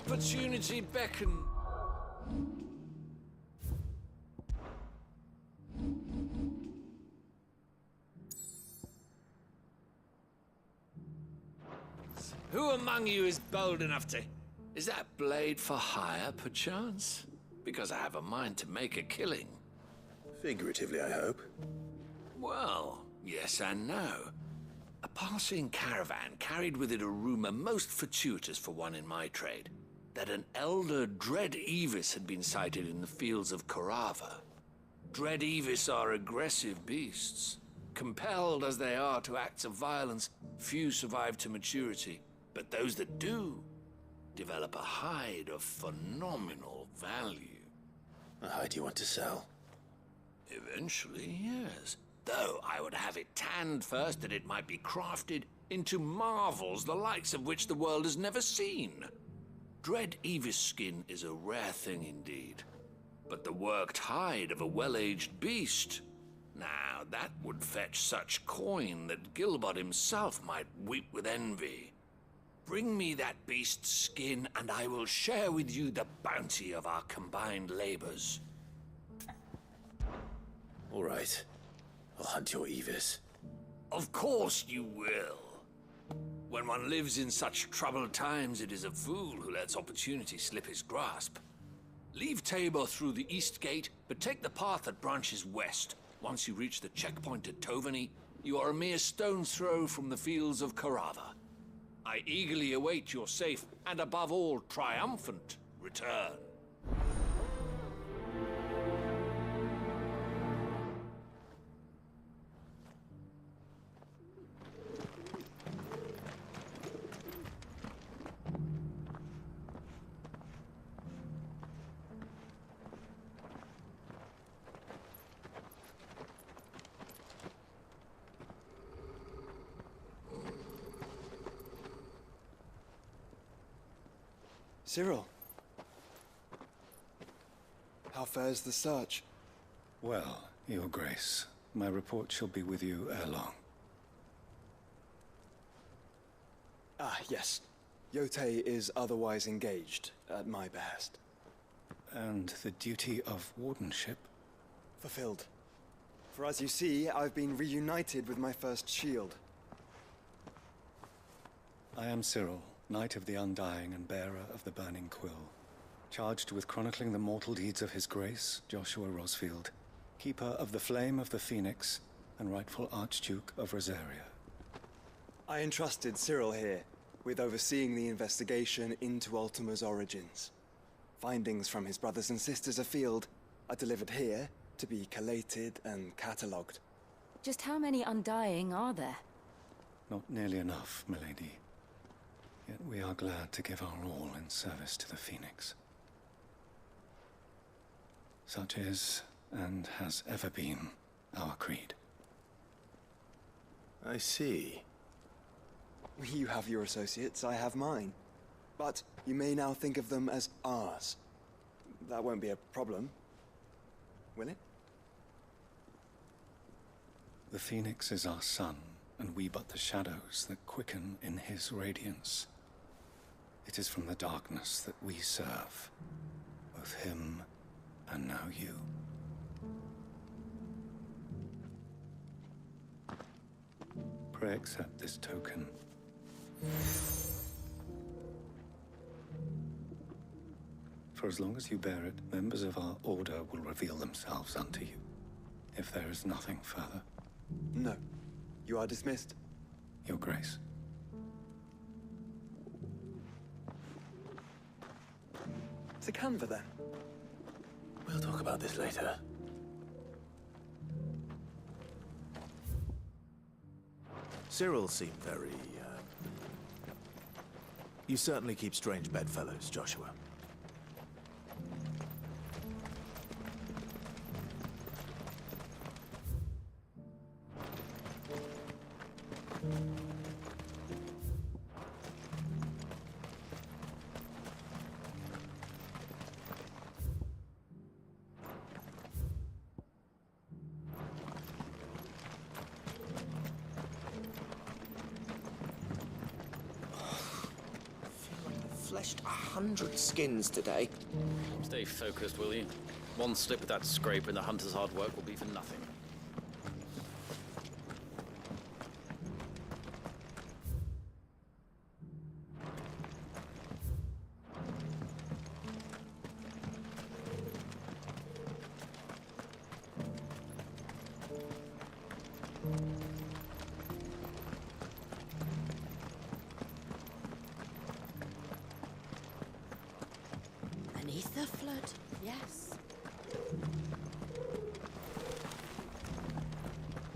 opportunity beckon. Who among you is bold enough to... Is that blade for hire, perchance? Because I have a mind to make a killing. Figuratively, I hope. Well, yes and no. A passing caravan carried with it a rumor most fortuitous for one in my trade, that an elder Dread Evis had been sighted in the fields of Korava. Dread Evis are aggressive beasts. Compelled as they are to acts of violence, few survive to maturity, but those that do develop a hide of phenomenal value. A hide you want to sell? Eventually, yes. Though I would have it tanned first that it might be crafted into marvels the likes of which the world has never seen. Dread Evis skin is a rare thing indeed. But the worked hide of a well-aged beast, now that would fetch such coin that Gilbert himself might weep with envy. Bring me that beast's skin and I will share with you the bounty of our combined labors. All right. I'll hunt your Evis. Of course you will. When one lives in such troubled times, it is a fool who lets opportunity slip his grasp. Leave Tabor through the east gate, but take the path that branches west. Once you reach the checkpoint at Tovany, you are a mere stone's throw from the fields of Korava. I eagerly await your safe, and above all, triumphant return. Cyril, how fares the search? Well, Your Grace, my report shall be with you ere long. Ah, yes. Yotei is otherwise engaged, at my behest. And the duty of wardenship? Fulfilled. For as you see, I've been reunited with my first shield. I am Cyril, Knight of the Undying and bearer of the Burning Quill, charged with chronicling the mortal deeds of His Grace, Joshua Rosfield, keeper of the Flame of the Phoenix and rightful Archduke of Rosaria. I entrusted Cyril here with overseeing the investigation into Ultima's origins. Findings from his brothers and sisters afield are delivered here to be collated and catalogued. Just how many Undying are there? Not nearly enough, milady. Yet we are glad to give our all in service to the Phoenix. Such is, and has ever been, our creed. I see. You have your associates, I have mine. But you may now think of them as ours. That won't be a problem, will it? The Phoenix is our sun, and we but the shadows that quicken in his radiance. It is from the darkness that we serve, both him and now you. Pray accept this token. For as long as you bear it, members of our order will reveal themselves unto you, if there is nothing further. No. You are dismissed. Your Grace. To Canva, then. We'll talk about this later. Cyril seemed very, You certainly keep strange bedfellows, Joshua. fleshed 100 skins today. Stay focused, will you? One slip with that scraper and the hunter's hard work will be for nothing. Beneath the flood, yes.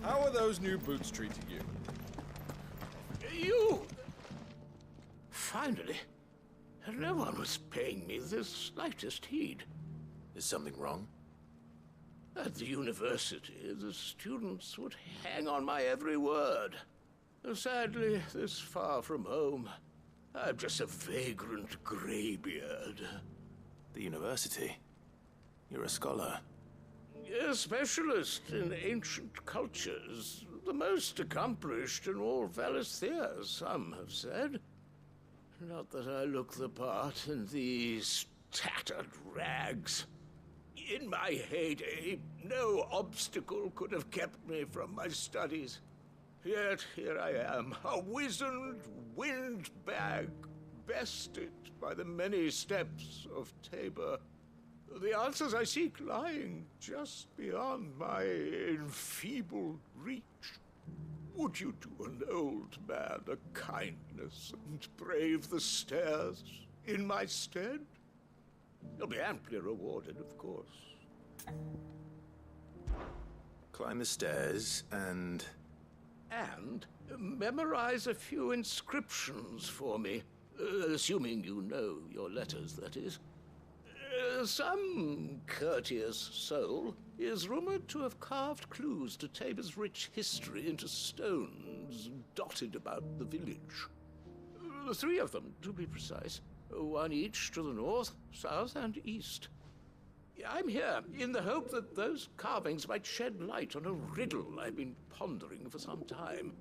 How are those new boots treating you? You! Finally. No one was paying me the slightest heed. Is something wrong? At the university, the students would hang on my every word. Sadly, this far from home, I'm just a vagrant greybeard. The university? You're a scholar. A specialist in ancient cultures, the most accomplished in all Valisthea, some have said. Not that I look the part in these tattered rags. In my heyday, no obstacle could have kept me from my studies. Yet here I am, a wizened windbag, bested by the many steps of Tabor. The answers I seek lying just beyond my enfeebled reach. Would you do an old man a kindness and brave the stairs in my stead? You'll be amply rewarded, of course. Climb the stairs and... And memorize a few inscriptions for me, assuming you know your letters, that is. Some courteous soul is rumored to have carved clues to Tabor's rich history into stones dotted about the village. 3 of them, to be precise. 1 each to the north, south, and east. I'm here in the hope that those carvings might shed light on a riddle I've been pondering for some time.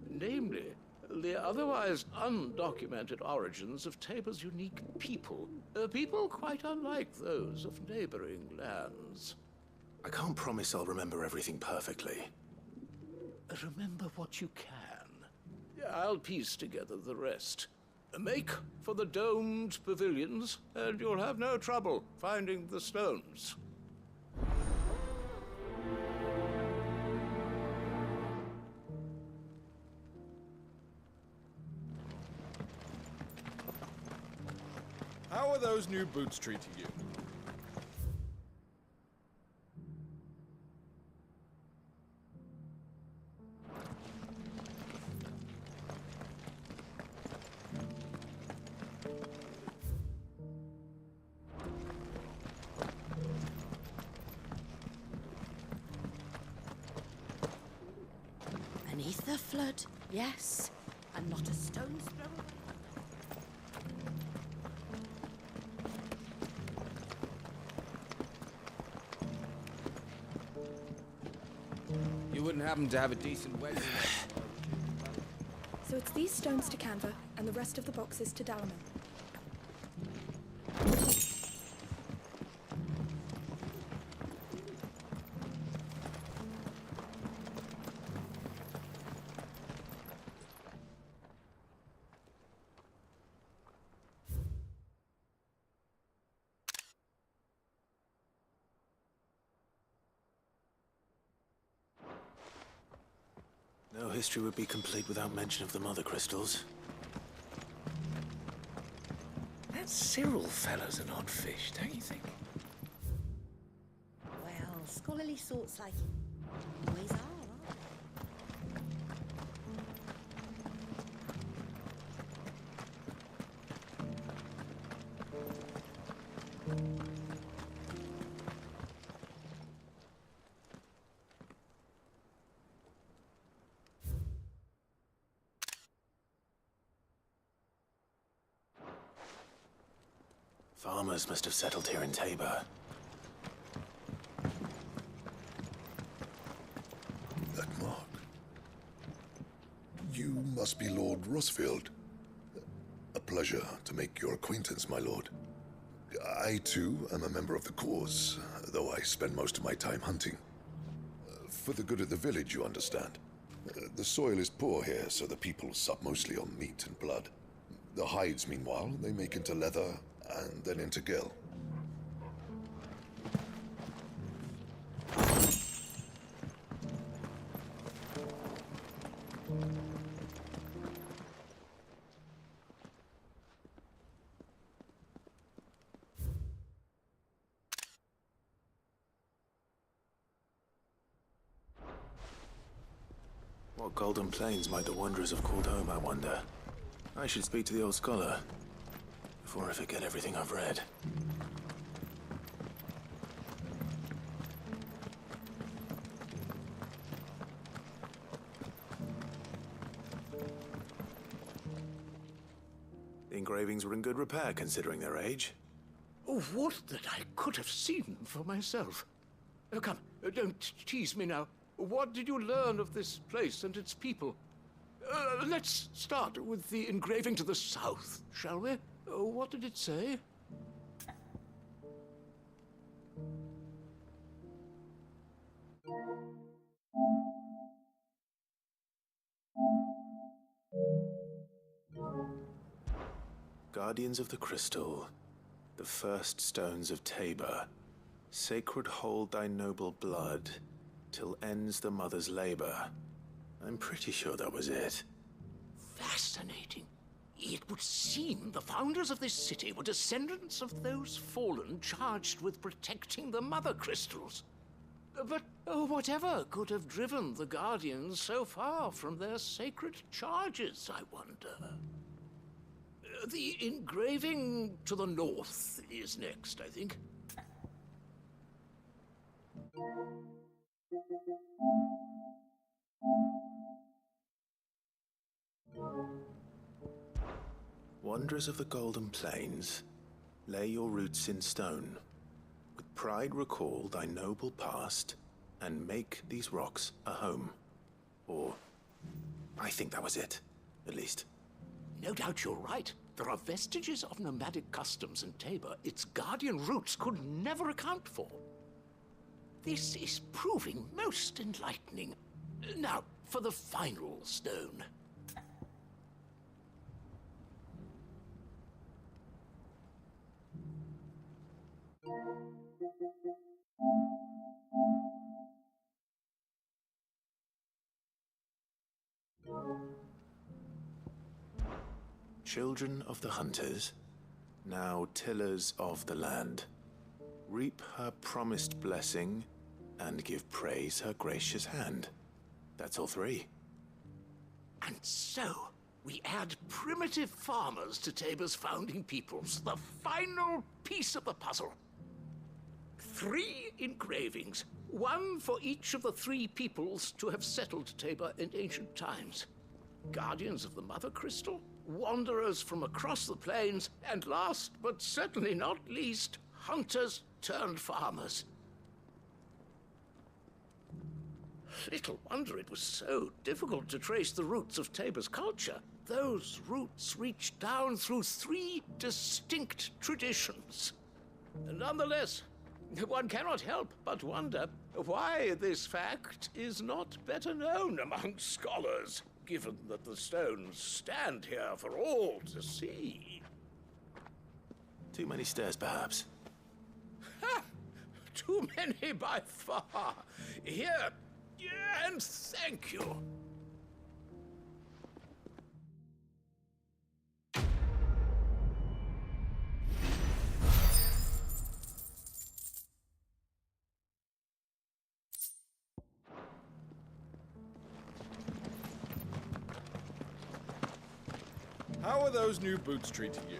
Namely, the otherwise undocumented origins of Tabor's unique people. People quite unlike those of neighboring lands. I can't promise I'll remember everything perfectly. Remember what you can. I'll piece together the rest. Make for the domed pavilions, and you'll have no trouble finding the stones. How are those new boots treating you? Beneath the flood, yes. And not a stone's throw away. You wouldn't happen to have a decent wedge? So it's these stones to Canva, and the rest of the boxes to Dalaman. No history would be complete without mention of the mother crystals. That Cyril fellow's an odd fish, don't you think? Well, scholarly sorts like him always are, aren't they? Farmers must have settled here in Tabor. That mark. You must be Lord Rosfield. A pleasure to make your acquaintance, my lord. I, too, am a member of the cause, though I spend most of my time hunting. For the good of the village, you understand. The soil is poor here, so the people sup mostly on meat and blood. The hides, meanwhile, they make into leather, and then into gil. What golden plains might the wanderers have called home, I wonder? I should speak to the old scholar before I forget everything I've read. The engravings were in good repair considering their age. Oh, would that I could have seen them for myself. Oh, come, don't tease me now. What did you learn of this place and its people? Let's start with the engraving to the south, shall we? What did it say? Guardians of the Crystal, the first stones of Tabor, sacred hold thy noble blood, till ends the mother's labor. I'm pretty sure that was it. Fascinating. It would seem the founders of this city were descendants of those fallen charged with protecting the mother crystals. But whatever could have driven the Guardians so far from their sacred charges, I wonder? The engraving to the north is next, I think. Wanderers of the Golden Plains, lay your roots in stone. With pride recall thy noble past, and make these rocks a home. Or, I think that was it, at least. No doubt you're right. There are vestiges of nomadic customs in Tabor its guardian roots could never account for. This is proving most enlightening. Now, for the final stone. Children of the hunters, now tillers of the land, reap her promised blessing and give praise her gracious hand. That's all three. And so, we add primitive farmers to Tabor's founding peoples, the final piece of the puzzle. 3 engravings, one for each of the 3 peoples to have settled Tabor in ancient times. Guardians of the Mother Crystal, wanderers from across the plains, and last but certainly not least, hunters turned farmers. Little wonder it was so difficult to trace the roots of Tabor's culture. Those roots reach down through 3 distinct traditions. Nonetheless, one cannot help but wonder why this fact is not better known among scholars, given that the stones stand here for all to see. Too many stairs, perhaps. Ha! Too many by far. Here, and thank you. How are those new boots treating you?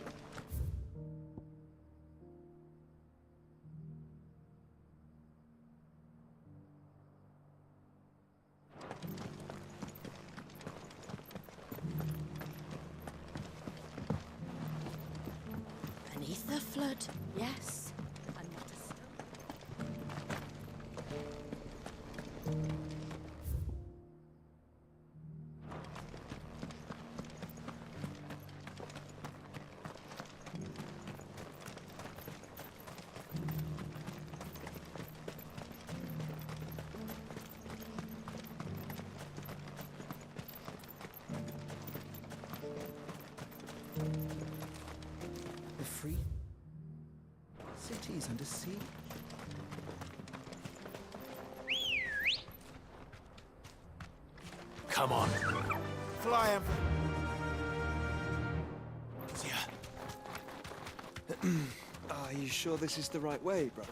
Beneath the flood, yes. I'm not a stone. city's under siege. Come on. Fly him. Are you sure this is the right way, brother?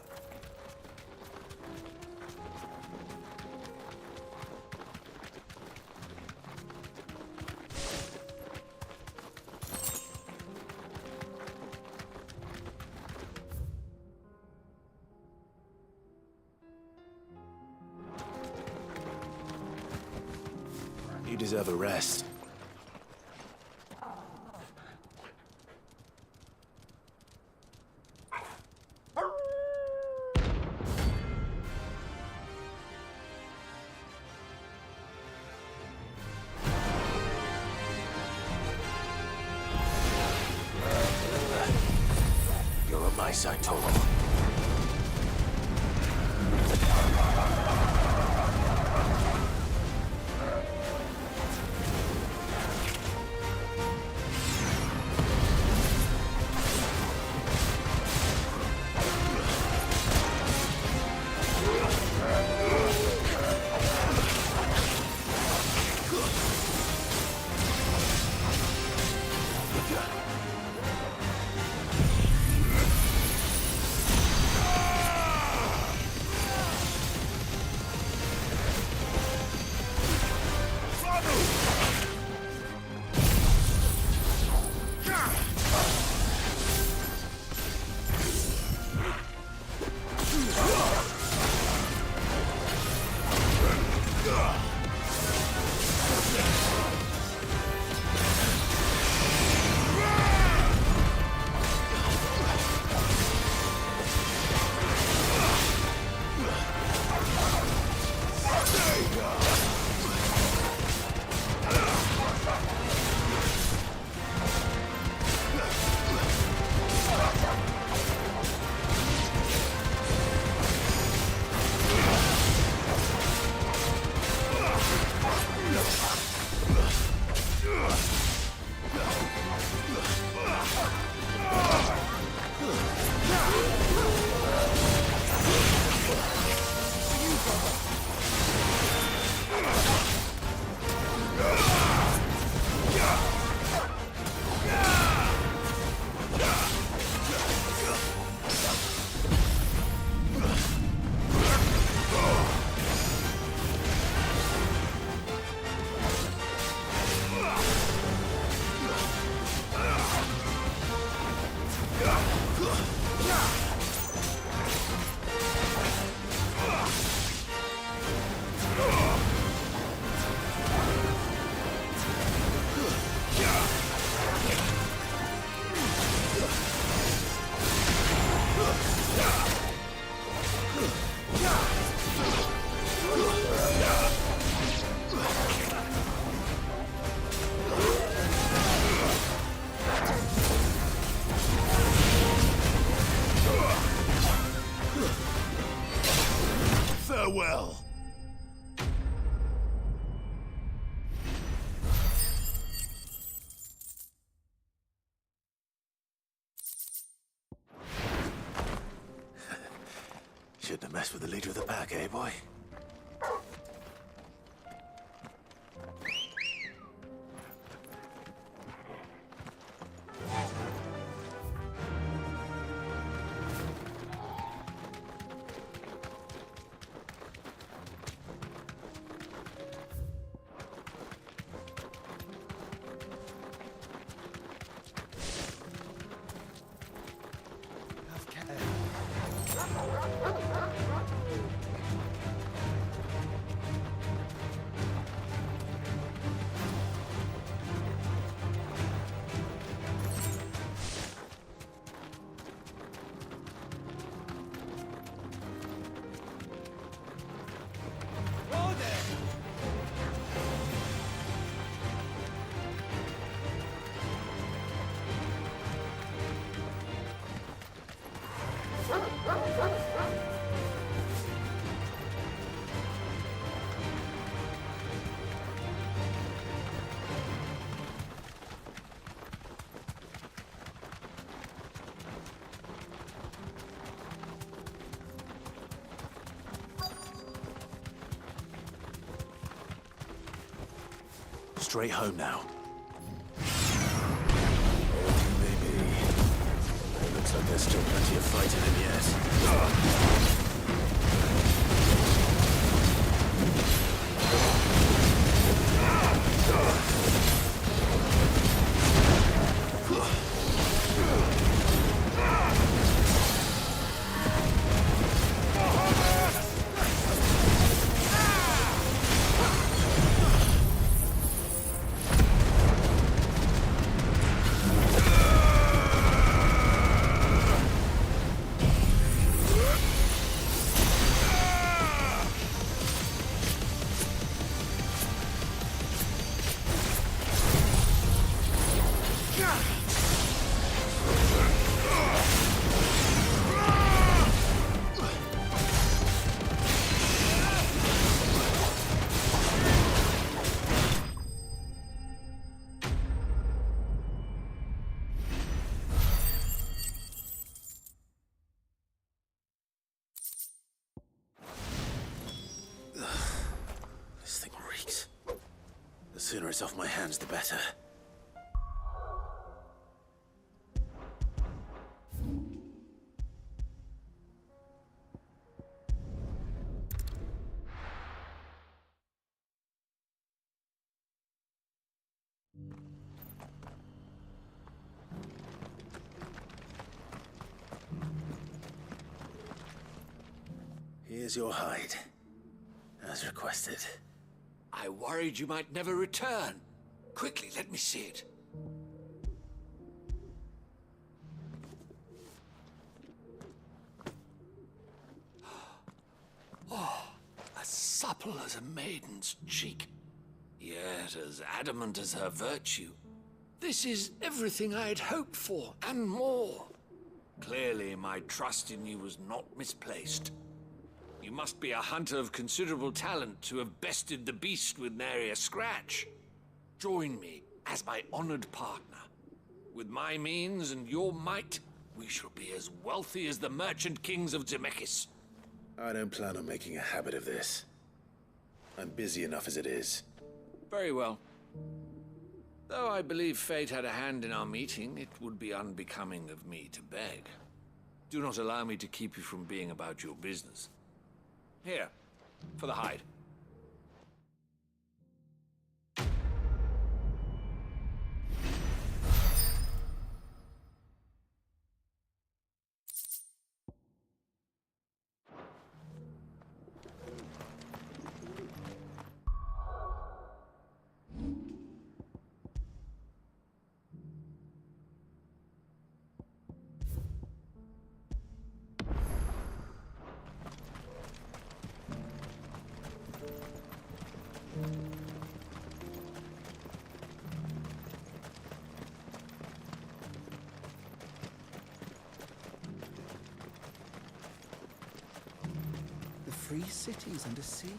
You deserve a rest. You're on my side, Toro. Farewell. Shouldn't have messed with the leader of the pack, eh, boy? Straight home now. Old you may be. It looks like there's still plenty of fight in him yet. This thing reeks. The sooner it's off my hands, the better. Here's your hide, as requested. I worried you might never return. Quickly, let me see it. Oh, as supple as a maiden's cheek, yet as adamant as her virtue. This is everything I had hoped for, and more. Clearly, my trust in you was not misplaced. You must be a hunter of considerable talent to have bested the beast with nary a scratch. Join me as my honored partner. With my means and your might, we shall be as wealthy as the merchant kings of Zemeckis. I don't plan on making a habit of this. I'm busy enough as it is. Very well. Though I believe fate had a hand in our meeting, it would be unbecoming of me to beg. Do not allow me to keep you from being about your business. Here, for the hide. The free cities under siege?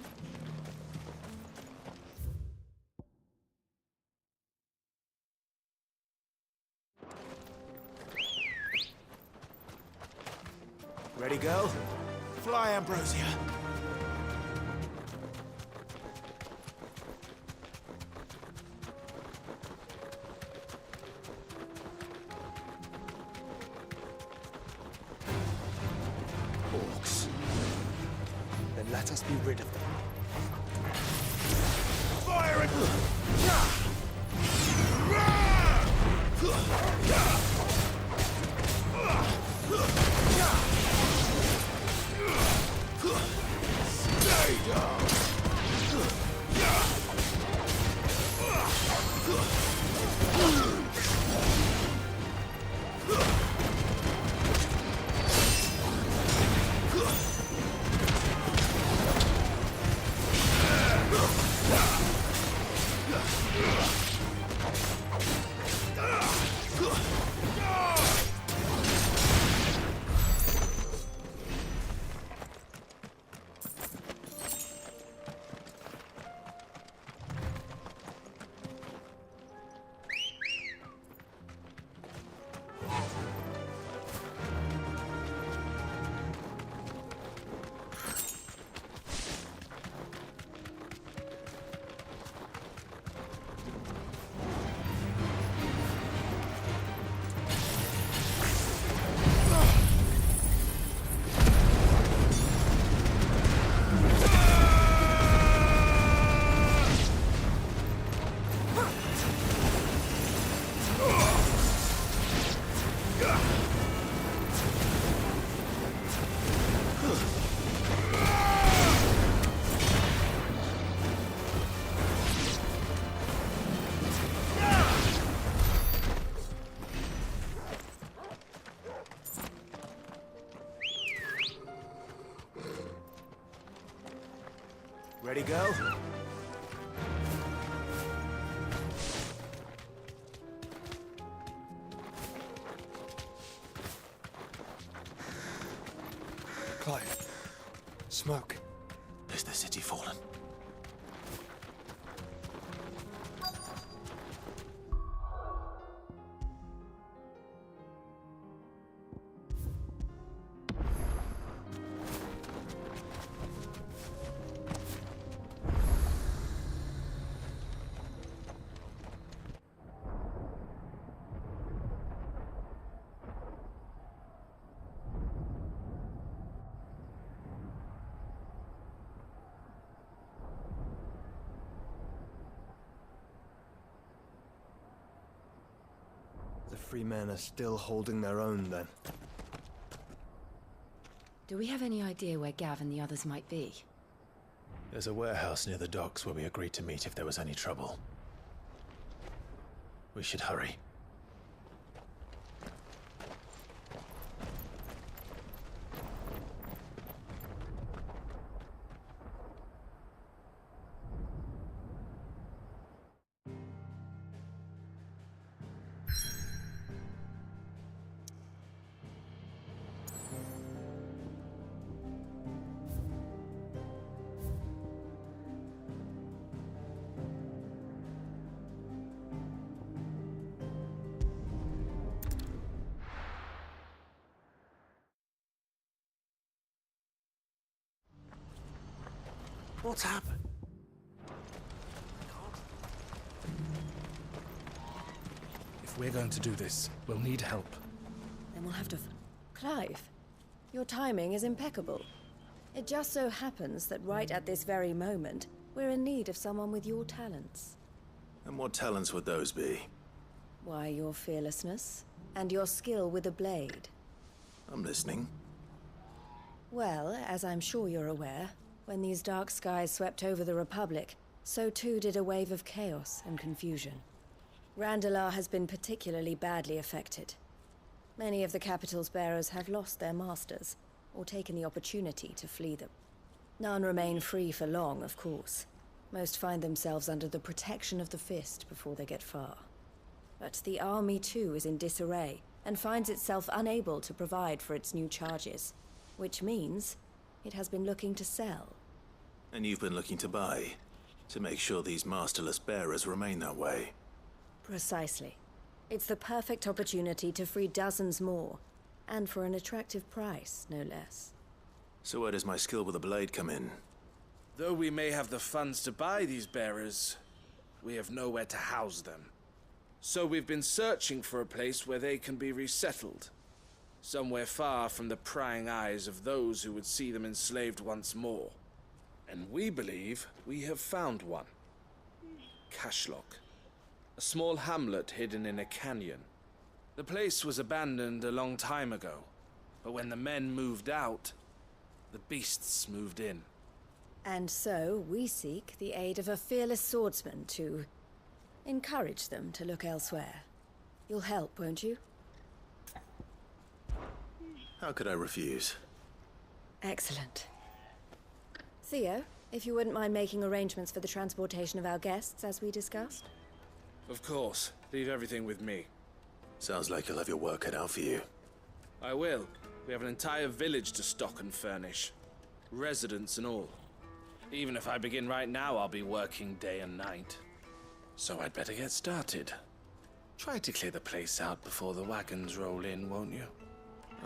Ready, girl? Fly, Ambrosia. Orcs. Then let us be rid of them. Fire it! Stay down! Ready, go? Clive. Smoke. Is the city fallen? The free men are still holding their own, then. Do we have any idea where Gav and the others might be? There's a warehouse near the docks where we agreed to meet if there was any trouble. We should hurry. What's happened? If we're going to do this, we'll need help. Then we'll have to... Clive, your timing is impeccable. It just so happens that right at this very moment, we're in need of someone with your talents. And what talents would those be? Why, your fearlessness, and your skill with a blade. I'm listening. Well, as I'm sure you're aware, when these dark skies swept over the Republic, so too did a wave of chaos and confusion. Randalar has been particularly badly affected. Many of the capital's bearers have lost their masters, or taken the opportunity to flee them. None remain free for long, of course. Most find themselves under the protection of the Fist before they get far. But the army too is in disarray, and finds itself unable to provide for its new charges, which means it has been looking to sell. And you've been looking to buy, to make sure these masterless bearers remain that way. Precisely. It's the perfect opportunity to free dozens more, and for an attractive price, no less. So where does my skill with a blade come in? Though we may have the funds to buy these bearers, we have nowhere to house them. So we've been searching for a place where they can be resettled. Somewhere far from the prying eyes of those who would see them enslaved once more. And we believe we have found one. Cashlock. A small hamlet hidden in a canyon. The place was abandoned a long time ago, but when the men moved out, the beasts moved in. And so we seek the aid of a fearless swordsman to encourage them to look elsewhere. You'll help, won't you? How could I refuse? Excellent. Theo, if you wouldn't mind making arrangements for the transportation of our guests, as we discussed? Of course. Leave everything with me. Sounds like you'll have your work cut out for you. I will. We have an entire village to stock and furnish. Residents and all. Even if I begin right now, I'll be working day and night. So I'd better get started. Try to clear the place out before the wagons roll in, won't you?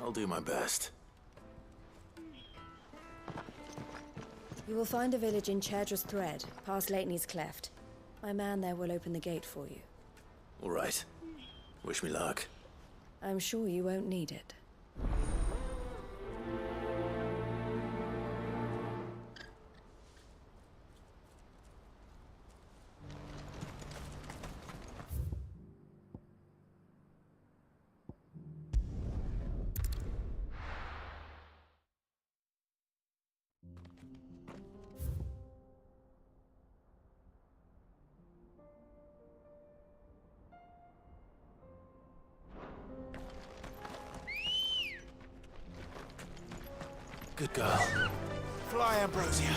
I'll do my best. You will find a village in Chedra's Thread, past Lateney's Cleft. My man there will open the gate for you. All right. Wish me luck. I'm sure you won't need it. Good girl. Fly, Ambrosia.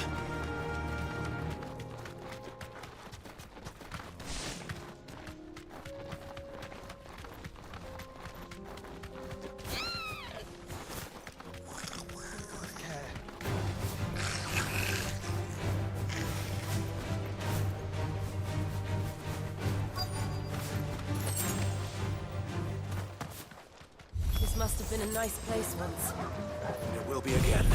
been a nice place once. And it will be again.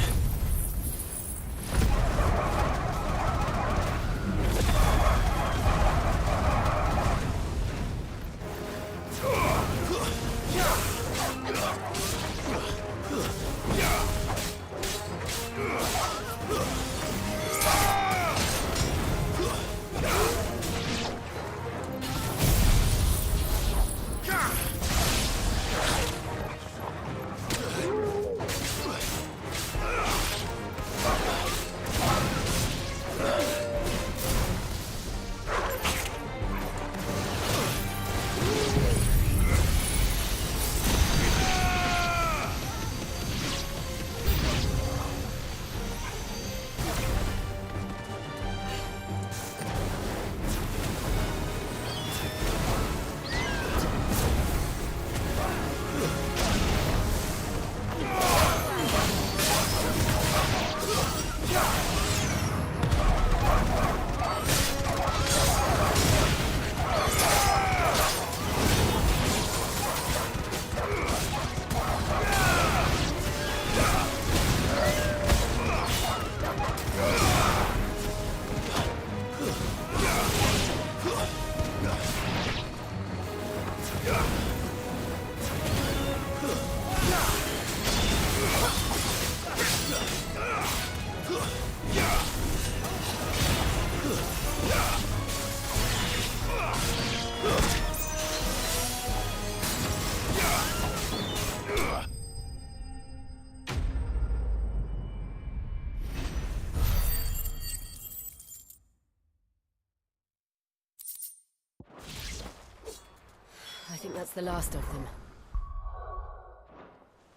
I think that's the last of them.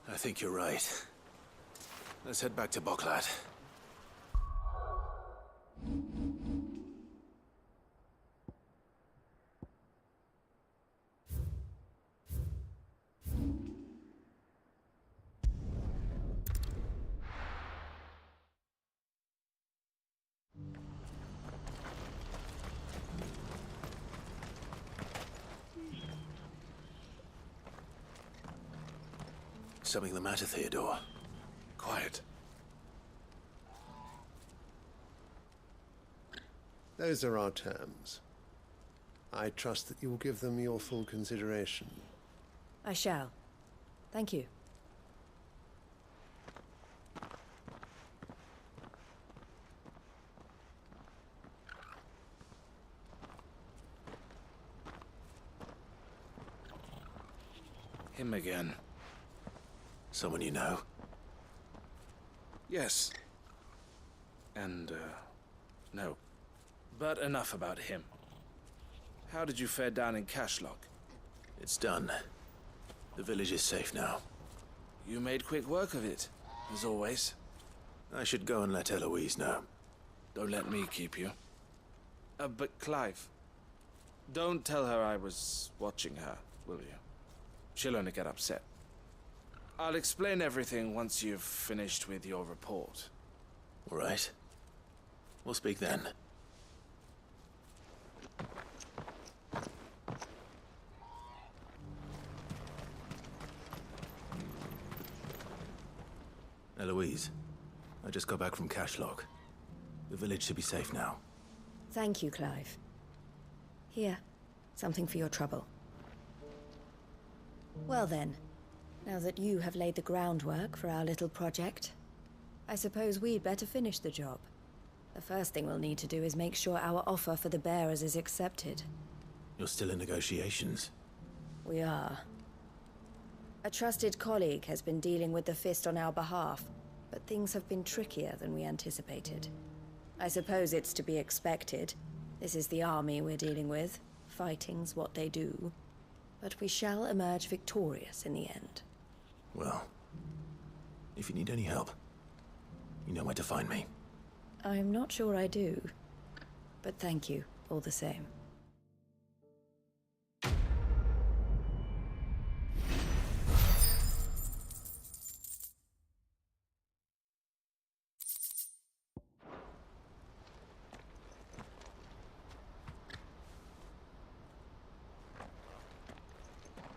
I think you're right. Let's head back to Boklat. Something the matter, Theodore? Quiet. Those are our terms. I trust that you will give them your full consideration. I shall. Thank you. Him again. Someone you know? Yes. And, no. But enough about him. How did you fare down in Cashlock? It's done. The village is safe now. You made quick work of it, as always. I should go and let Eloise know. Don't let me keep you. But Clive, don't tell her I was watching her, will you? She'll only get upset. I'll explain everything once you've finished with your report. All right. We'll speak then. Eloise, I just got back from Cashlock. The village should be safe now. Thank you, Clive. Here, something for your trouble. Well then, now that you have laid the groundwork for our little project, I suppose we'd better finish the job. The first thing we'll need to do is make sure our offer for the bearers is accepted. You're still in negotiations? We are. A trusted colleague has been dealing with the Fist on our behalf, but things have been trickier than we anticipated. I suppose it's to be expected. This is the army we're dealing with. Fighting's what they do. But we shall emerge victorious in the end. Well, if you need any help, you know where to find me. I'm not sure I do, but thank you all the same.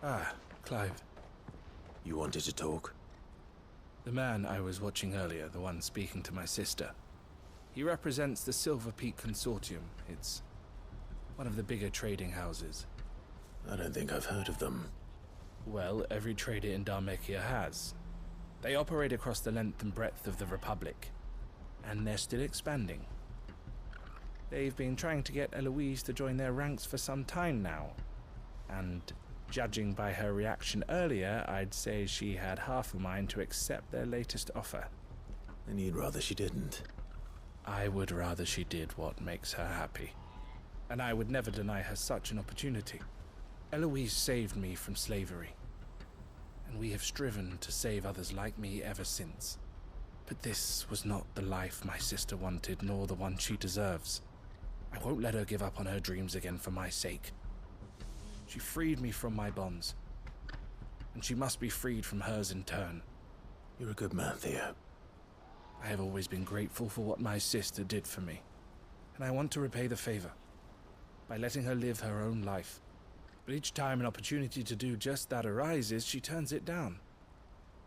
Ah, Clive. You wanted to talk? The man I was watching earlier, the one speaking to my sister, he represents the Silver Peak Consortium. It's one of the bigger trading houses. I don't think I've heard of them. Well, every trader in Dharmekia has. They operate across the length and breadth of the Republic, and they're still expanding. They've been trying to get Eloise to join their ranks for some time now, and judging by her reaction earlier, I'd say she had half a mind to accept their latest offer. And you'd rather she didn't? I would rather she did what makes her happy, and I would never deny her such an opportunity. Eloise saved me from slavery, and we have striven to save others like me ever since. But this was not the life my sister wanted, nor the one she deserves. I won't let her give up on her dreams again for my sake. She freed me from my bonds, and she must be freed from hers in turn. You're a good man, Theo. I have always been grateful for what my sister did for me, and I want to repay the favor by letting her live her own life. But each time an opportunity to do just that arises, she turns it down.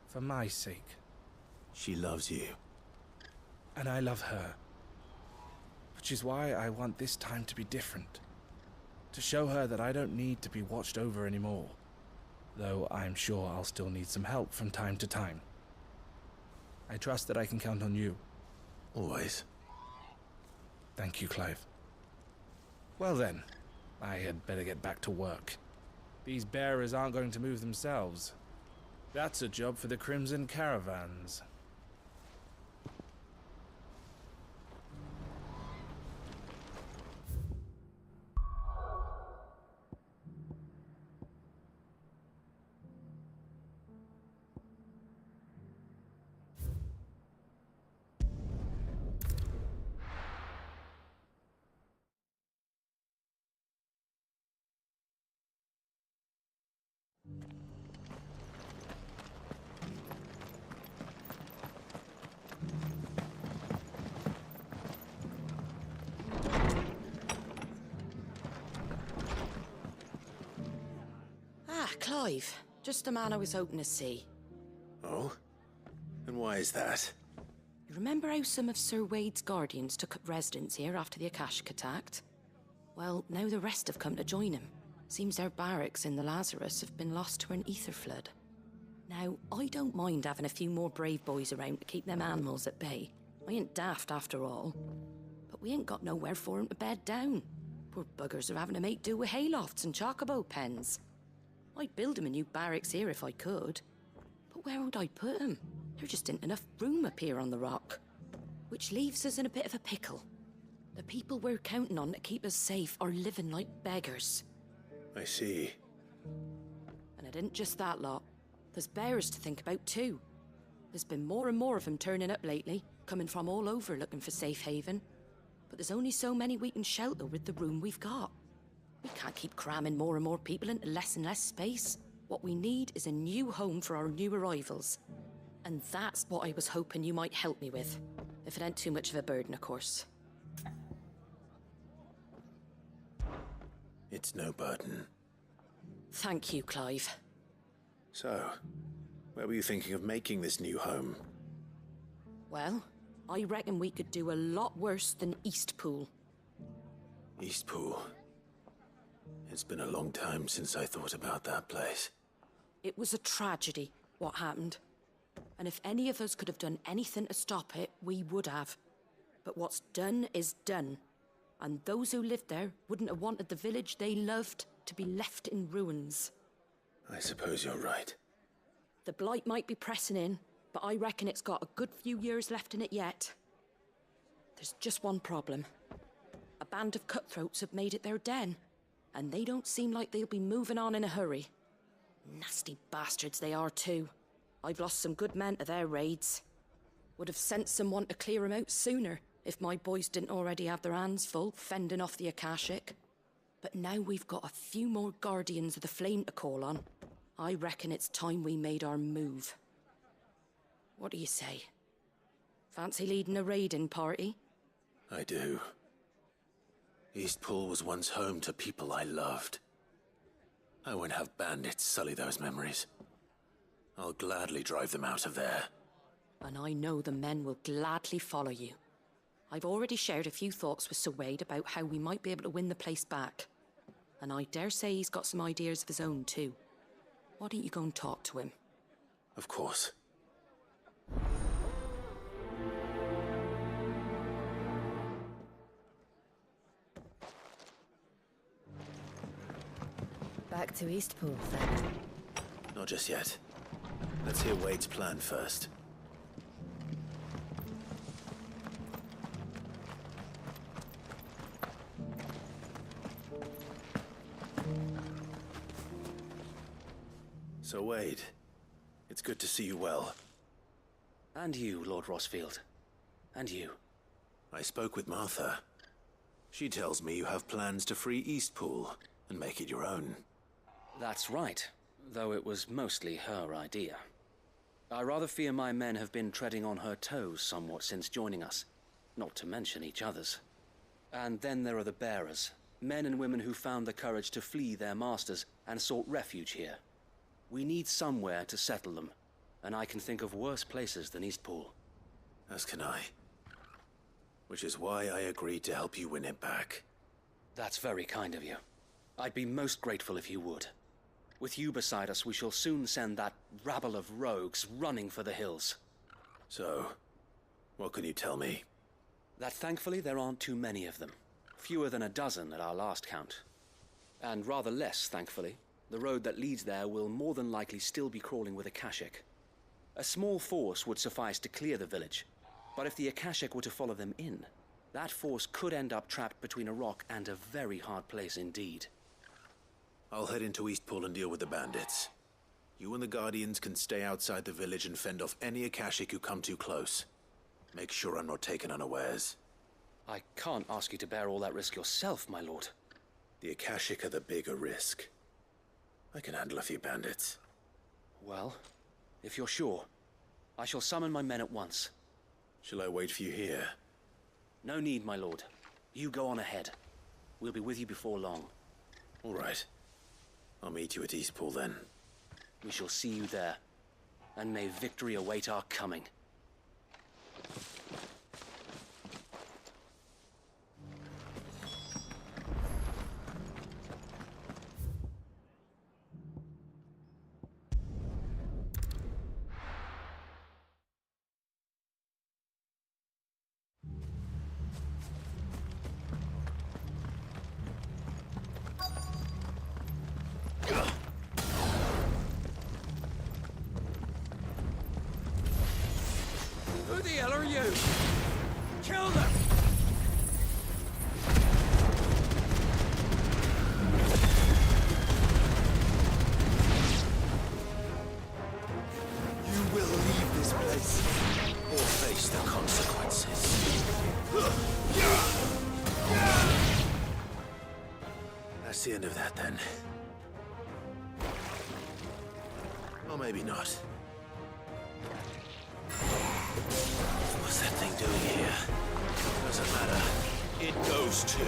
For my sake. She loves you. And I love her. Which is why I want this time to be different. To show her that I don't need to be watched over anymore. Though I'm sure I'll still need some help from time to time. I trust that I can count on you. Always. Thank you, Clive. Well then, I had better get back to work. These bearers aren't going to move themselves. That's a job for the Crimson Caravans. Clive, just the man I was hoping to see. Oh? And why is that? You remember how some of Sir Wade's guardians took up residence here after the Akashic attacked? Well, now the rest have come to join him. Seems their barracks in the Lazarus have been lost to an ether flood. Now, I don't mind having a few more brave boys around to keep them animals at bay. I ain't daft after all. But we ain't got nowhere for 'em to bed down. Poor buggers are having to make do with haylofts and chocobo pens. I'd build 'em a new barracks here if I could. But where would I put 'em? There just ain't enough room up here on the rock. Which leaves us in a bit of a pickle. The people we're counting on to keep us safe are living like beggars. I see. And it isn't just that lot. There's bears to think about too. There's been more and more of them turning up lately, coming from all over looking for safe haven. But there's only so many we can shelter with the room we've got. We can't keep cramming more and more people into less and less space. What we need is a new home for our new arrivals. And that's what I was hoping you might help me with. If it ain't too much of a burden, of course. It's no burden. Thank you, Clive. So, where were you thinking of making this new home? Well, I reckon we could do a lot worse than Eastpool. Eastpool. It's been a long time since I thought about that place. It was a tragedy, what happened. And if any of us could have done anything to stop it, we would have. But what's done is done. And those who lived there wouldn't have wanted the village they loved to be left in ruins. I suppose you're right. The blight might be pressing in, but I reckon it's got a good few years left in it yet. There's just one problem. A band of cutthroats have made it their den. And they don't seem like they'll be moving on in a hurry. Nasty bastards they are too. I've lost some good men to their raids. Would have sent someone to clear 'em out sooner, if my boys didn't already have their hands full fending off the Akashic. But now we've got a few more Guardians of the Flame to call on. I reckon it's time we made our move. What do you say? Fancy leading a raiding party? I do. Eastpool was once home to people I loved. I won't have bandits sully those memories. I'll gladly drive them out of there. And I know the men will gladly follow you. I've already shared a few thoughts with Sir Wade about how we might be able to win the place back. And I dare say he's got some ideas of his own too. Why don't you go and talk to him? Of course. Back to Eastpool, then. Not just yet. Let's hear Wade's plan first. So, Wade, it's good to see you well. And you, Lord Rosfield. And you. I spoke with Martha. She tells me you have plans to free Eastpool and make it your own. That's right, though it was mostly her idea. I rather fear my men have been treading on her toes somewhat since joining us, not to mention each other's. And then there are the bearers, men and women who found the courage to flee their masters and sought refuge here. We need somewhere to settle them, and I can think of worse places than Eastpool. As can I. Which is why I agreed to help you win it back. That's very kind of you. I'd be most grateful if you would. With you beside us, we shall soon send that rabble of rogues running for the hills. So, what can you tell me? That thankfully there aren't too many of them. Fewer than a dozen at our last count. And rather less, thankfully. The road that leads there will more than likely still be crawling with Akashic. A small force would suffice to clear the village, but if the Akashic were to follow them in, that force could end up trapped between a rock and a very hard place indeed. I'll head into Eastpool and deal with the bandits. You and the Guardians can stay outside the village and fend off any Akashic who come too close. Make sure I'm not taken unawares. I can't ask you to bear all that risk yourself, my lord. The Akashic are the bigger risk. I can handle a few bandits. Well, if you're sure, I shall summon my men at once. Shall I wait for you here? No need, my lord. You go on ahead. We'll be with you before long. All right. I'll meet you at Eastpool then. We shall see you there. And may victory await our coming. Who the hell are you? Kill them! You will leave this place, or face the consequences. That's the end of that, then. Or maybe not. What's that thing doing here? Doesn't matter. It goes too.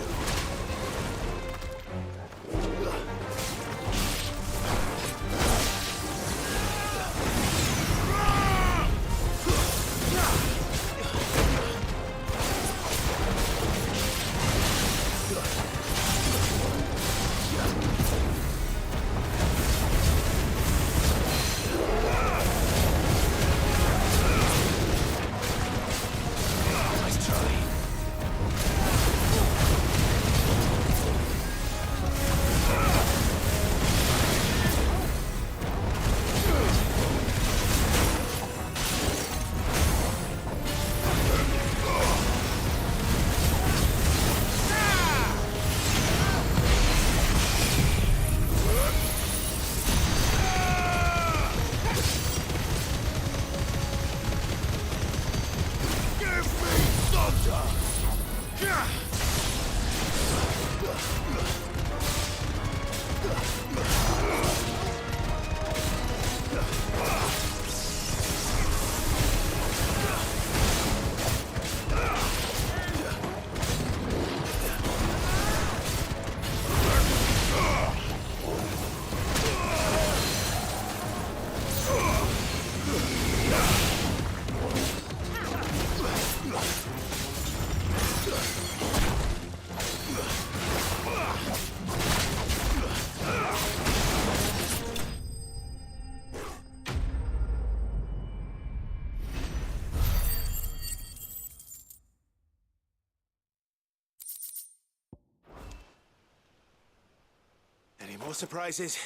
More surprises?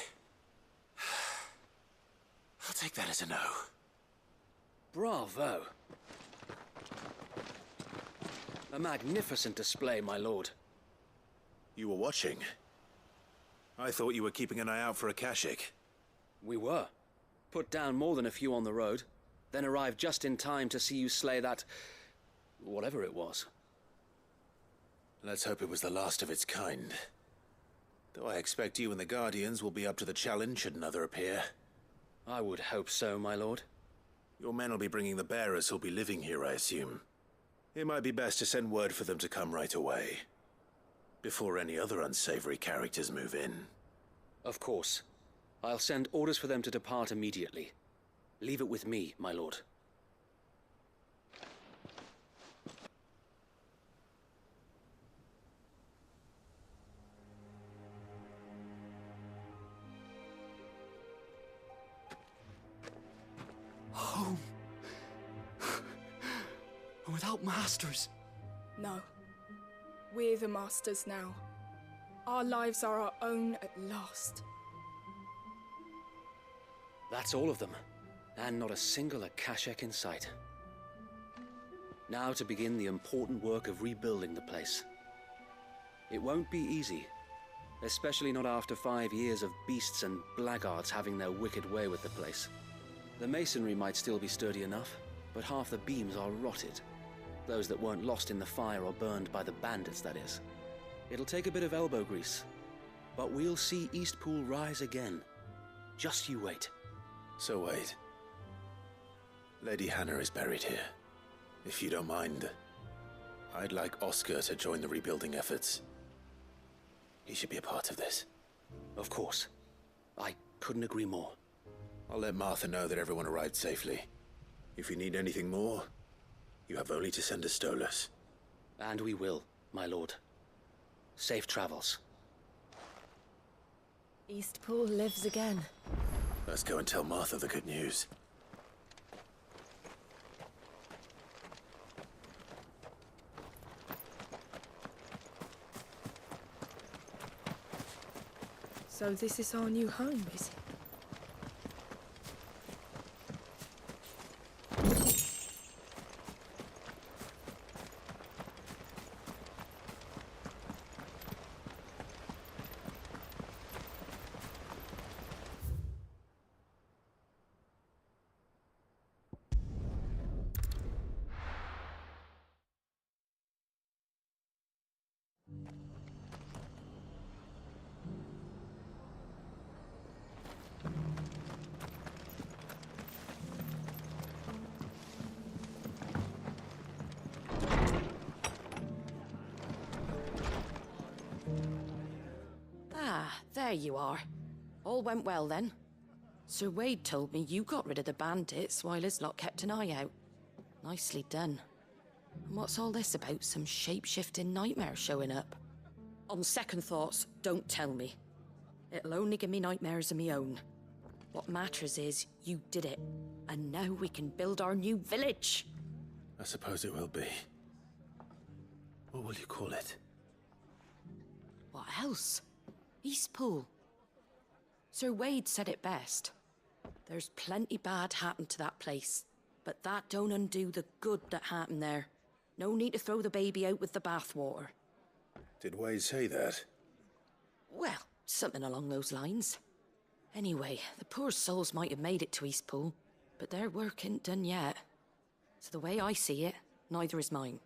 I'll take that as a no. Bravo. A magnificent display, my lord. You were watching? I thought you were keeping an eye out for a Kashik. We were. Put down more than a few on the road, then arrived just in time to see you slay that... whatever it was. Let's hope it was the last of its kind. Though I expect you and the Guardians will be up to the challenge should another appear. I would hope so, my lord. Your men will be bringing the bearers who'll be living here, I assume. It might be best to send word for them to come right away, before any other unsavory characters move in. Of course. I'll send orders for them to depart immediately. Leave it with me, my lord. Home. Without masters. No. We're the masters now. Our lives are our own at last. That's all of them. And not a single Akashek in sight. Now to begin the important work of rebuilding the place. It won't be easy. Especially not after 5 years of beasts and blackguards having their wicked way with the place. The masonry might still be sturdy enough, but half the beams are rotted. Those that weren't lost in the fire or burned by the bandits, that is. It'll take a bit of elbow grease, but we'll see Eastpool rise again. Just you wait. So wait. Lady Hannah is buried here. If you don't mind, I'd like Oscar to join the rebuilding efforts. He should be a part of this. Of course. I couldn't agree more. I'll let Martha know that everyone arrived safely. If you need anything more, you have only to send a Stolas. And we will, my lord. Safe travels. Eastpool lives again. Let's go and tell Martha the good news. So this is our new home, is it? There you are. All went well then. Sir Wade told me you got rid of the bandits while his lot kept an eye out. Nicely done. And what's all this about some shape-shifting nightmare showing up? On second thoughts, don't tell me. It'll only give me nightmares of me own. What matters is you did it, and now we can build our new village. I suppose it will be. What will you call it? What else? Eastpool. Sir Wade said it best. There's plenty bad happened to that place, but that don't undo the good that happened there. No need to throw the baby out with the bathwater. Did Wade say that? Well, something along those lines. Anyway, the poor souls might have made it to Eastpool, but their work ain't done yet. So the way I see it, neither is mine.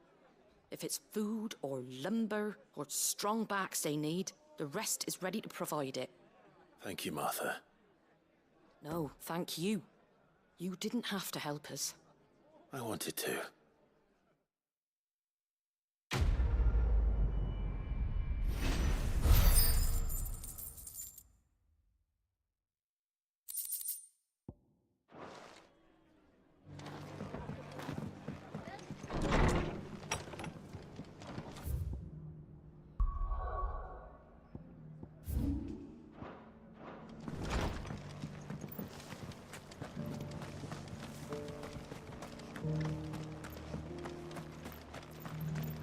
If it's food or lumber or strong backs they need, the rest is ready to provide it. Thank you, Martha. No, thank you. You didn't have to help us. I wanted to.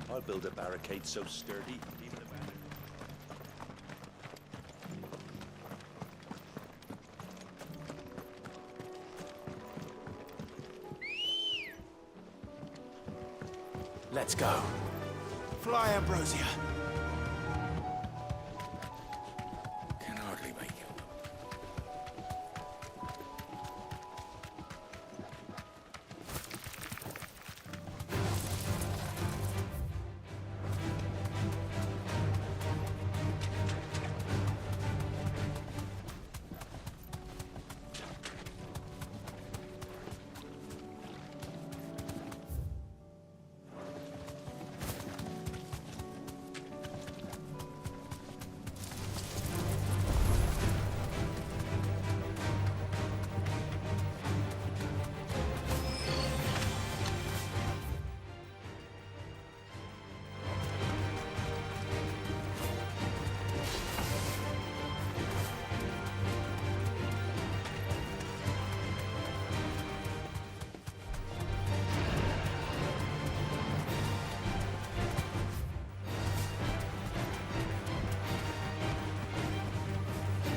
I'll build a barricade so sturdy, even the bandit. Let's go. Fly, Ambrosia. Can hardly make it.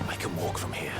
I can walk from here.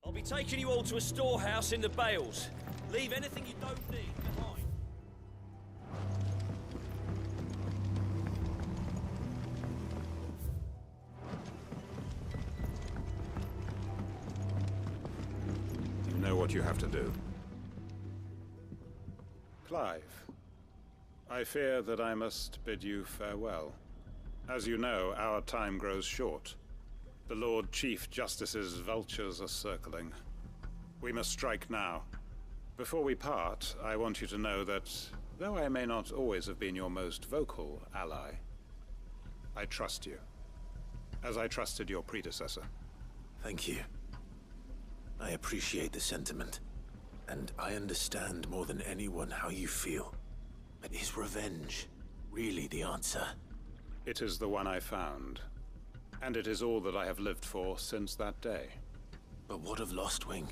I'll be taking you all to a storehouse in the Bales. Leave anything you don't need behind. You know what you have to do. Clive, I fear that I must bid you farewell. As you know, our time grows short. The Lord Chief Justice's vultures are circling. We must strike now. Before we part, I want you to know that, though I may not always have been your most vocal ally, I trust you, as I trusted your predecessor. Thank you. I appreciate the sentiment, and I understand more than anyone how you feel. But is revenge really the answer? It is the one I found. And it is all that I have lived for since that day. But what of Lostwing?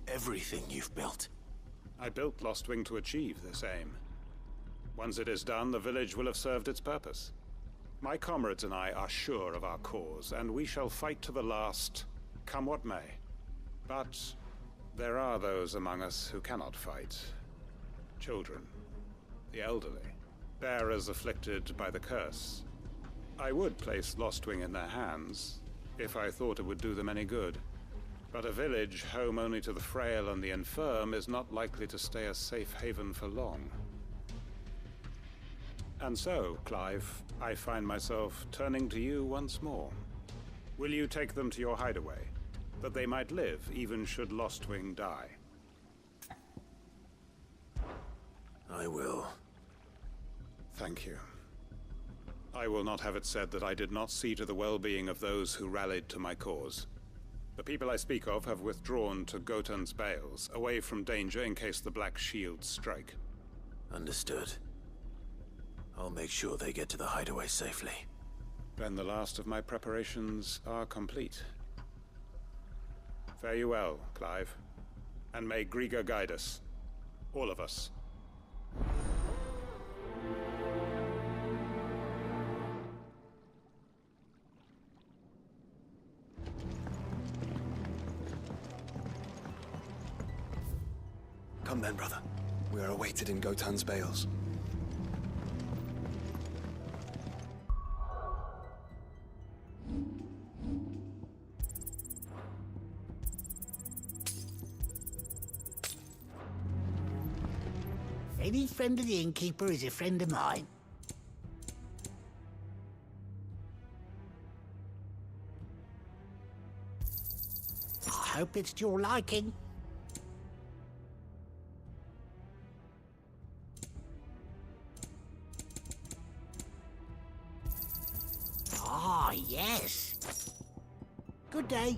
Everything you've built. I built Lostwing to achieve this aim. Once it is done, the village will have served its purpose. My comrades and I are sure of our cause, and we shall fight to the last, come what may. But there are those among us who cannot fight. Children, the elderly, bearers afflicted by the curse. I would place Lostwing in their hands, if I thought it would do them any good. But a village home only to the frail and the infirm is not likely to stay a safe haven for long. And so, Clive, I find myself turning to you once more. Will you take them to your hideaway, that they might live even should Lostwing die? I will. Thank you. I will not have it said that I did not see to the well-being of those who rallied to my cause. The people I speak of have withdrawn to Gotan's Bales, away from danger in case the Black Shields strike. Understood. I'll make sure they get to the hideaway safely. Then the last of my preparations are complete. Fare you well, Clive. And may Griga guide us. All of us. Come then, brother. We are awaited in Gotan's bales. Any friend of the innkeeper is a friend of mine. I hope it's to your liking. Ah, yes. Good day.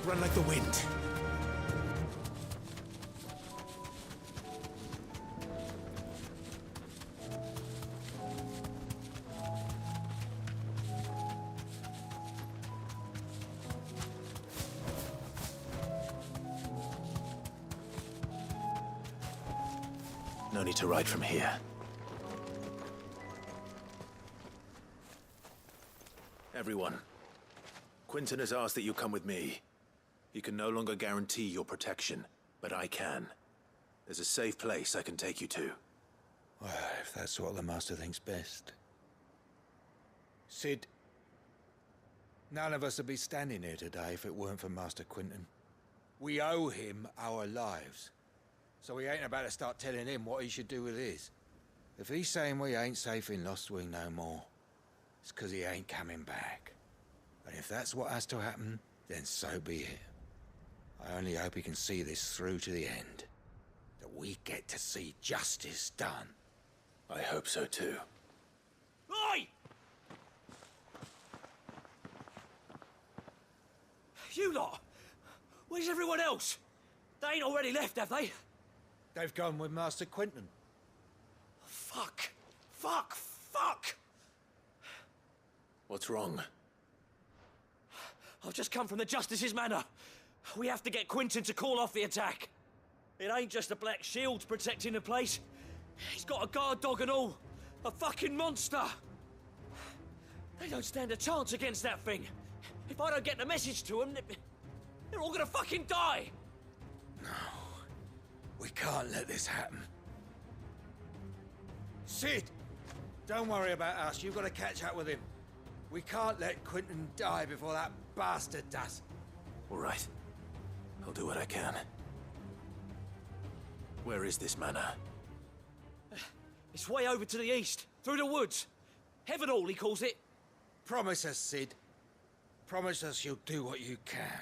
Run like the wind. No need to ride from here. Everyone, Quinton has asked that you come with me. He can no longer guarantee your protection, but I can. There's a safe place I can take you to. Well, if that's what the Master thinks best. Sid, none of us would be standing here today if it weren't for Master Quinton. We owe him our lives. So we ain't about to start telling him what he should do with his. If he's saying we ain't safe in Lost Wing no more, it's 'cause he ain't coming back. And if that's what has to happen, then so be it. I only hope he can see this through to the end. That we get to see justice done. I hope so too. Oi! You lot! Where's everyone else? They ain't already left, have they? They've gone with Master Quinton. Fuck! Fuck! Fuck! What's wrong? I've just come from the Justice's manor. We have to get Quinton to call off the attack. It ain't just the Black Shields protecting the place. He's got a guard dog and all. A fucking monster. They don't stand a chance against that thing. If I don't get the message to them, they're all gonna fucking die. No. We can't let this happen. Sid! Don't worry about us. You've got to catch up with him. We can't let Quinton die before that bastard does. All right. I'll do what I can. Where is this manor? It's way over to the east, through the woods. Heaven Hall, he calls it. Promise us, Sid. Promise us you'll do what you can.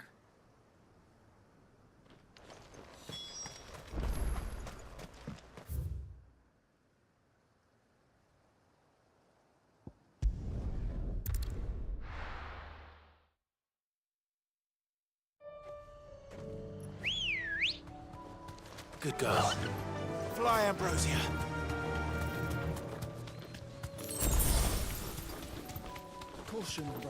Good girl. Fly, Ambrosia. Caution, brother.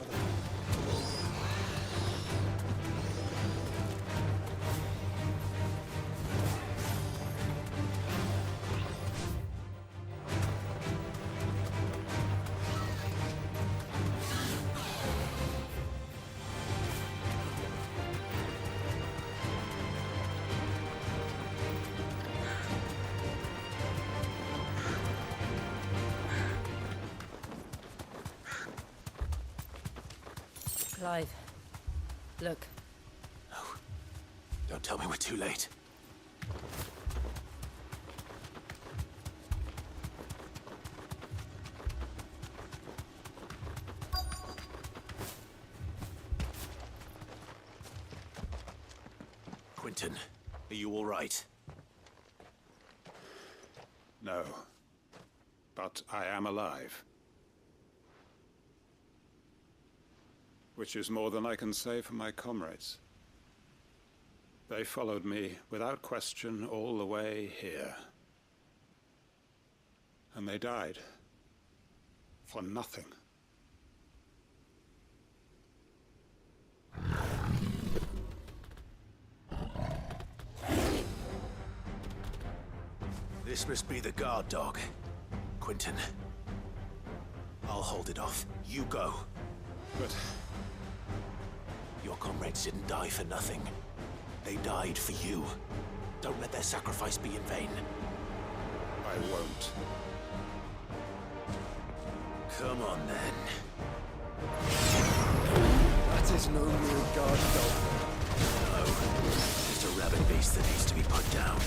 Clive, look. Don't tell me we're too late. Quentin, are you all right? No. But I am alive. Which is more than I can say for my comrades. They followed me without question all the way here. And they died. For nothing. This must be the guard dog. Quentin. I'll hold it off. You go. But... your comrades didn't die for nothing. They died for you. Don't let their sacrifice be in vain. I won't. Come on, then. That is no mere guard dog. No. Just a rabid beast that needs to be put down.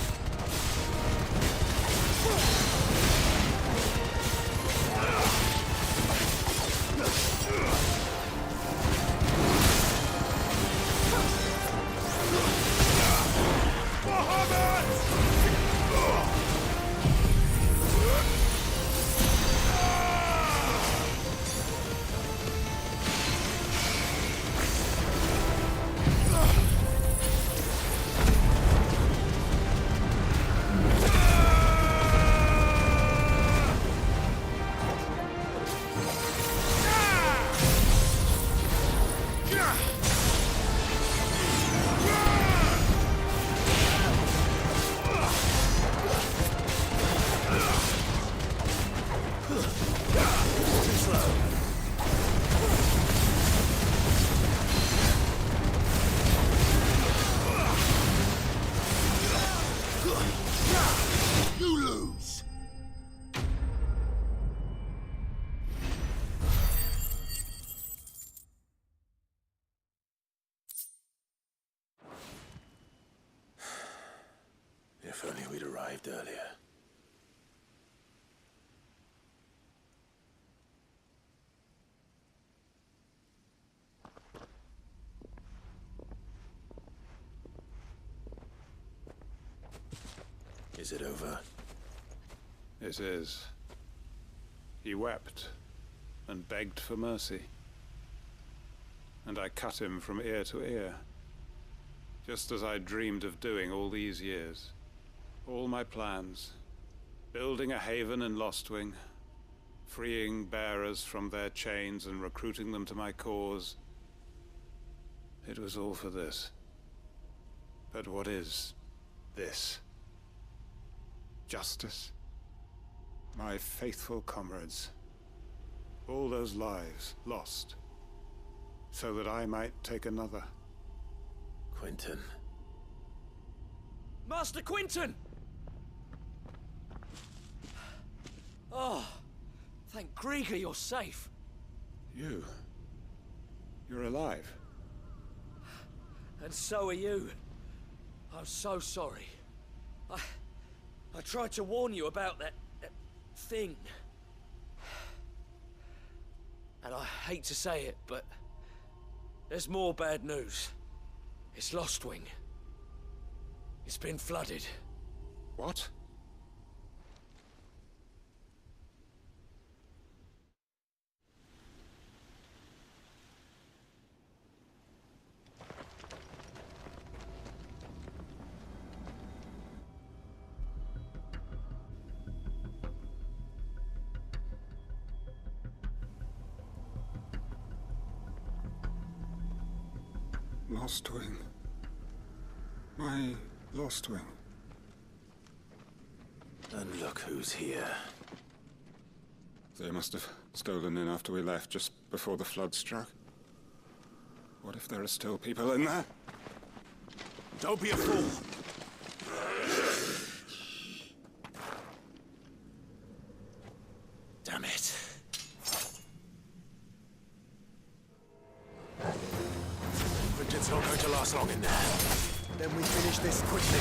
If only we'd arrived earlier. Is it over? It is. He wept and begged for mercy. And I cut him from ear to ear, just as I dreamed of doing all these years. All my plans, building a haven in Lostwing, freeing bearers from their chains and recruiting them to my cause. It was all for this. But what is this? Justice? My faithful comrades. All those lives lost, so that I might take another. Quentin. Master Quentin! Oh, thank Grieger you're safe. You're alive. And so are you. I'm so sorry. I tried to warn you about that thing. And I hate to say it, but there's more bad news. It's Lostwing. It's been flooded. What? Lostwing. My Lostwing. And look who's here. They must have stolen in after we left, just before the flood struck. What if there are still people in there? Don't be a fool! Damn it. Quentin's not going to last long in there. Then we finish Quickly!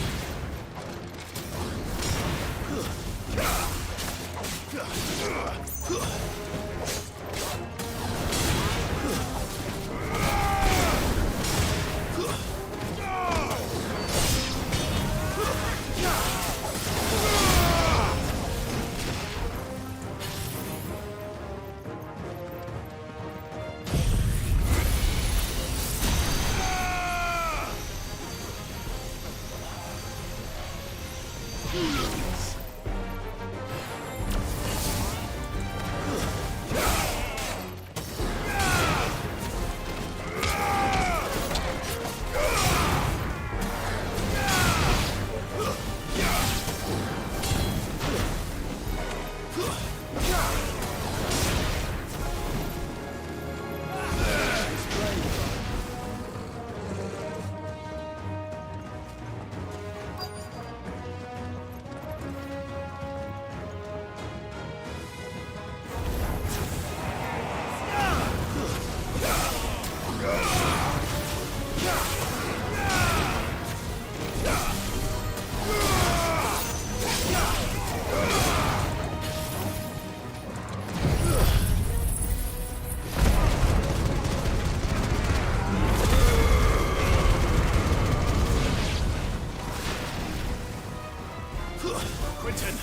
Quentin!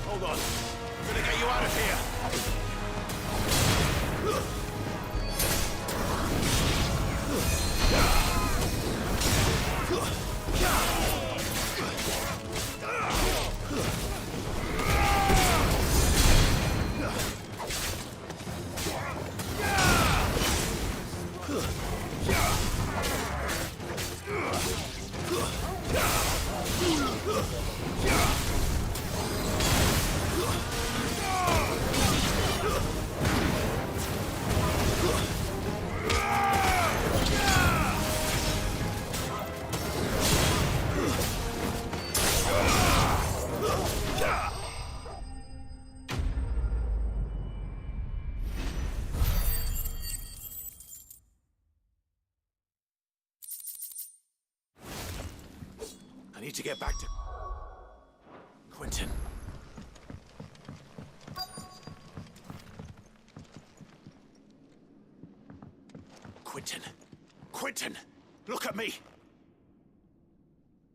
Hold on. I'm gonna get you out of here! I need to get back to... Quentin. Quentin. Quentin! Look at me!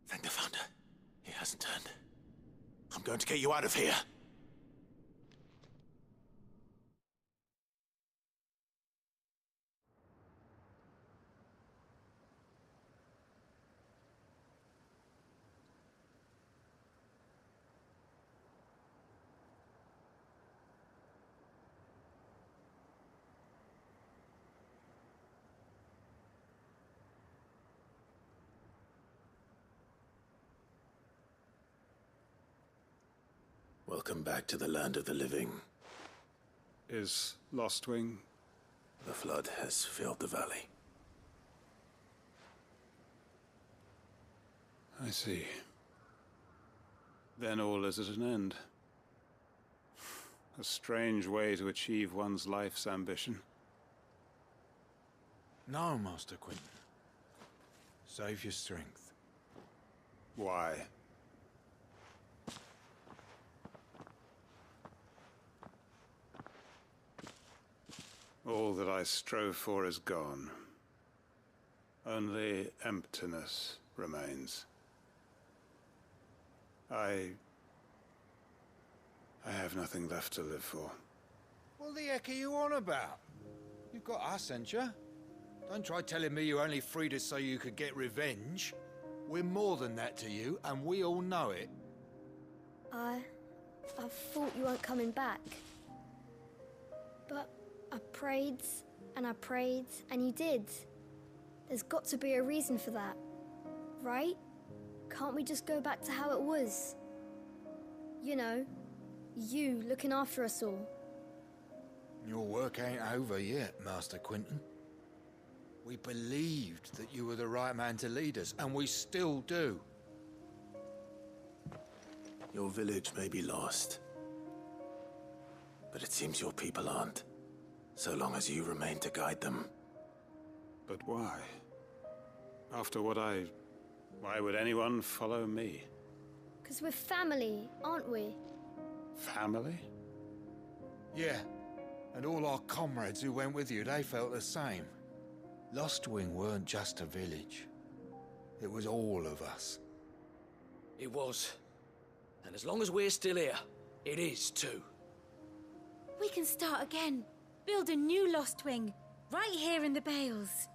Thank the Founder. He hasn't turned. I'm going to get you out of here. Welcome back to the land of the living. Is Lostwing? The flood has filled the valley. I see. Then all is at an end. A strange way to achieve one's life's ambition. No, Master Quentin. Save your strength. Why? All that I strove for is gone. Only emptiness remains. I have nothing left to live for. What the heck are you on about? You've got us, ain't you? Don't try telling me you only freed us so you could get revenge. We're more than that to you, and we all know it. I thought you weren't coming back. But I prayed, and you did. There's got to be a reason for that, right? Can't we just go back to how it was? You know, you looking after us all. Your work ain't over yet, Master Quentin. We believed that you were the right man to lead us, and we still do. Your village may be lost, but it seems your people aren't, so long as you remain to guide them. But why? After what I Why would anyone follow me? Because we're family, aren't we? Family? Yeah, and all our comrades who went with you, they felt the same. Lostwing weren't just a village. It was all of us. It was. And as long as we're still here, it is too. We can start again. Build a new Lost Wing, right here in the Bales.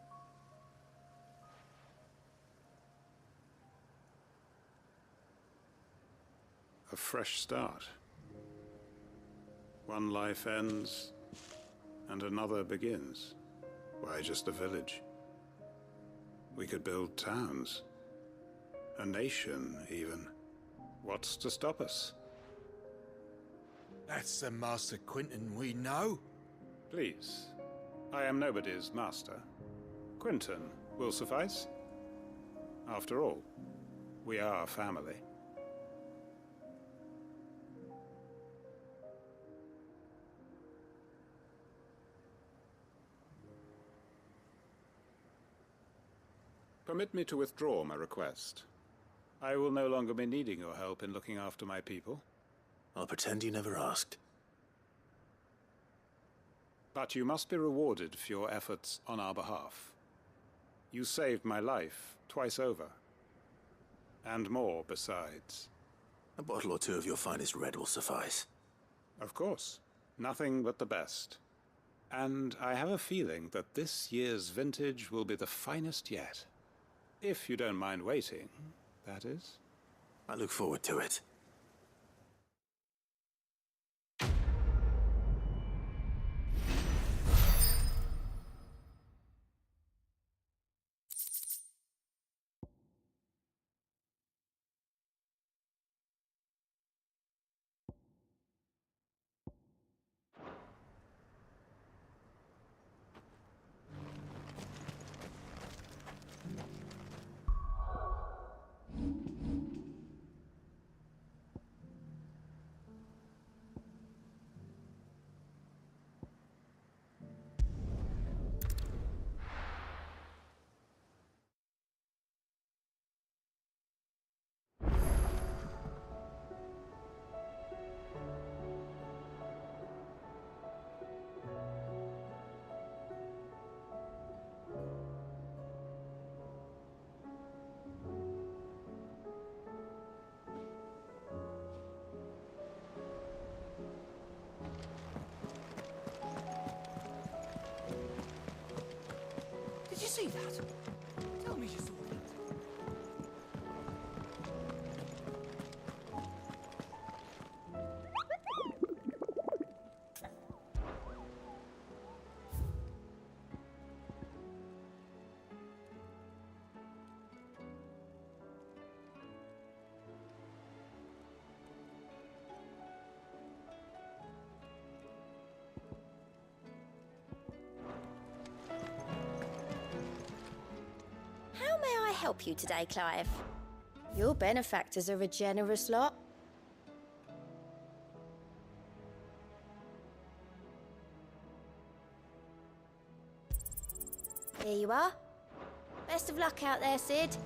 A fresh start. One life ends, and another begins. Why just a village? We could build towns. A nation, even. What's to stop us? That's the Master Quinton we know. Please. I am nobody's master. Quinton will suffice. After all, we are family. Permit me to withdraw my request. I will no longer be needing your help in looking after my people. I'll pretend you never asked. But you must be rewarded for your efforts on our behalf. You saved my life twice over. And more besides. A bottle or two of your finest red will suffice. Of course. Nothing but the best. And I have a feeling that this year's vintage will be the finest yet. If you don't mind waiting, that is. I look forward to it. Did you see that? Tell me you saw that. How may I help you today, Clive? Your benefactors are a generous lot. Here you are. Best of luck out there, Sid.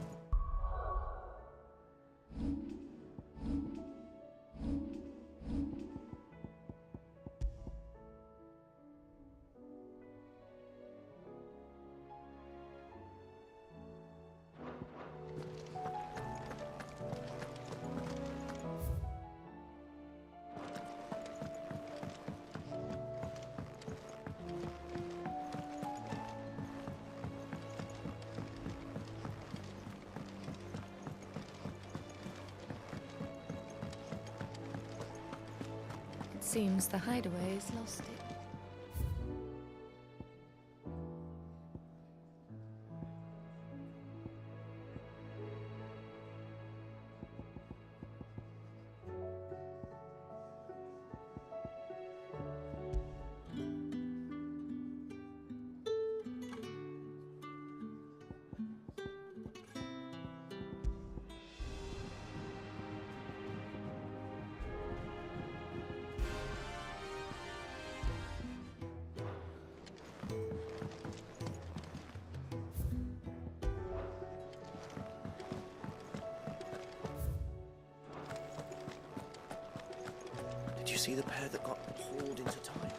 Seems the hideaway has lost it. see the pair that got hauled into time?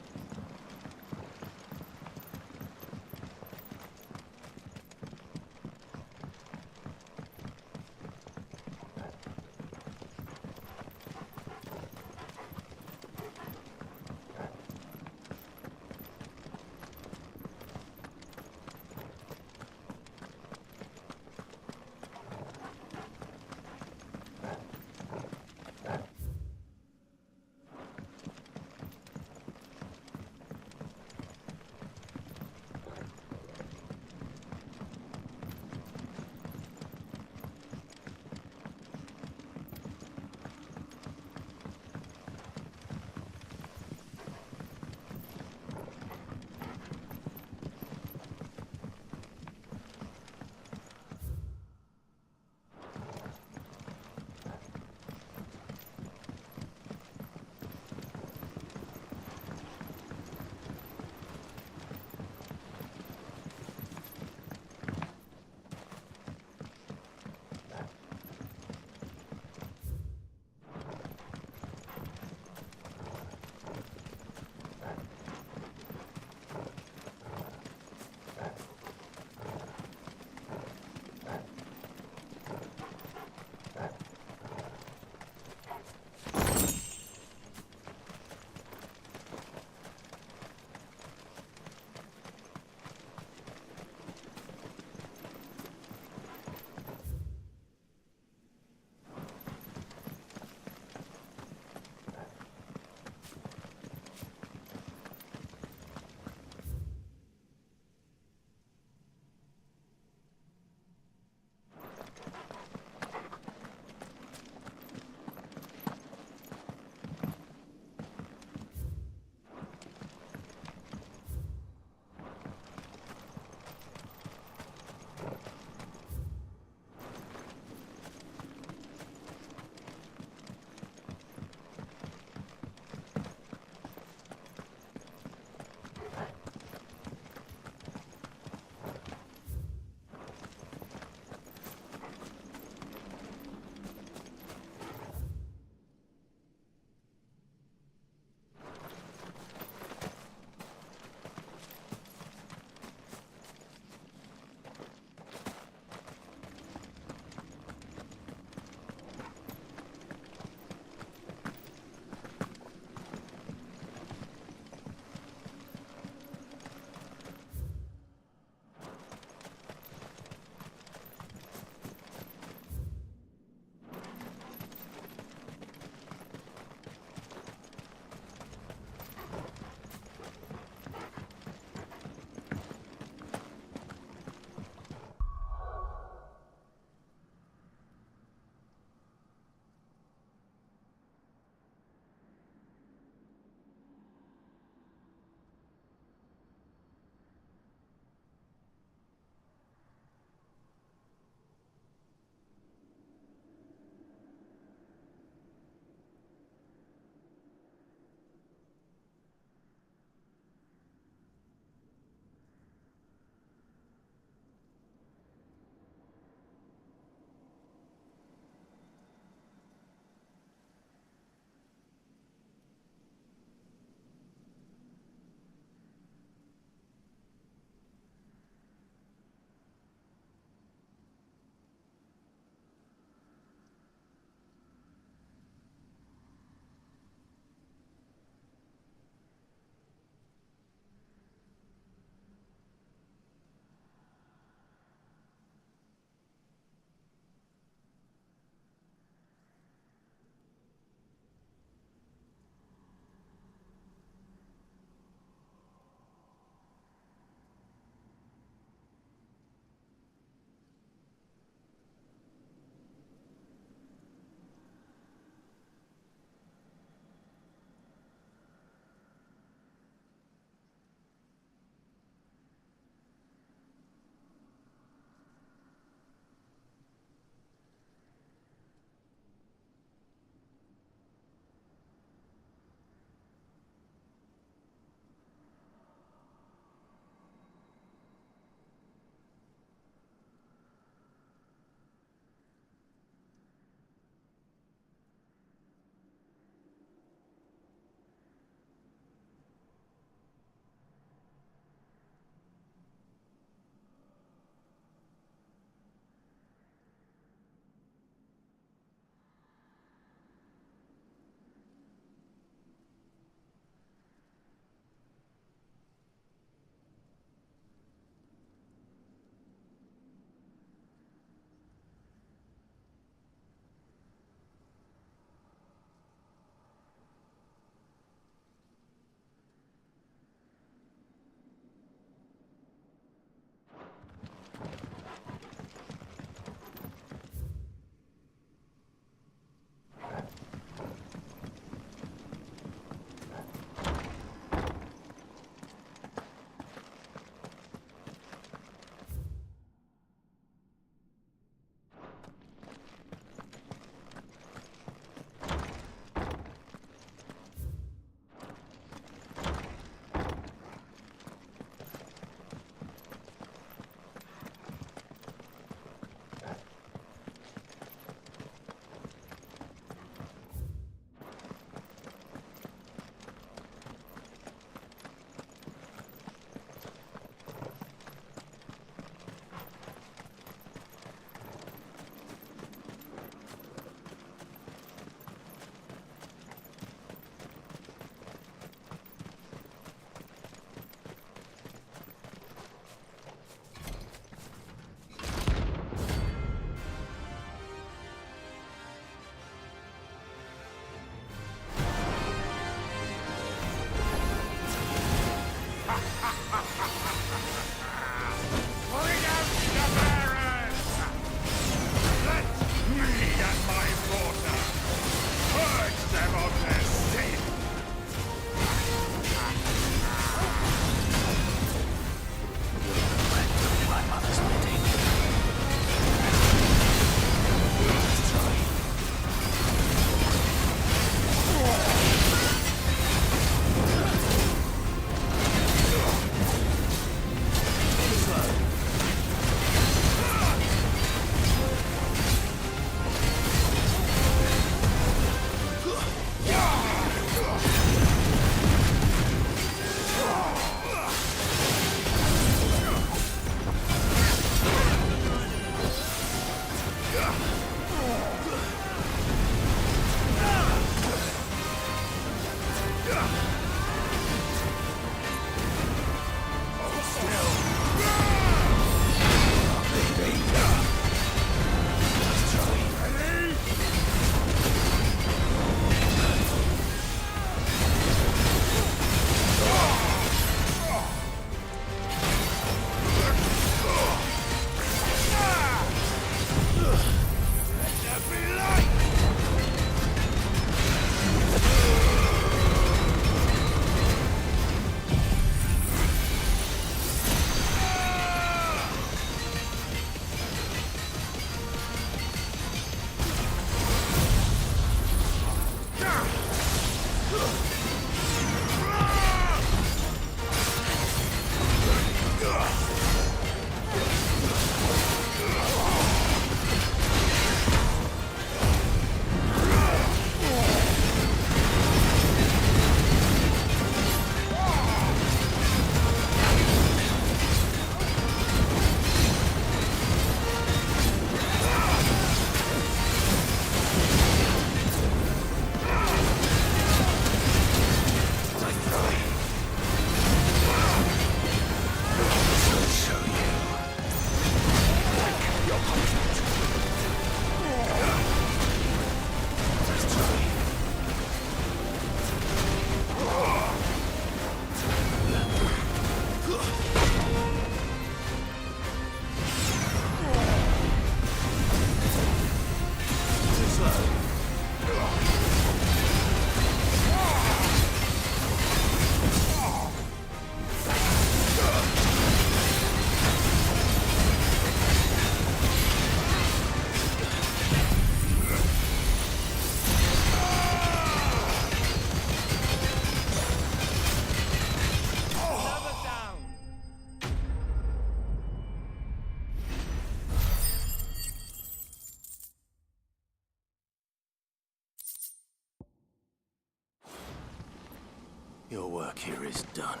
Your work here is done.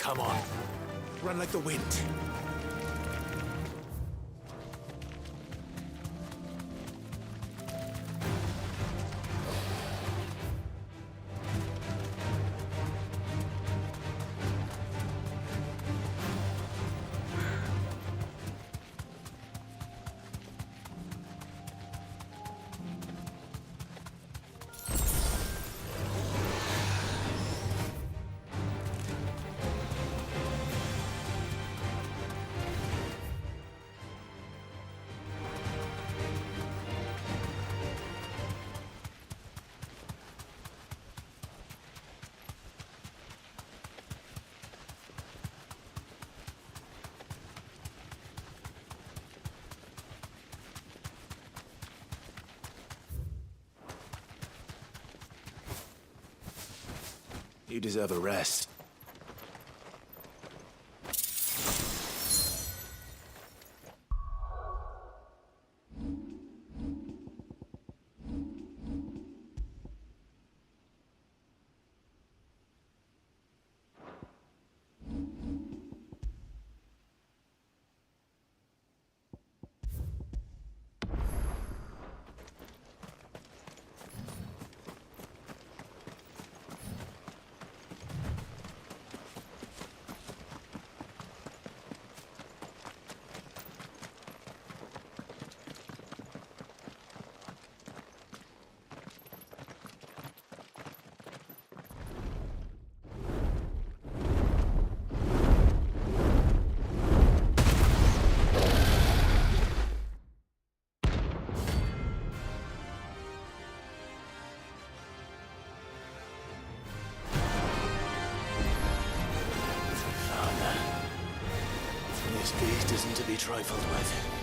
Come on. Run like the wind. You deserve a rest. This beast isn't to be trifled with.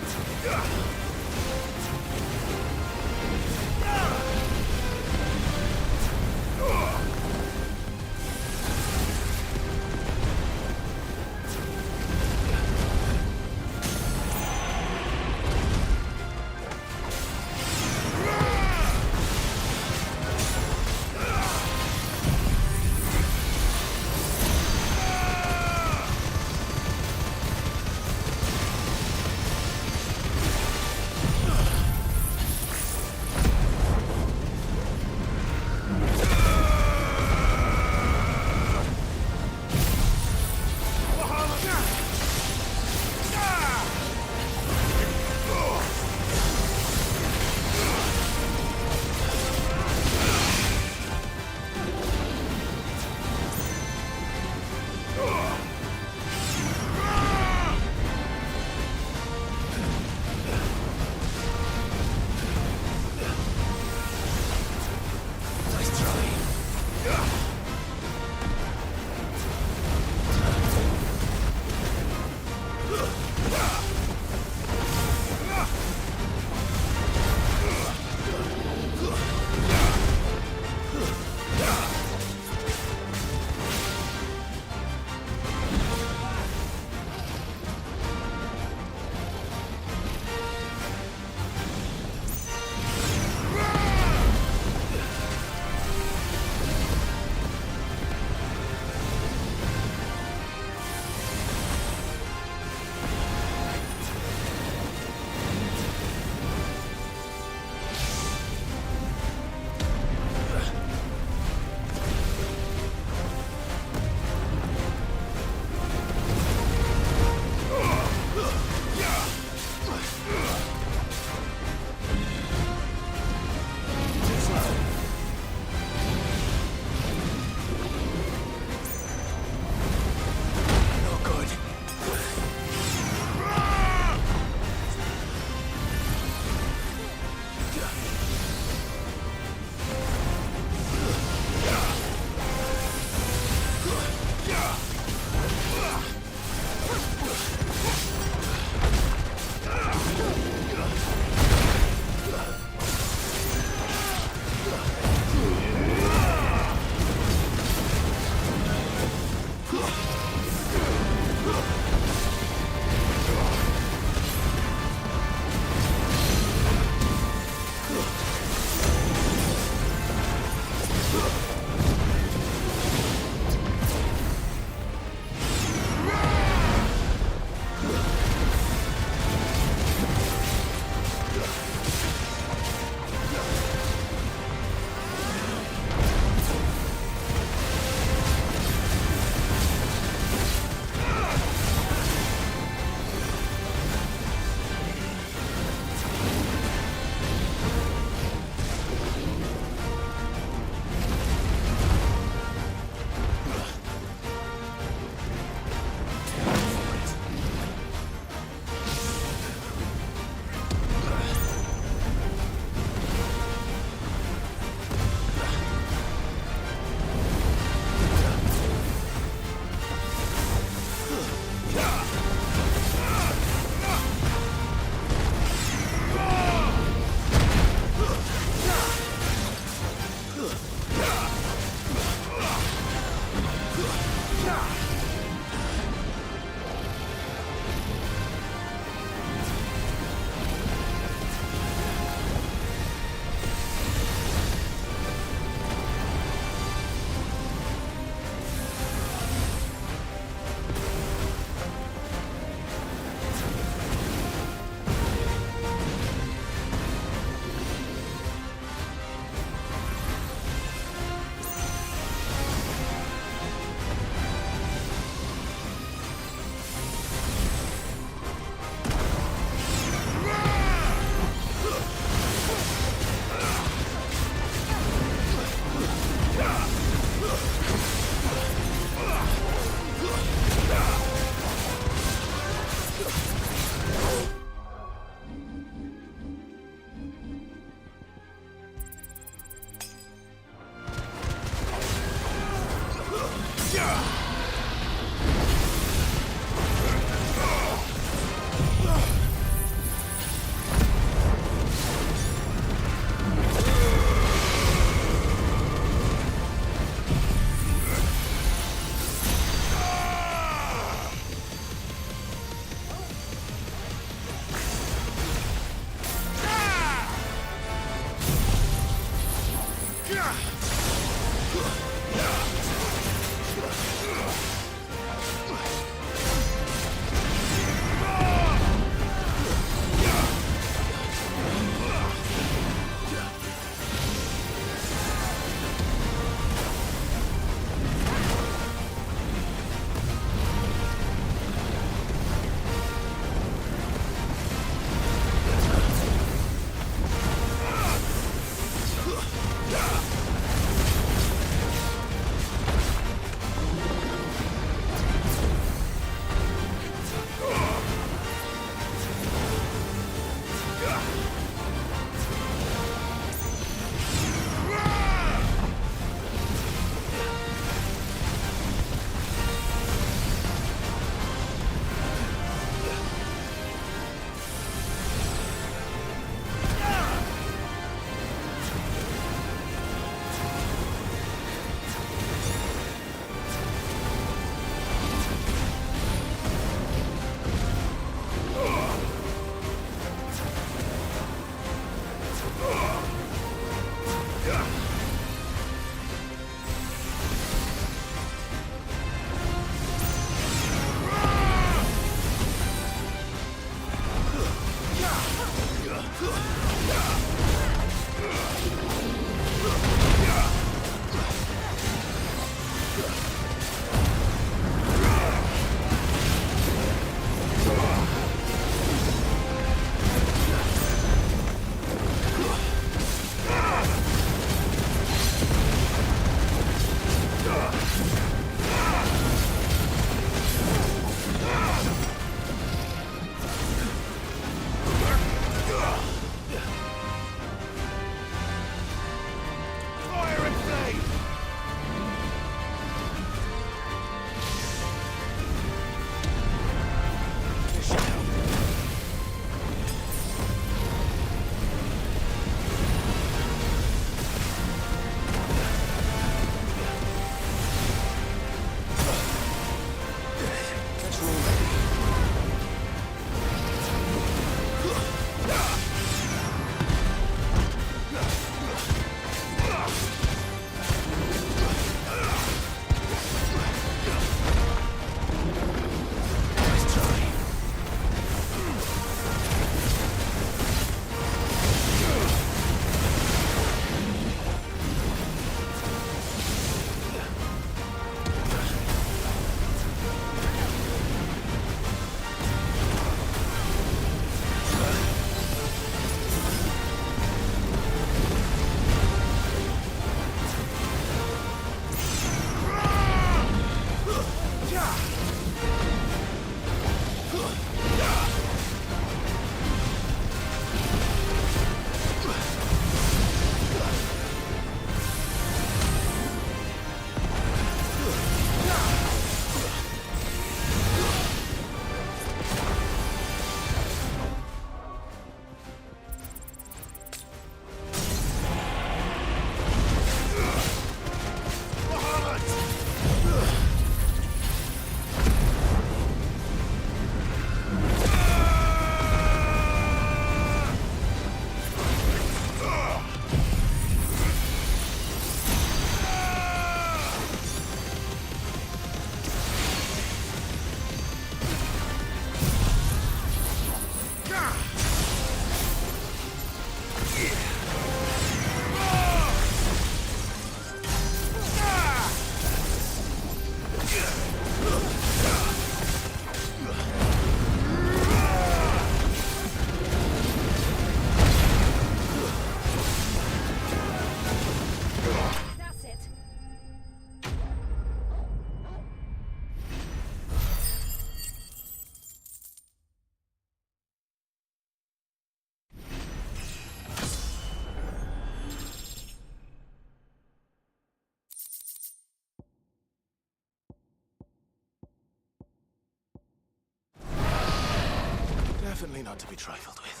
Definitely not to be trifled with.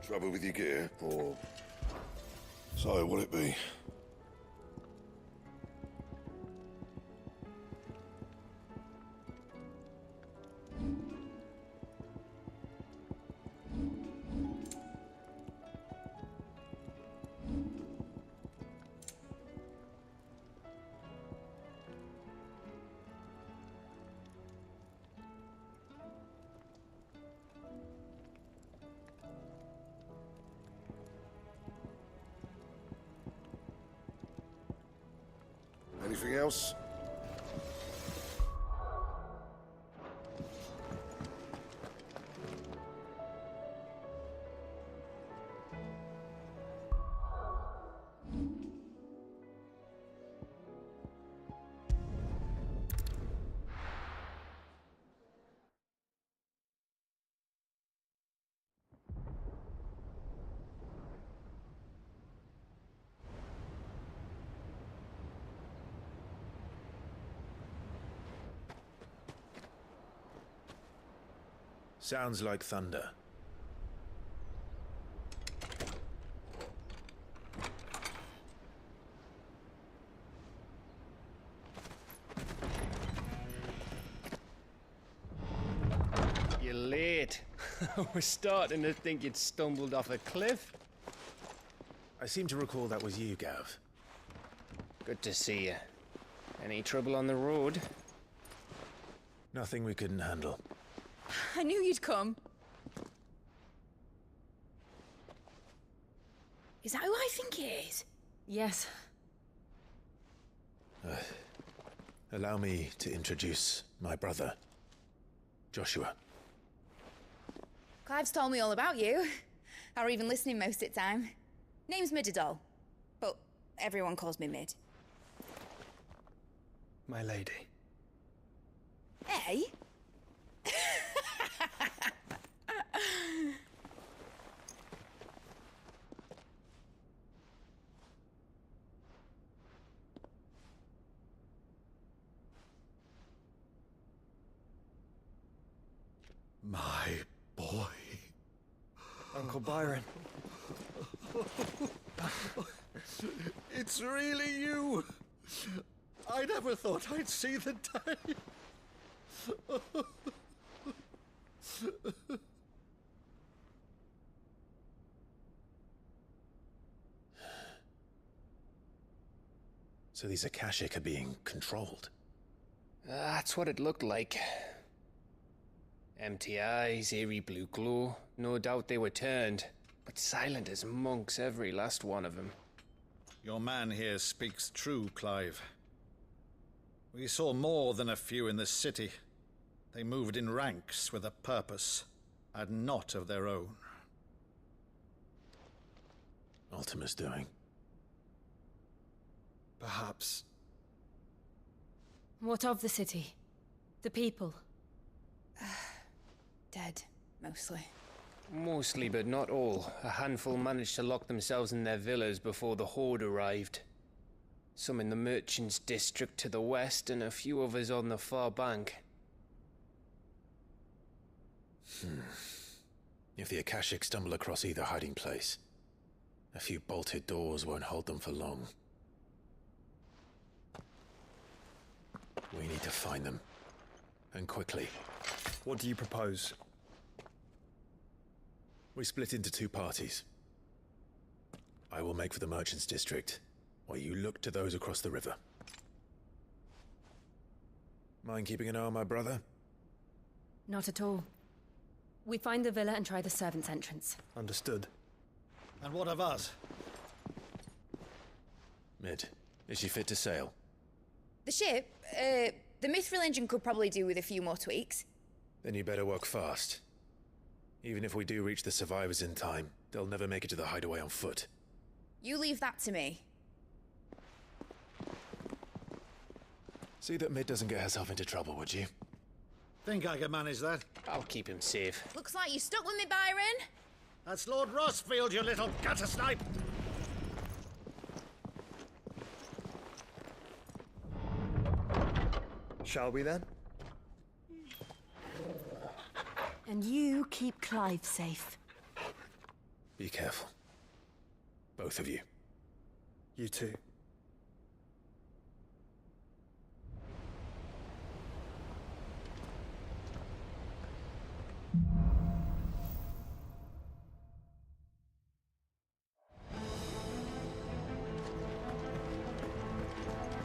Trouble with your gear, or... So, what'll it be? Anything else? Sounds like thunder. You're late. We're starting to think you'd stumbled off a cliff. I seem to recall that was you, Gav. Good to see you. Any trouble on the road? Nothing we couldn't handle. I knew you'd come. Is that who I think it is? Yes. Allow me to introduce my brother, Joshua. Clive's told me all about you. Or even listening most of the time. Name's Midadol, but everyone calls me Mid. My lady. Hey? My boy. Uncle Byron. It's really you. I never thought I'd see the day. So these Akashic are being controlled? That's what it looked like. Empty eyes, eerie blue glow. No doubt they were turned, but silent as monks, every last one of them. Your man here speaks true, Clive. We saw more than a few in the city. They moved in ranks with a purpose, and not of their own. Ultima's doing. Perhaps. What of the city? The people? Dead, mostly. Mostly, but not all. A handful managed to lock themselves in their villas before the Horde arrived. Some in the merchants' district to the west, and a few others on the far bank. If the Akashic stumble across either hiding place, a few bolted doors won't hold them for long. We need to find them. And quickly. What do you propose? We split into two parties. I will make for the Merchants District, while you look to those across the river. Mind keeping an eye on my brother? Not at all. We find the villa and try the servants' entrance. Understood. And what of us? Mid, is she fit to sail? The ship, the Mithril engine could probably do with a few more tweaks. Then you better work fast. Even if we do reach the survivors in time, they'll never make it to the hideaway on foot. You leave that to me. See that Mid doesn't get herself into trouble, would you? Think I can manage that? I'll keep him safe. Looks like you stuck with me, Byron. That's Lord Rossfield, you little gutter snipe! Shall we then? And you keep Clive safe. Be careful. Both of you. You too.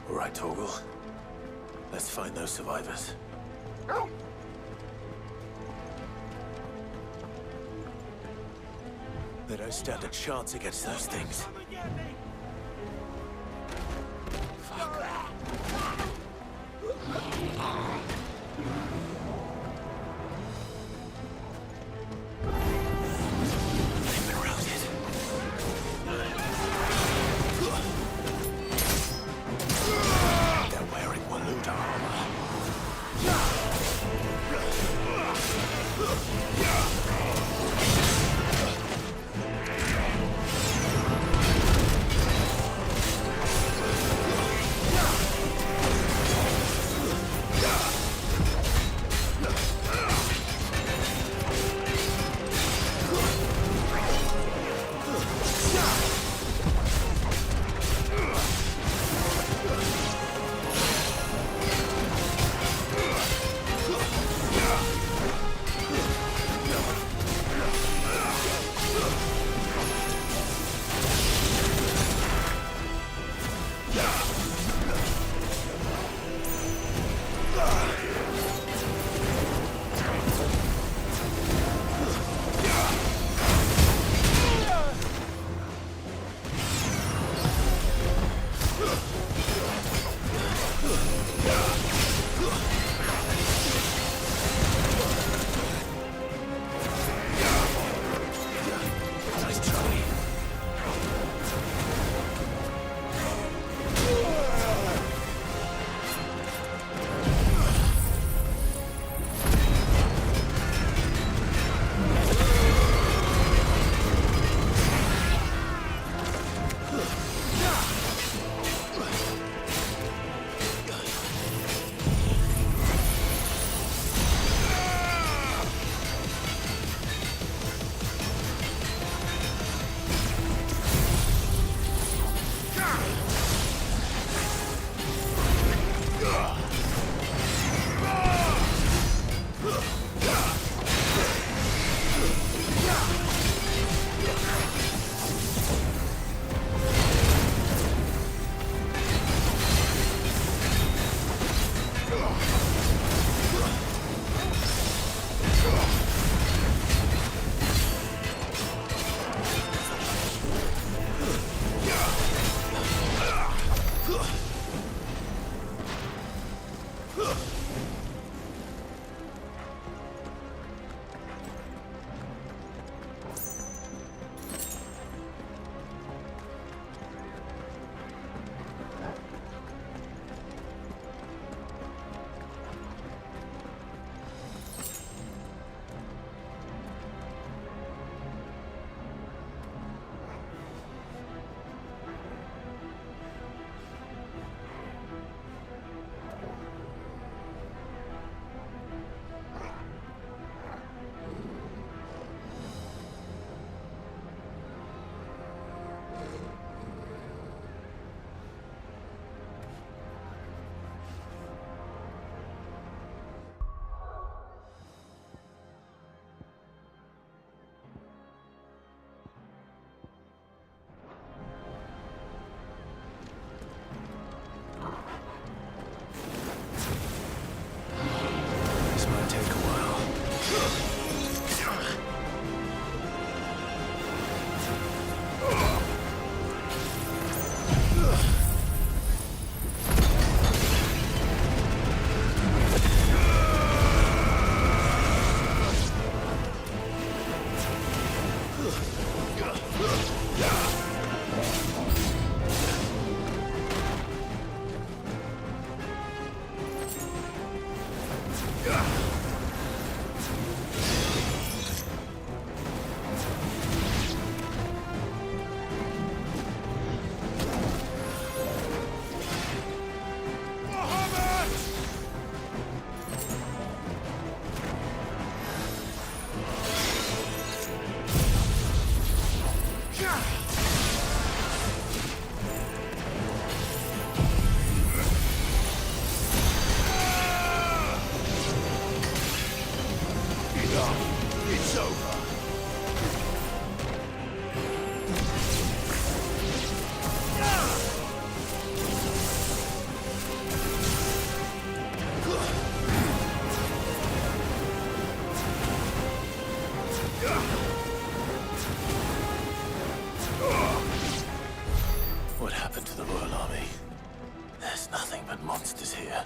All right, Torgal. Let's find those survivors. They don't stand a chance against those things. It's over. What happened to the Royal Army? There's nothing but monsters here.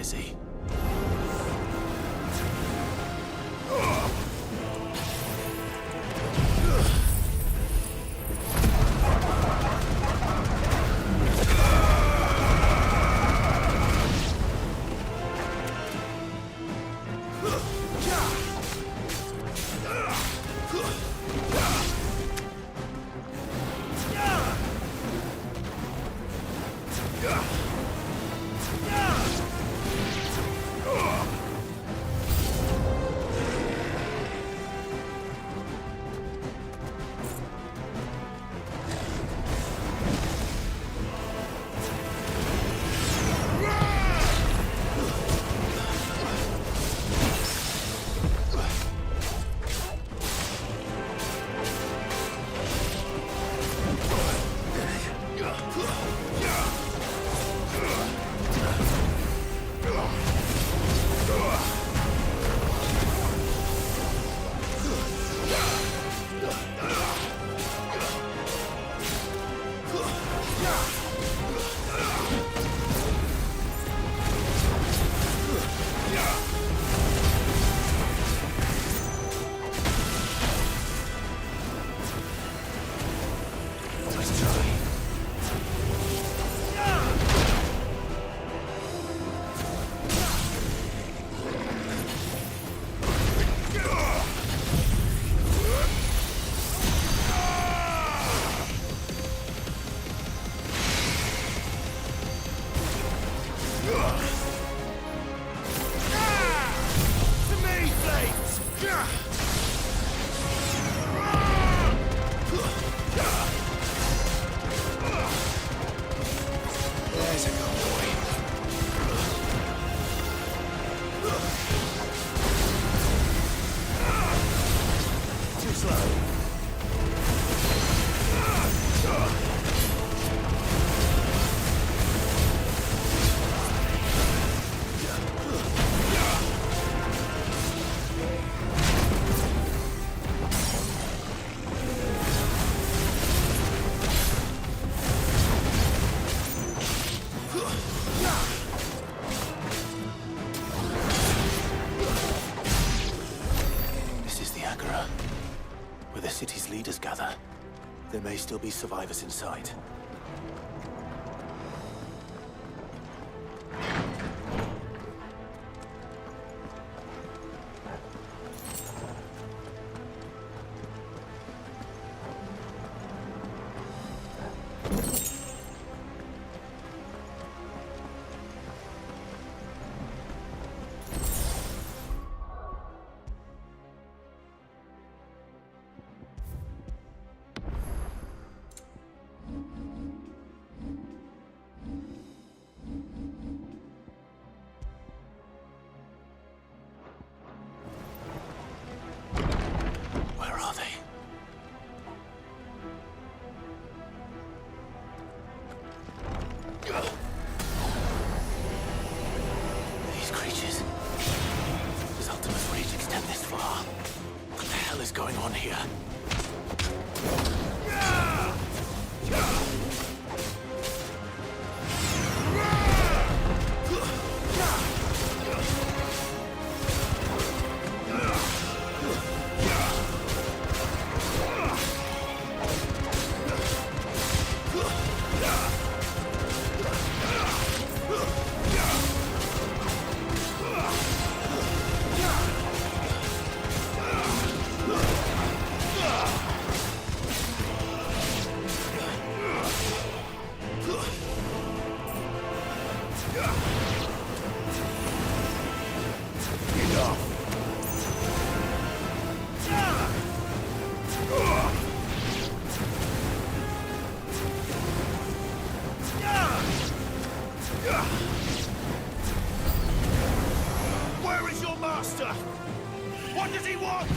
busy. Where the city's leaders gather. There may still be survivors inside. These creatures. Does Ultima's reach extend this far? What the hell is going on here? Where is your master? What does he want?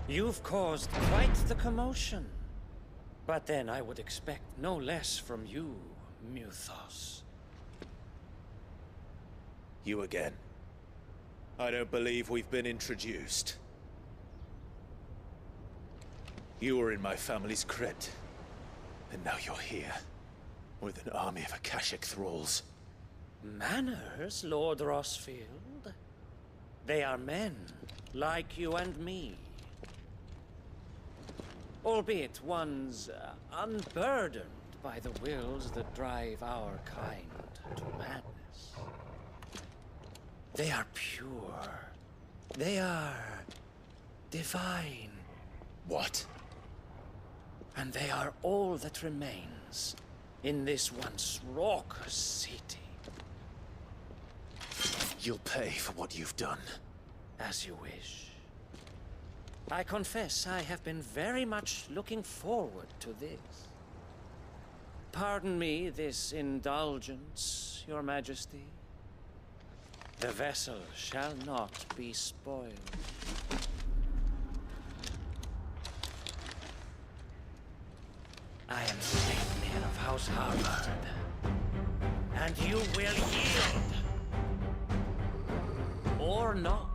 You've caused quite the commotion. But then I would expect no less from you, Muthos. You again. I don't believe we've been introduced. You were in my family's crypt, and now you're here, with an army of Akashic thralls. Manners, Lord Rossfield? They are men, like you and me. Albeit ones unburdened by the wills that drive our kind to madness. They are pure. They are divine. What? And they are all that remains in this once raucous city. You'll pay for what you've done. As you wish. I confess I have been very much looking forward to this. Pardon me this indulgence, Your Majesty. The vessel shall not be spoiled. I am Sleipnir of House Harvard, and you will yield. Or not.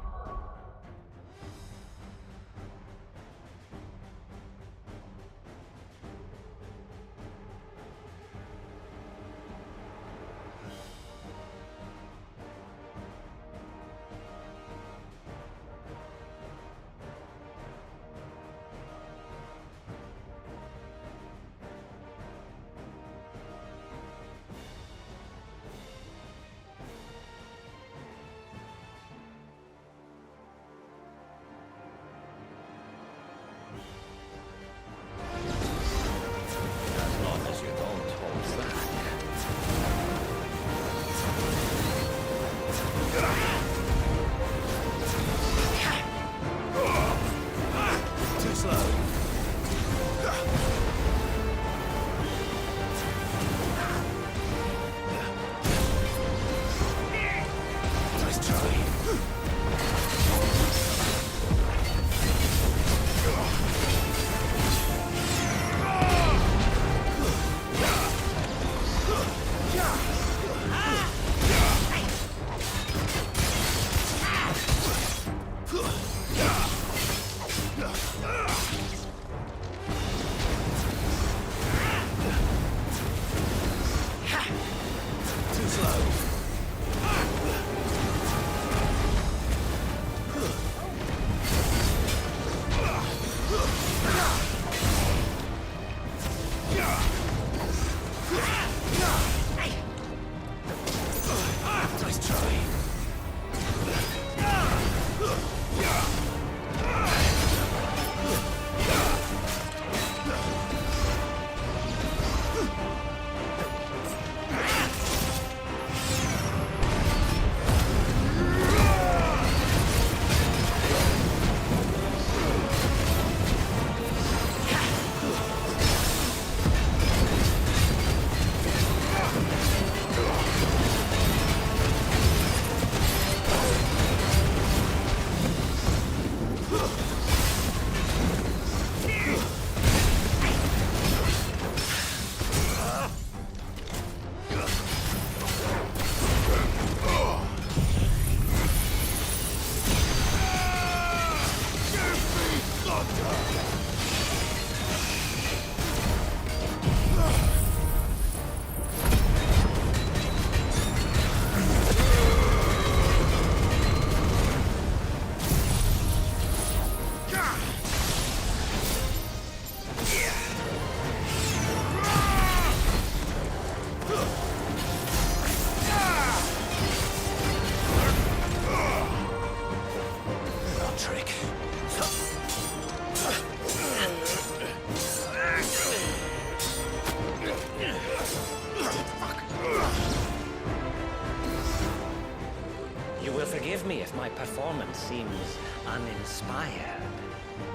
Forgive me if my performance seems uninspired.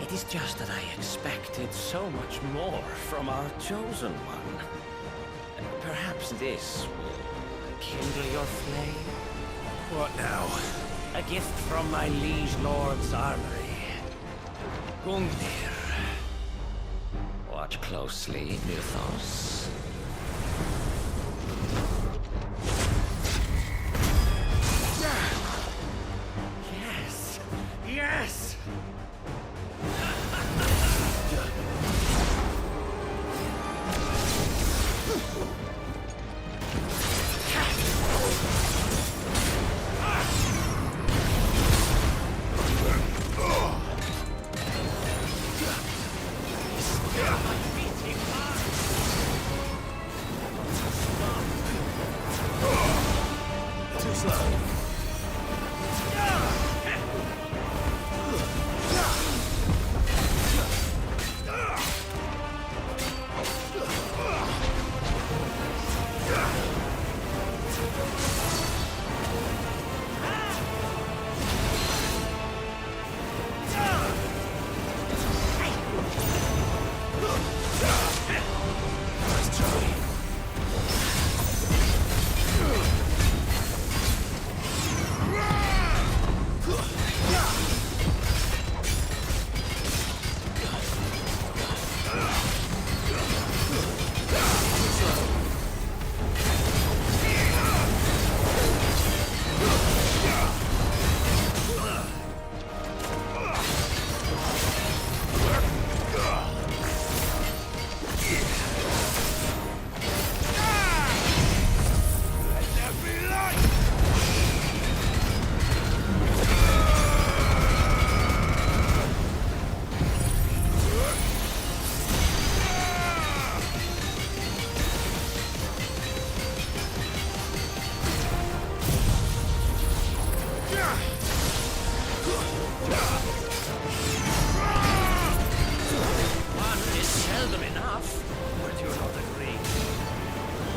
It is just that I expected so much more from our chosen one. Perhaps this will kindle your flame? What now? A gift from my liege lord's armory. Gungnir. Watch closely, Mythos.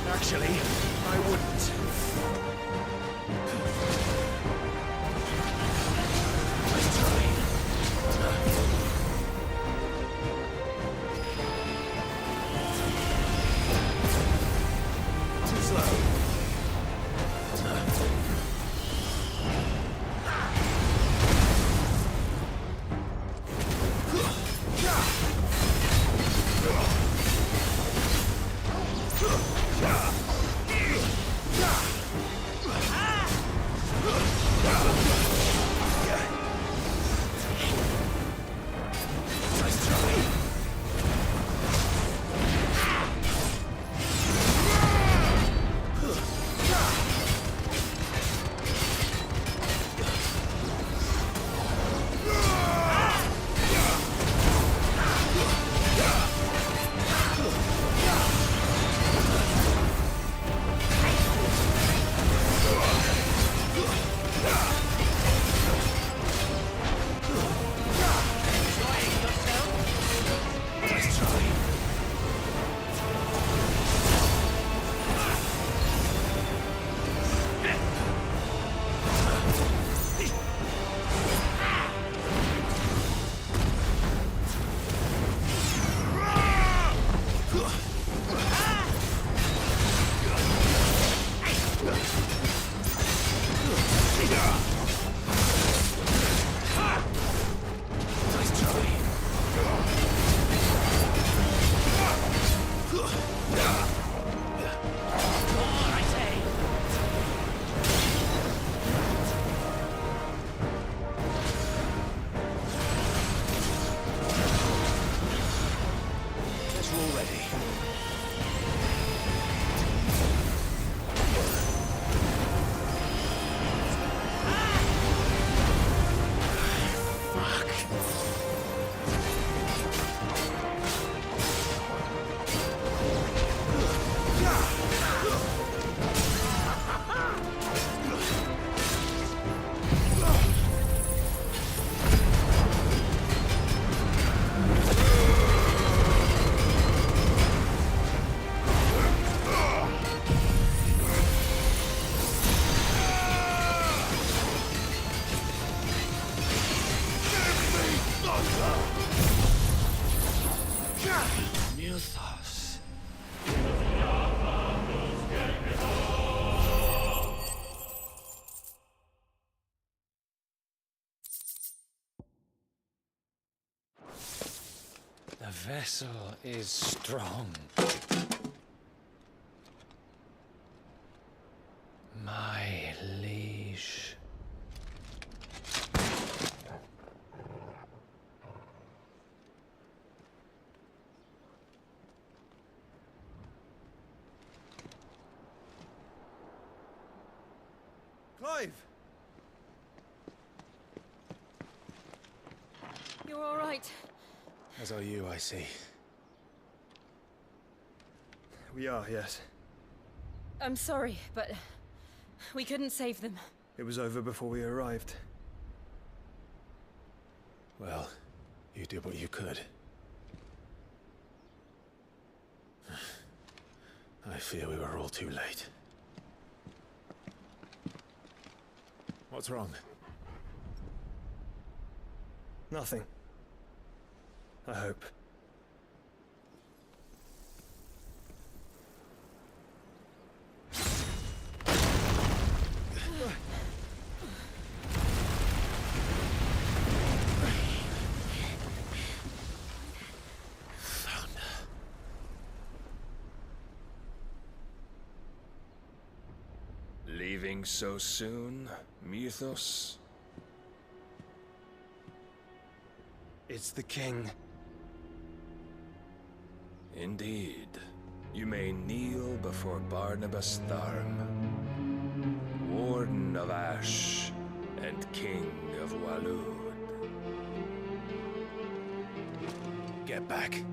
Actually, I wouldn't. Nice try. Too slow. The vessel is strong. My liege. Clive! You're all right. As are you, I see. We are, yes. I'm sorry, but We couldn't save them. It was over before we arrived. Well, you did what you could. I fear we were all too late. What's wrong? Nothing. I hope. Leaving so soon, Mythos? It's the king. Indeed. You may kneel before Barnabas Tharm, Warden of Ash and King of Waloed. Get back.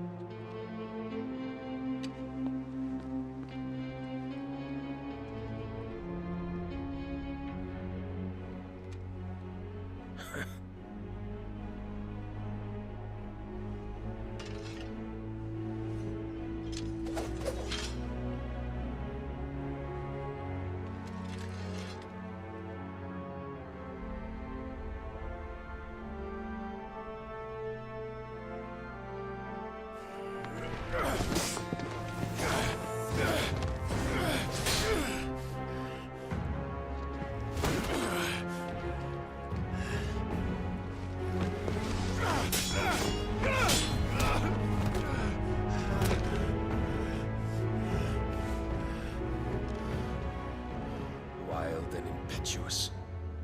Wild and impetuous.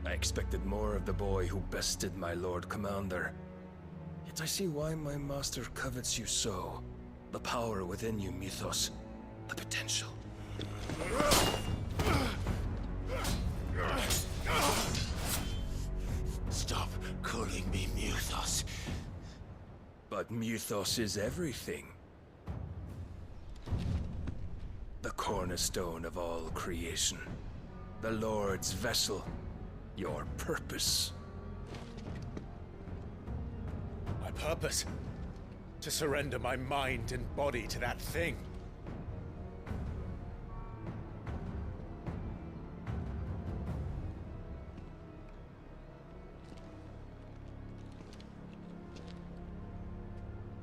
I expected more of the boy who bested my Lord Commander. Yet I see why my master covets you so. The power within you, Mythos. The potential. Stop calling me Mythos. But Mythos is everything. The cornerstone of all creation. The Lord's vessel. Your purpose. My purpose? To surrender my mind and body to that thing.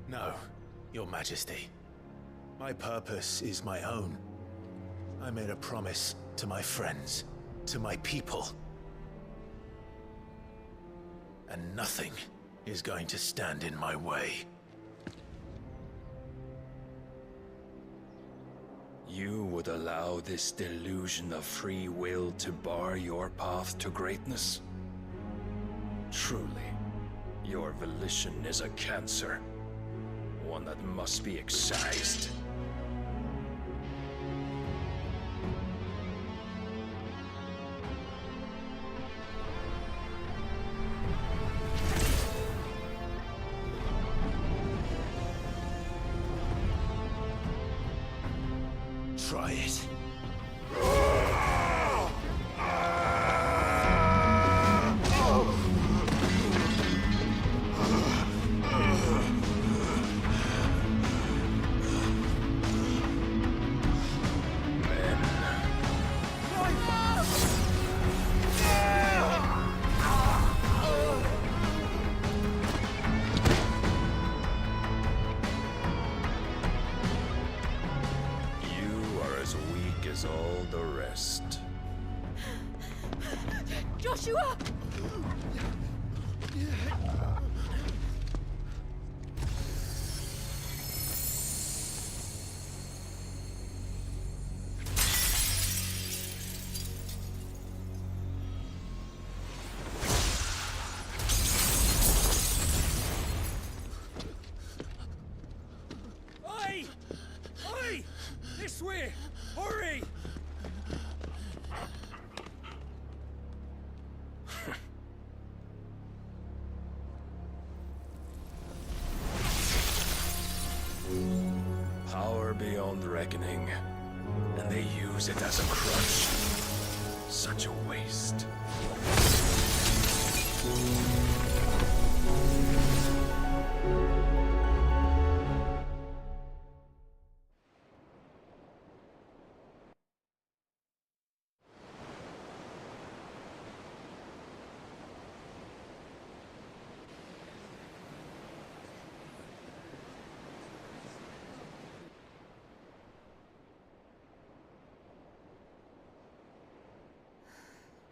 No, Your Majesty. My purpose is my own. I made a promise to my friends, to my people. And nothing is going to stand in my way. You would allow this delusion of free will to bar your path to greatness? Truly, your volition is a cancer. One that must be excised. Try it. All the rest. Joshua! Oi! Oi! This way! Hurry! Power beyond reckoning, and they use it as a crutch. Such a waste.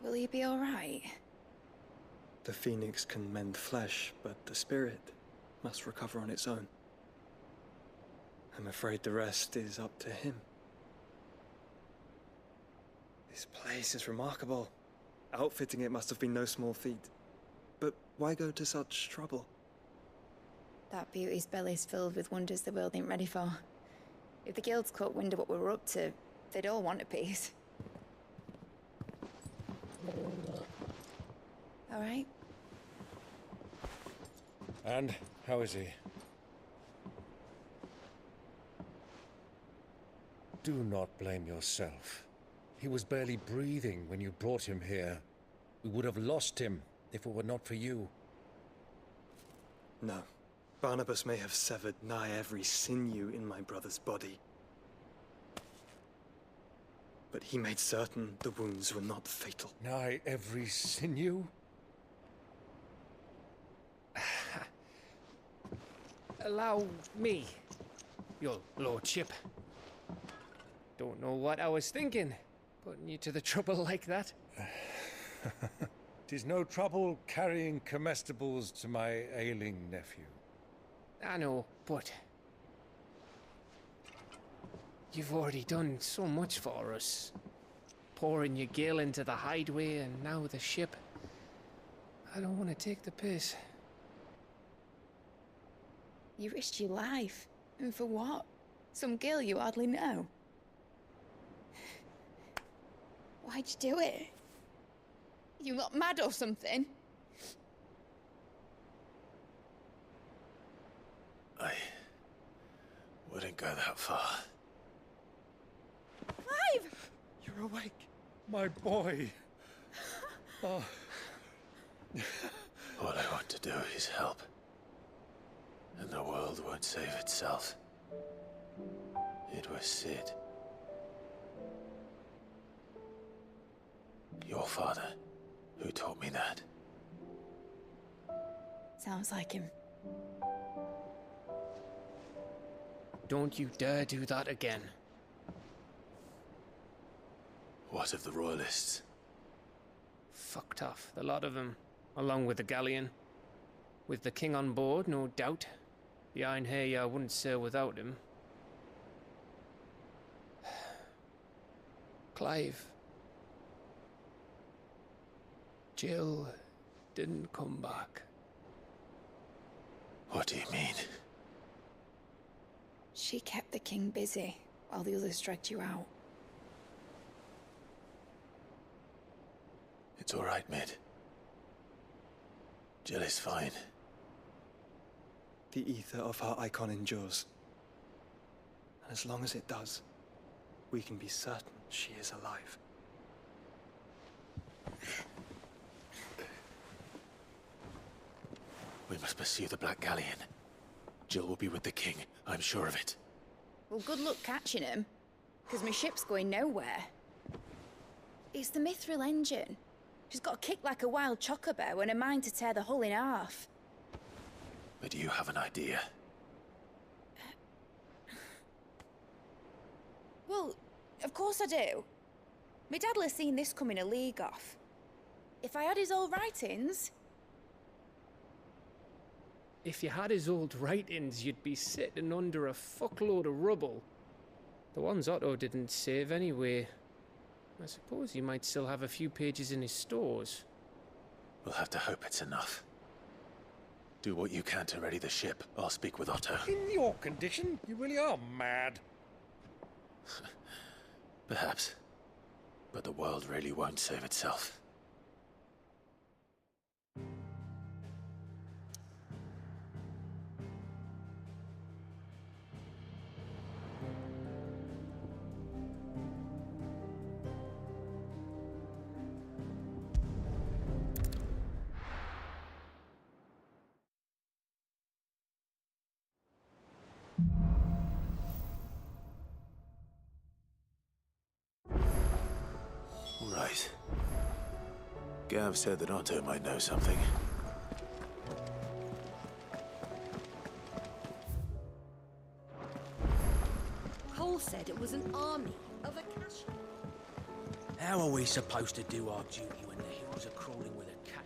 Will he be all right? The phoenix can mend flesh, but the spirit must recover on its own. I'm afraid the rest is up to him. This place is remarkable. Outfitting it must have been no small feat. But why go to such trouble? That beauty's belly's filled with wonders the world ain't ready for. If the guilds caught wind of what we were up to, they'd all want a piece. All right? And how is he? Do not blame yourself. He was barely breathing when you brought him here. We would have lost him if it were not for you. No. Barnabas may have severed nigh every sinew in my brother's body. But he made certain the wounds were not fatal. Nigh every sinew? Allow me, your lordship. Don't know what I was thinking, putting you to the trouble like that. 'Tis no trouble carrying comestibles to my ailing nephew. I know, but you've already done so much for us. Pouring your gil into the hideaway and now the ship. I don't want to take the piss. You risked your life. And for what? Some girl you hardly know. Why'd you do it? You not mad or something? I wouldn't go that far. Clive! You're awake, my boy. Oh. All I want to do is help. And the world won't save itself. It was Sid. Your father, who taught me that. Sounds like him. Don't you dare do that again. What of the Royalists? Fucked off, the lot of them, along with the galleon. With the king on board, no doubt. Behind here, I wouldn't sail without him. Clive. Jill didn't come back. What do you mean? She kept the king busy while the others dragged you out. It's all right, Mid. Jill is fine. The ether of her icon endures. And as long as it does, we can be certain she is alive. We must pursue the Black Galleon. Jill will be with the king, I'm sure of it. Well, good luck catching him, because my ship's going nowhere. It's the Mithril engine. She's got a kick like a wild chocobo and a mind to tear the hull in half. But you have an idea. Well, of course I do. My dad'll have seen this coming a league off. If I had his old writings... If you had his old writings, you'd be sitting under a fuckload of rubble. The ones Otto didn't save anyway. I suppose he might still have a few pages in his stores. We'll have to hope it's enough. Do what you can to ready the ship. I'll speak with Otto. In your condition, you really are mad. Perhaps. But the world really won't save itself. Gav said that Otto might know something. Cole said it was an army of Akasha. How are we supposed to do our duty when the hills are crawling with a cat?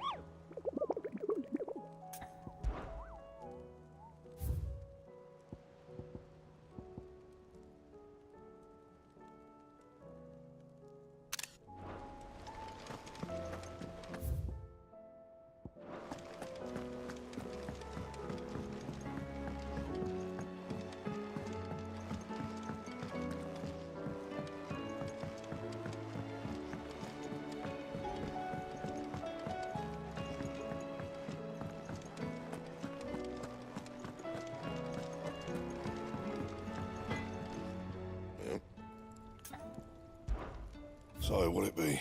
So, what'll it be?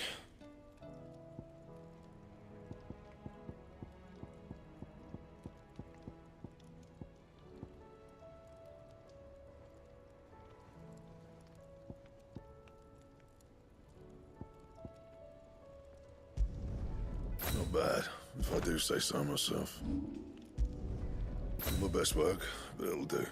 Not bad, if I do say so myself. My best work, but it'll do.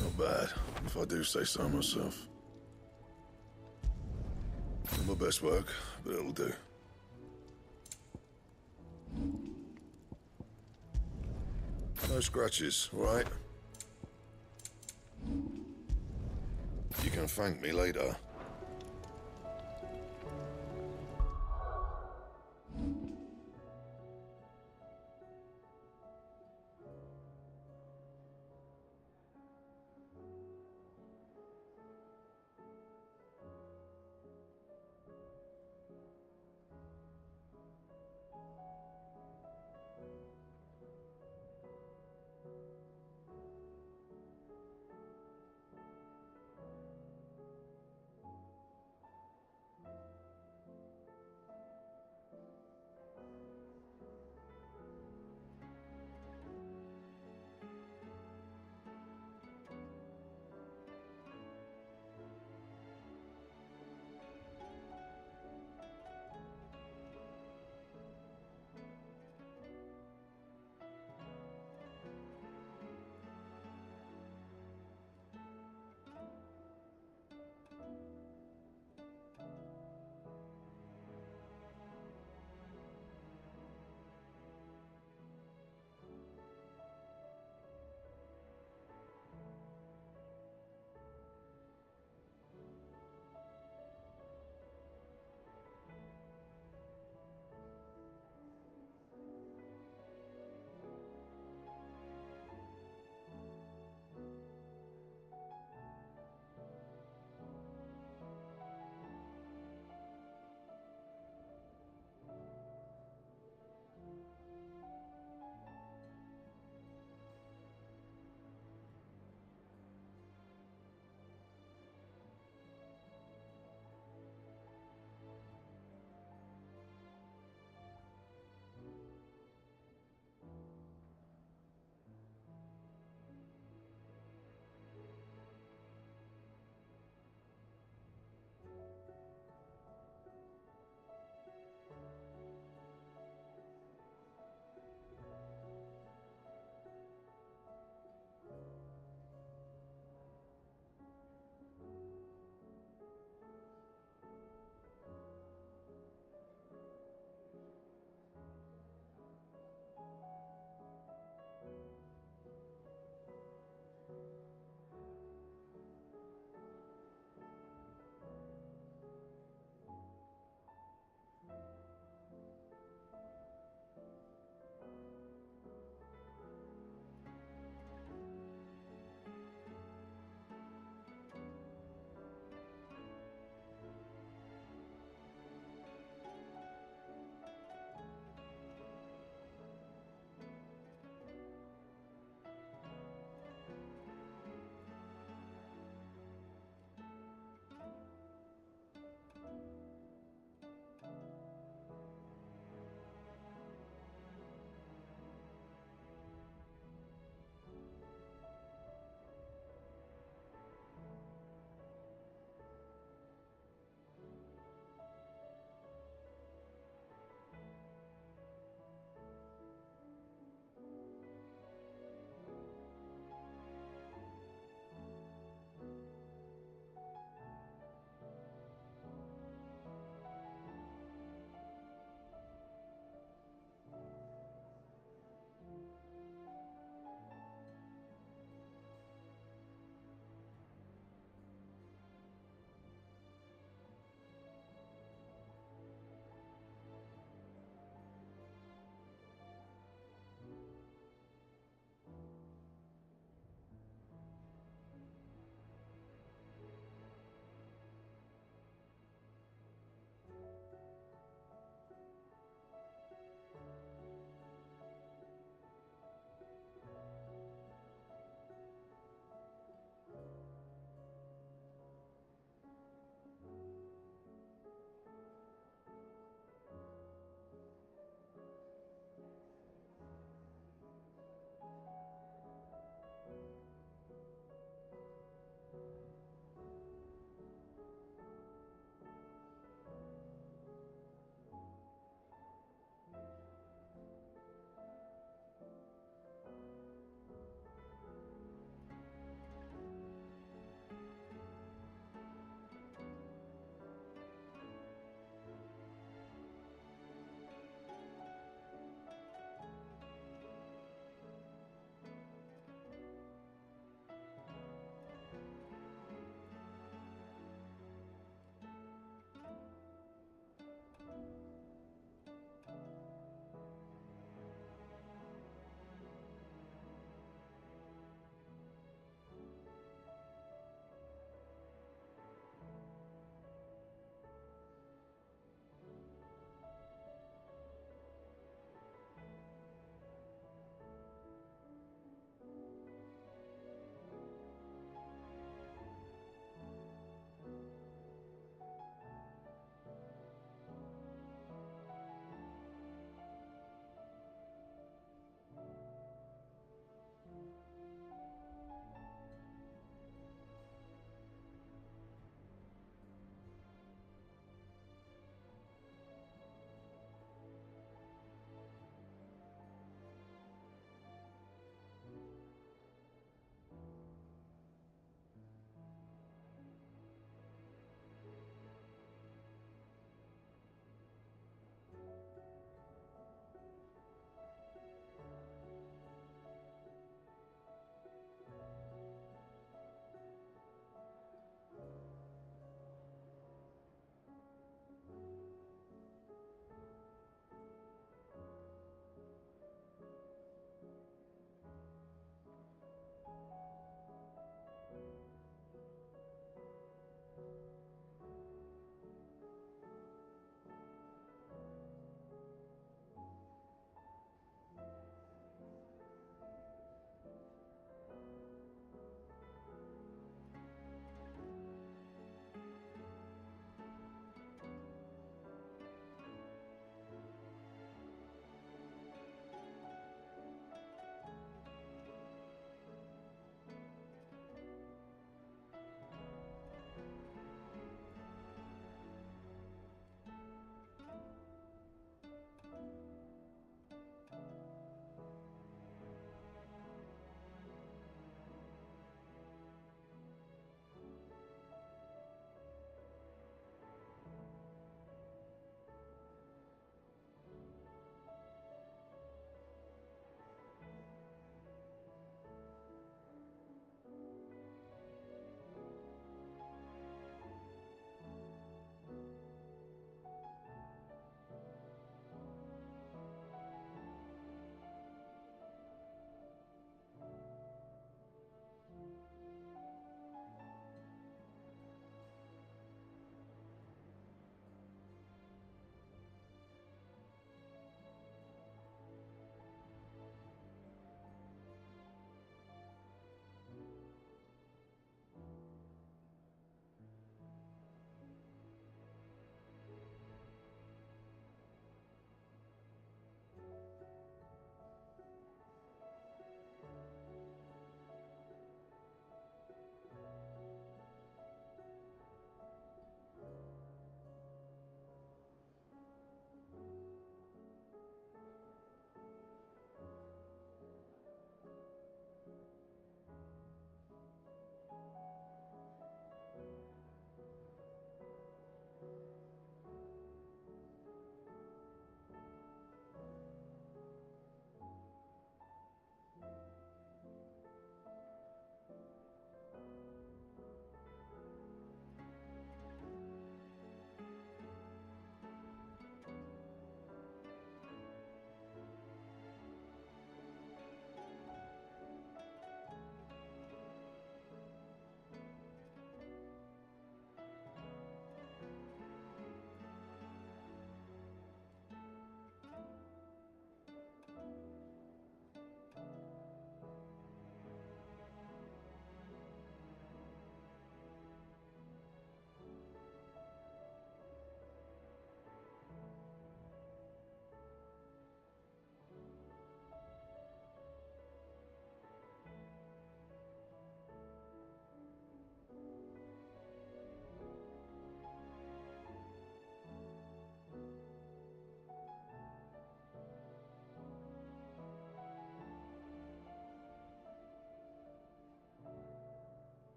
Not bad, if I do say so myself. My best work, but it'll do. No scratches, all right? You can thank me later.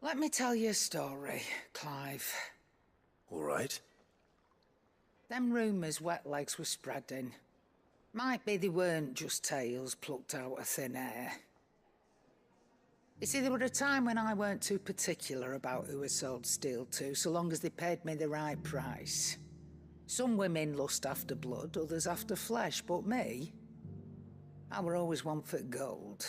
Let me tell you a story, Clive. All right. Them rumours wet legs were spreading. Might be they weren't just tales plucked out of thin air. You see, there were a time when I weren't too particular about who I sold steel to, so long as they paid me the right price. Some women lust after blood, others after flesh, but me, I were always one for gold.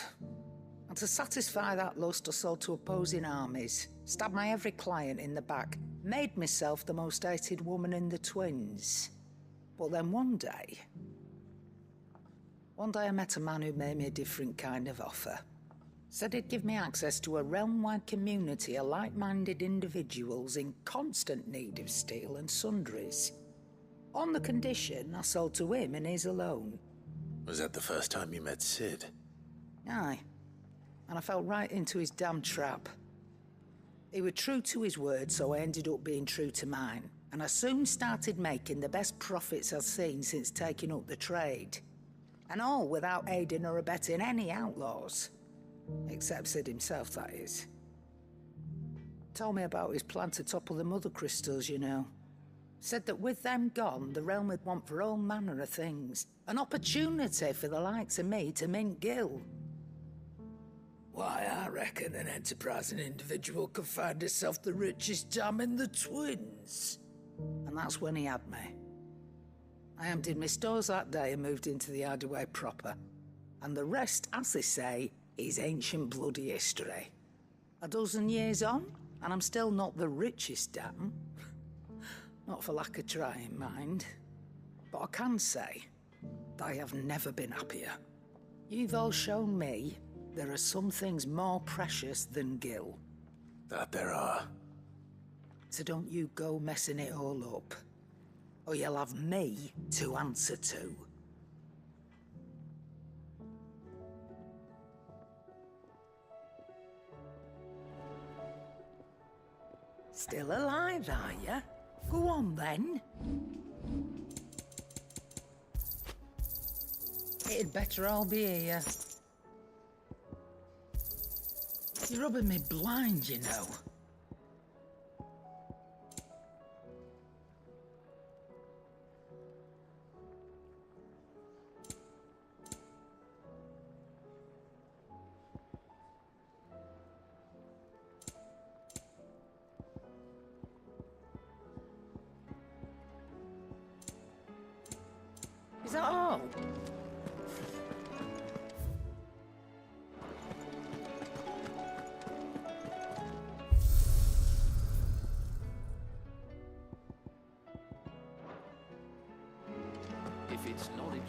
And to satisfy that lust, I sold to opposing armies, stabbed my every client in the back, made myself the most hated woman in the twins. But then one day I met a man who made me a different kind of offer. Said he'd give me access to a realm-wide community of like-minded individuals in constant need of steel and sundries. On the condition I sold to him and his alone. Was that the first time you met Sid? Aye. And I fell right into his damn trap. He was true to his word, so I ended up being true to mine. And I soon started making the best profits I've seen since taking up the trade. And all without aiding or abetting any outlaws. Except Sid himself, that is. Told me about his plan to topple the mother crystals, you know. Said that with them gone, the realm would want for all manner of things. An opportunity for the likes of me to mint Gil. Why, I reckon an enterprising individual could find himself the richest dam in the twins. And that's when he had me. I emptied my stores that day and moved into the hideaway proper. And the rest, as they say, is ancient bloody history. A dozen years on, and I'm still not the richest dam. Not for lack of trying, mind. But I can say, I have never been happier. You've all shown me there are some things more precious than Gil. That there are. So don't you go messing it all up, or you'll have me to answer to. Still alive, are ya? Go on, then. It'd better all be here. You're rubbing me blind, you know. Is that all? If it's knowledge.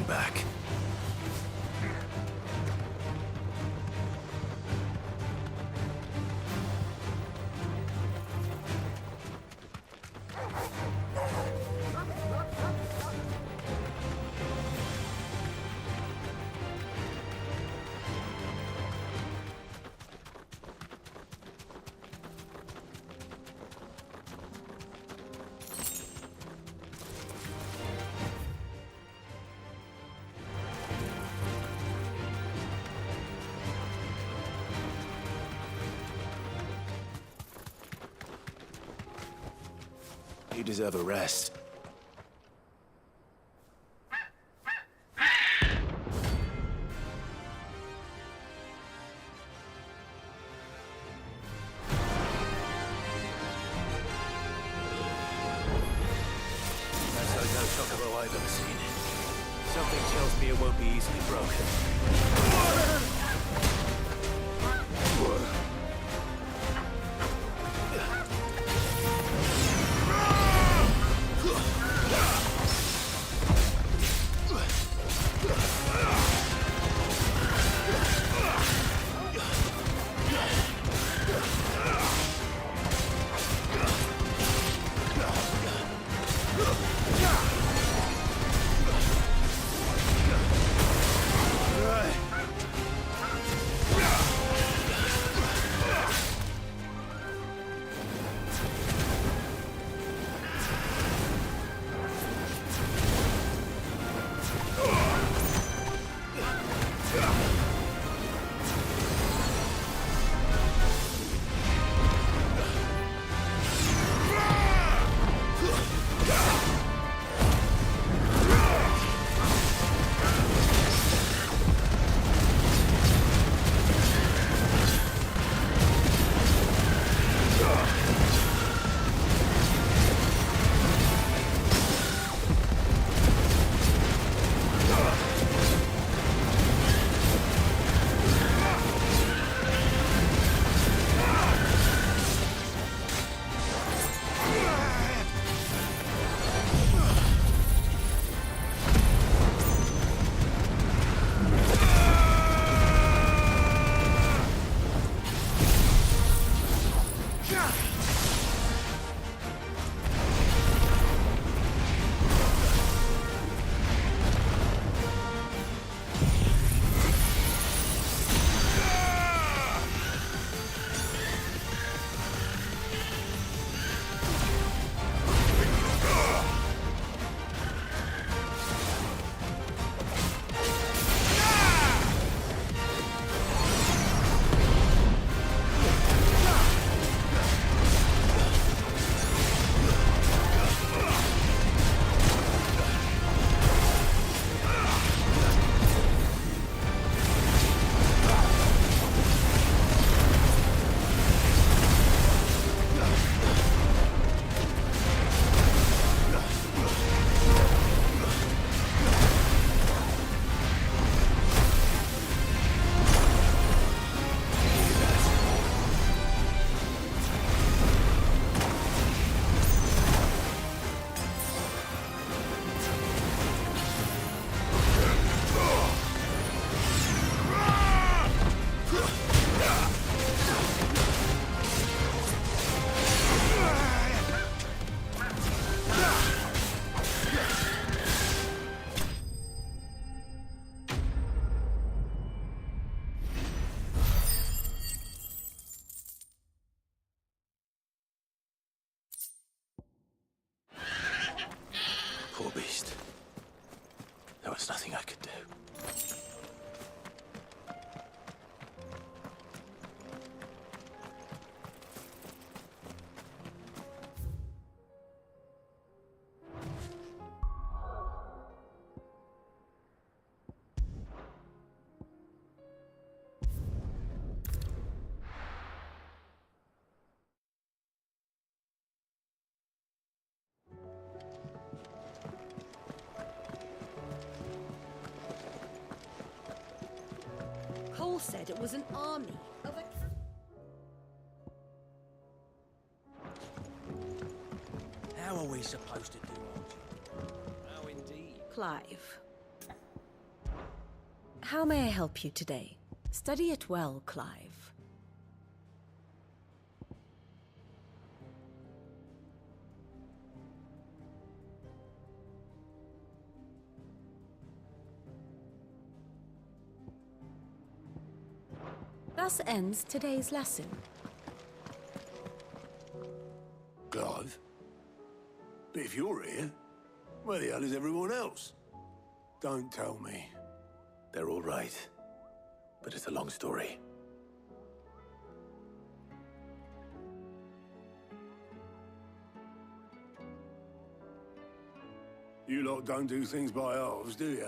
going back. You deserve a rest. That's like no chocobo I've ever seen. Something tells me it won't be easily broken. Poor beast. There was nothing I could do. Cole said it was an army of a... How are we supposed to do, Archie? How indeed? Clive, How may I help you today? Study it well, Clive. Thus ends today's lesson. Clive? But if you're here, where the hell is everyone else? Don't tell me. They're all right. But it's a long story. You lot don't do things by halves, do you?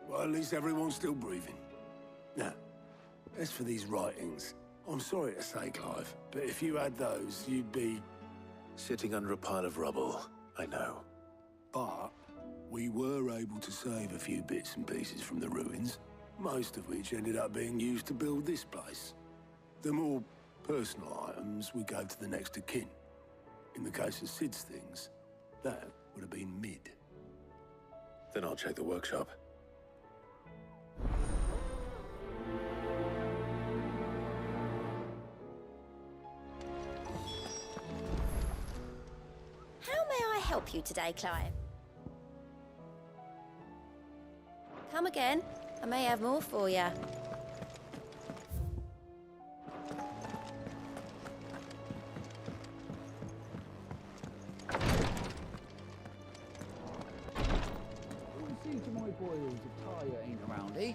Well, at least everyone's still breathing. Now, as for these writings, I'm sorry to say, Clive, but if you had those, you'd be... Sitting under a pile of rubble, I know. But we were able to save a few bits and pieces from the ruins, most of which ended up being used to build this place. The more personal items we gave to the next of kin. In the case of Sid's things, that would have been mid. Then I'll check the workshop. How may I help you today, Clive? Come again. I may have more for you. See to my boils if Tyre ain't around, eh?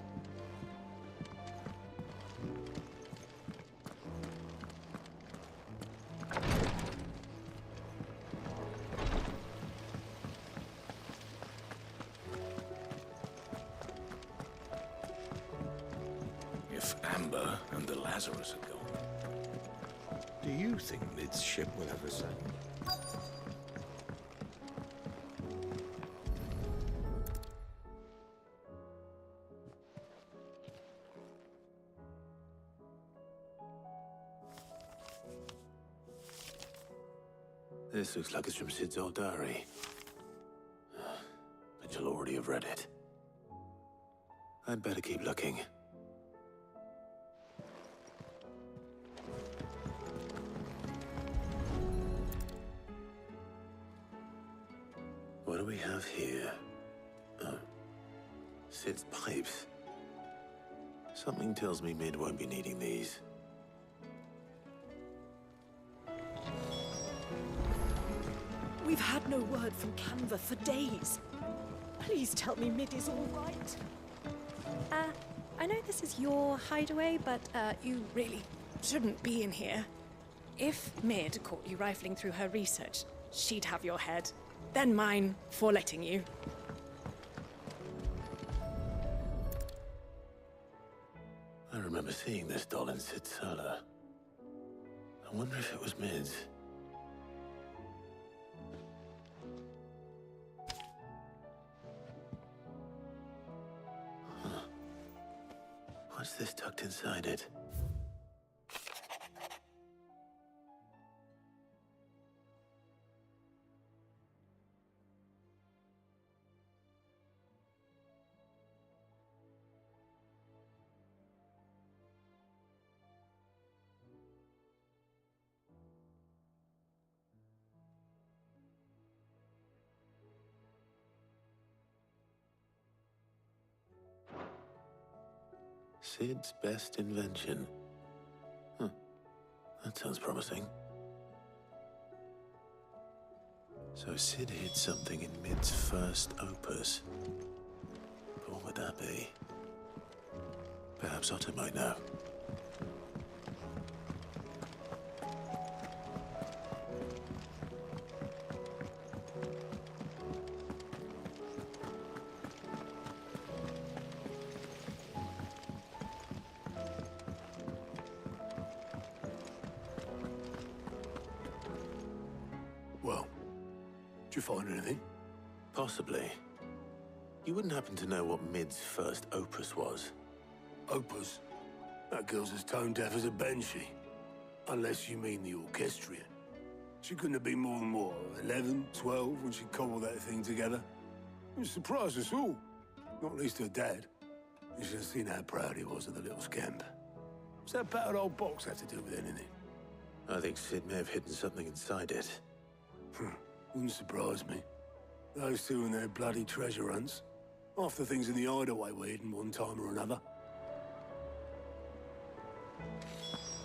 If Amber and the Lazarus are gone, do you think Mid's ship will ever sail? This looks like it's from Sid's old diary. But you'll already have read it. I'd better keep looking. What do we have here? Oh. Sid's pipes. Something tells me Mid won't be needing these. We've had no word from Canva for days. Please tell me Mid is all right. I know this is your hideaway, but you really shouldn't be in here. If Mid caught you rifling through her research, she'd have your head. Then mine for letting you. I remember seeing this doll in Sid's cellar. I wonder if it was Mid's. What's this tucked inside it? Sid's best invention. That sounds promising. So Sid hid something in Mid's first opus. But what would that be? Perhaps Otto might know. Well, did you find anything? Possibly. You wouldn't happen to know what Mid's first opus was? Opus? That girl's as tone deaf as a banshee. Unless you mean the orchestrion. She couldn't have been more than, what, 11, 12 when she cobbled that thing together? It surprised us all. Not least her dad. You should have seen how proud he was of the little scamp. What's that battered old box have to do with anything? I think Sid may have hidden something inside it. Wouldn't surprise me. Those two and their bloody treasure hunts. Half the things in the hideaway were hidden one time or another.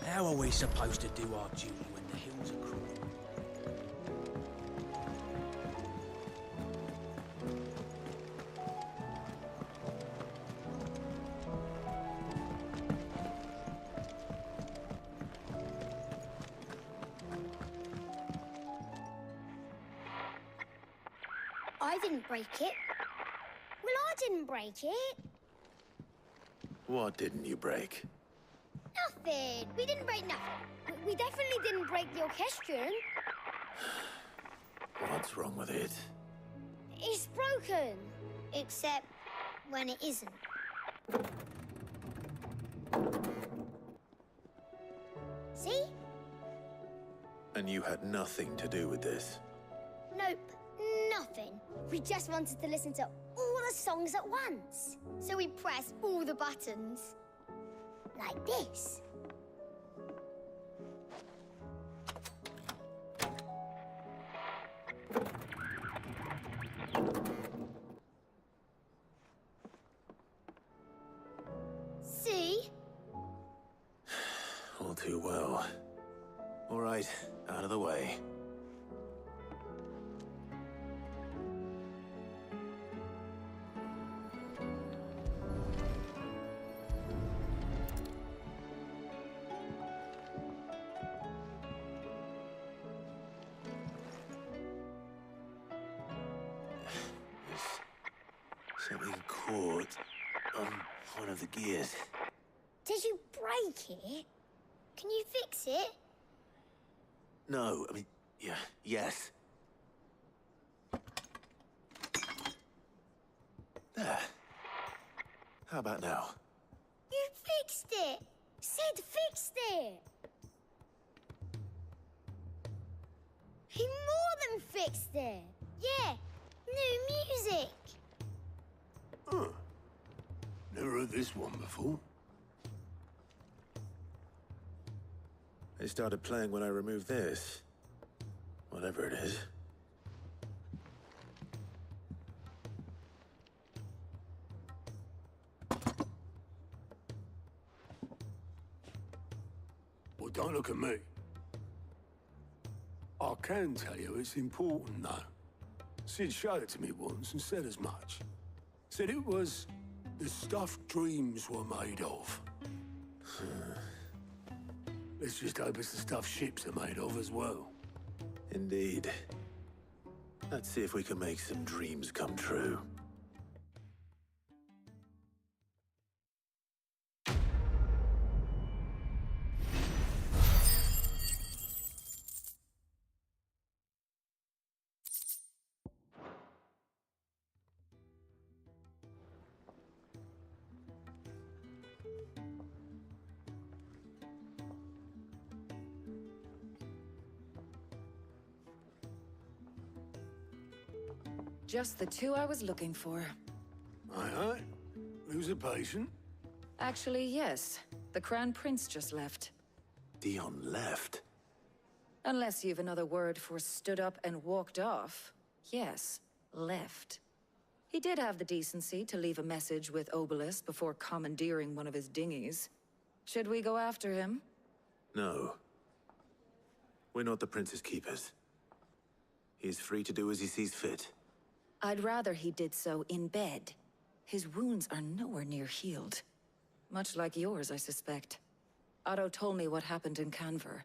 How are we supposed to do our duty when the hills are cruel? I didn't break it. Well, I didn't break it. What didn't you break? Nothing. We didn't break nothing. We definitely didn't break the orchestrion. What's wrong with it? It's broken. Except when it isn't. See? And you had nothing to do with this? Nope. Nothing. We just wanted to listen to all the songs at once. So we pressed all the buttons. Like this. See? All too well. All right, out of the way. Something caught on one of the gears. Did you break it? Can you fix it? No, I mean, yeah, yes. There. How about now? You fixed it! Sid fixed it! He more than fixed it! Yeah, new music! Huh. Never heard this one before. It started playing when I removed this. Whatever it is. Well, don't look at me. I can tell you it's important, though. Sid showed it to me once and said as much. Said it was the stuff dreams were made of. Let's just hope it's the stuff ships are made of as well. Indeed. Let's see if we can make some dreams come true. Just the two I was looking for. Aye. Who's a patient? Actually, yes. The Crown Prince just left. Dion left? Unless you've another word for stood up and walked off. Yes, left. He did have the decency to leave a message with Obelisk before commandeering one of his dinghies. Should we go after him? No. We're not the Prince's keepers. He is free to do as he sees fit. I'd rather he did so in bed. His wounds are nowhere near healed. Much like yours, I suspect. Otto told me what happened in Canver.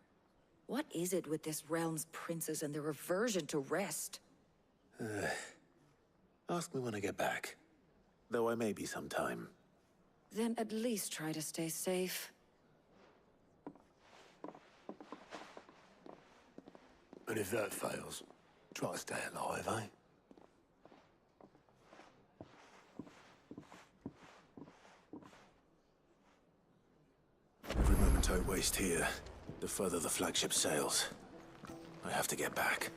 What is it with this realm's princes and their aversion to rest? Ask me when I get back. Though I may be sometime. Then at least try to stay safe. And if that fails, try to stay alive, eh? Every moment I waste here, the further the flagship sails. I have to get back.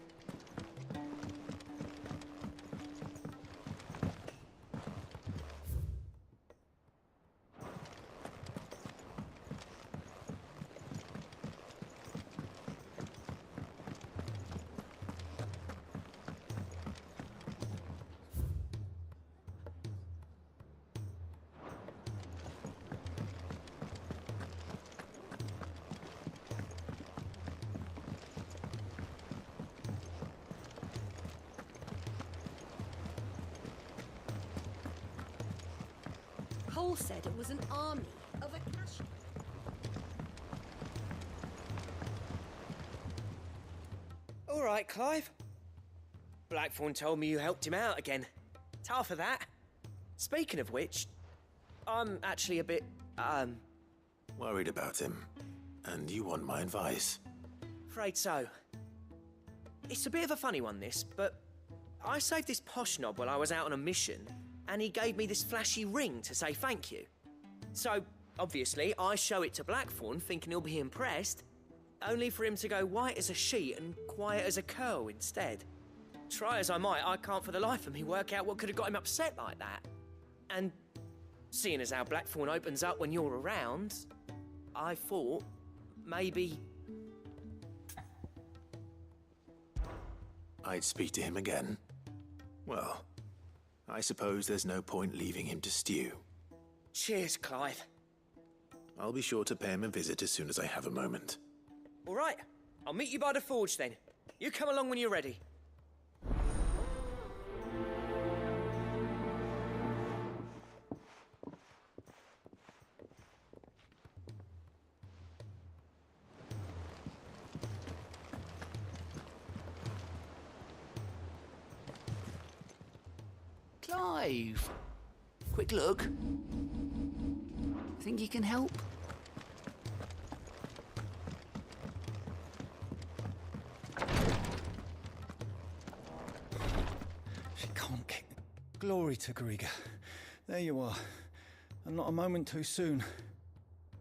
Cole said it was an army of Akashic. All right, Clive. Blackthorn told me you helped him out again. Tough for that. Speaking of which, I'm actually a bit, Worried about him. And you want my advice? afraid so. It's a bit of a funny one, this, but I saved this posh knob while I was out on a mission, and he gave me this flashy ring to say thank you. So, obviously, I show it to Blackthorn, thinking he'll be impressed, only for him to go white as a sheet and quiet as a curl instead. Try as I might, I can't for the life of me work out what could have got him upset like that. And seeing as how Blackthorn opens up when you're around, I thought maybe I'd speak to him again. Well, I suppose there's no point leaving him to stew. Cheers, Clive. I'll be sure to pay him a visit as soon as I have a moment. All right, I'll meet you by the forge then. You come along when you're ready. Clive! Quick look. Think you can help? She can't kick. Glory to Griga. There you are. And not a moment too soon.